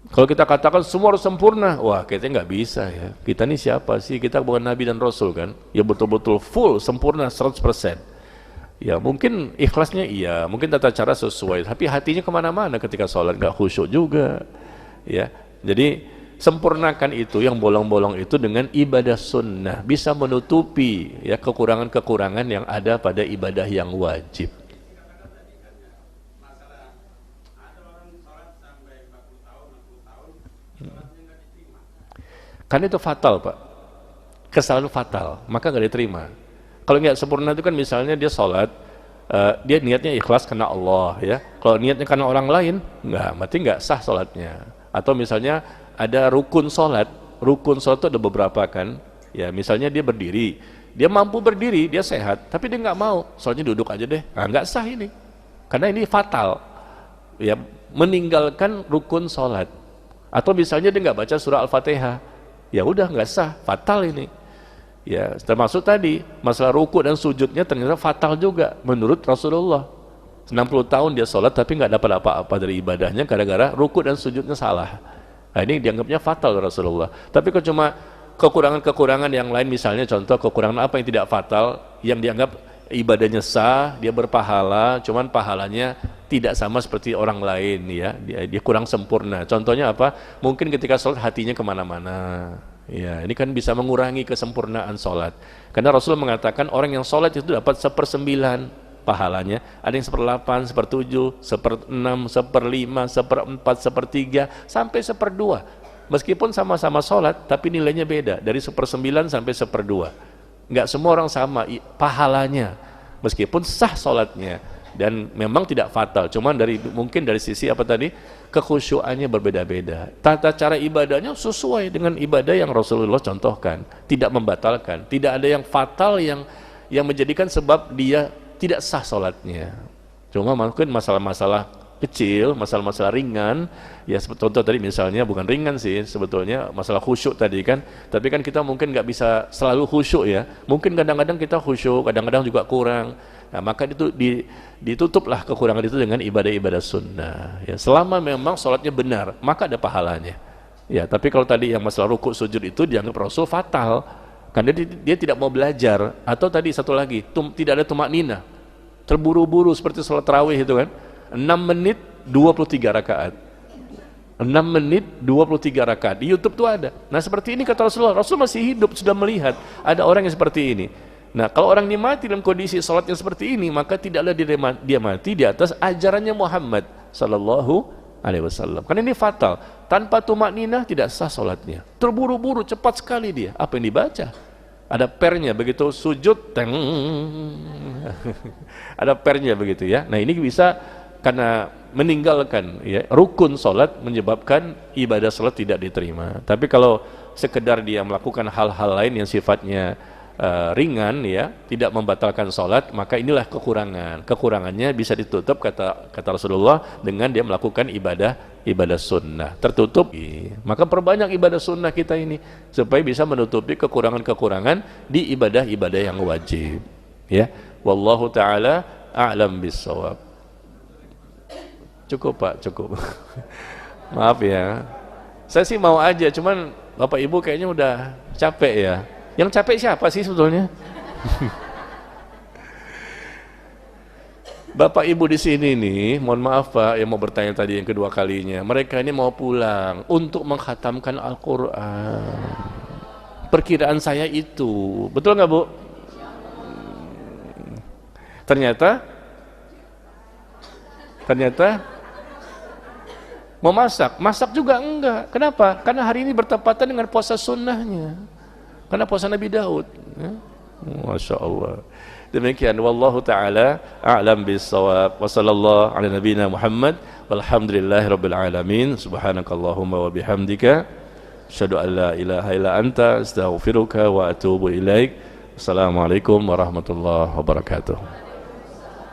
Kalau kita katakan semua harus sempurna, wah kita nggak bisa ya. Kita ini siapa sih? Kita bukan Nabi dan Rasul kan? Ya betul-betul full, sempurna 100%. Ya mungkin ikhlasnya iya, mungkin tata cara sesuai, tapi hatinya kemana-mana ketika sholat, nggak khusyuk juga. Ya, jadi sempurnakan itu yang bolong-bolong itu dengan ibadah sunnah, bisa menutupi ya kekurangan-kekurangan yang ada pada ibadah yang wajib. Kan itu fatal, Pak. Kesalahan fatal, maka nggak diterima. Kalau nggak sempurna itu kan misalnya dia sholat, dia niatnya ikhlas karena Allah ya. Kalau niatnya karena orang lain, berarti nggak sah sholatnya. Atau misalnya ada rukun sholat itu ada beberapa kan. Ya misalnya dia berdiri, dia mampu berdiri, dia sehat, tapi dia nggak mau, sholatnya duduk aja deh. Nah, nggak sah ini, karena ini fatal. Ya meninggalkan rukun sholat. Atau misalnya dia nggak baca surah Al-Fatihah. Ya udah nggak sah, fatal ini. Ya, termasuk tadi masalah ruku dan sujudnya ternyata fatal juga menurut Rasulullah. 60 tahun dia sholat tapi nggak dapat apa-apa dari ibadahnya gara-gara ruku dan sujudnya salah. Nah, ini dianggapnya fatal Rasulullah. Tapi kalau cuma kekurangan-kekurangan yang lain, misalnya contoh kekurangan apa yang tidak fatal, yang dianggap ibadahnya sah, dia berpahala, cuman pahalanya tidak sama seperti orang lain, ya, dia kurang sempurna. Contohnya apa? Mungkin ketika sholat hatinya kemana-mana. Ya, ini kan bisa mengurangi kesempurnaan sholat. Karena Rasul mengatakan orang yang sholat itu dapat 1/9 pahalanya, ada yang 1/8, 1/7, 1/6, 1/5, 1/4, 1/3, sampai 1/2. Meskipun sama-sama sholat, tapi nilainya beda, dari 1/9 sampai 1/2. Nggak semua orang sama pahalanya, meskipun sah sholatnya, dan memang tidak fatal, cuman mungkin dari sisi apa tadi, kekhusyuannya berbeda-beda. Tata cara ibadahnya sesuai dengan ibadah yang Rasulullah contohkan, tidak membatalkan, tidak ada yang fatal yang menjadikan sebab dia tidak sah sholatnya. Cuma mungkin masalah-masalah kecil, masalah-masalah ringan, ya contoh tadi misalnya, bukan ringan sih sebetulnya, masalah khusyuk tadi kan, tapi kan kita mungkin nggak bisa selalu khusyuk ya, mungkin kadang-kadang kita khusyuk, kadang-kadang juga kurang. Nah, maka itu ditutuplah kekurangan itu dengan ibadah-ibadah sunnah. Ya, selama memang sholatnya benar, maka ada pahalanya. Ya, tapi kalau tadi yang masalah rukuk sujud itu dianggap Rasul fatal, karena dia tidak mau belajar. Atau tadi satu lagi, tidak ada tumak nina, terburu-buru seperti sholat tarawih itu kan, 6 menit 23 rakaat. 6 menit 23 rakaat di YouTube tuh ada. Nah, seperti ini kata Rasulullah. Rasul masih hidup, sudah melihat ada orang yang seperti ini. Nah, kalau orang ini mati dalam kondisi sholat yang seperti ini, maka tidaklah dia mati di atas ajarannya Muhammad sallallahu alaihi wasallam. Karena ini fatal. Tanpa tumak ninah tidak sah sholatnya. Terburu-buru, cepat sekali dia. Apa yang dibaca? Ada pernya, begitu sujud, teng. Ada pernya begitu ya. Nah, ini bisa karena meninggalkan ya, rukun sholat menyebabkan ibadah sholat tidak diterima. Tapi kalau sekedar dia melakukan hal-hal lain yang sifatnya ringan ya, tidak membatalkan sholat, maka inilah kekurangannya bisa ditutup kata Rasulullah dengan dia melakukan ibadah sunnah tertutup. Maka perbanyak ibadah sunnah kita ini supaya bisa menutupi kekurangan-kekurangan di ibadah-ibadah yang wajib ya. Wallahu ta'ala a'lam bissawab. Cukup Pak, cukup. Maaf ya, saya sih mau aja, cuman Bapak Ibu kayaknya udah capek ya. Yang capek siapa sih sebetulnya? Bapak Ibu di sini nih, mohon maaf Pak, yang mau bertanya tadi yang kedua kalinya, mereka ini mau pulang untuk mengkhatamkan Al-Quran. Perkiraan saya itu, betul nggak Bu? Ternyata mau masak juga enggak. Kenapa? Karena hari ini bertepatan dengan puasa sunnahnya. Karena puasa Nabi Daud ya? Masya Allah. Demikian, wallahu ta'ala a'lam bis-shawab. Wa sallallahu ala nabiyina Muhammad walhamdulillahi rabbil alamin. Subhanakallahumma wa bihamdika asyhadu an la ilaha illa anta astaghfiruka wa atubu ilaik. Assalamualaikum warahmatullahi wabarakatuh.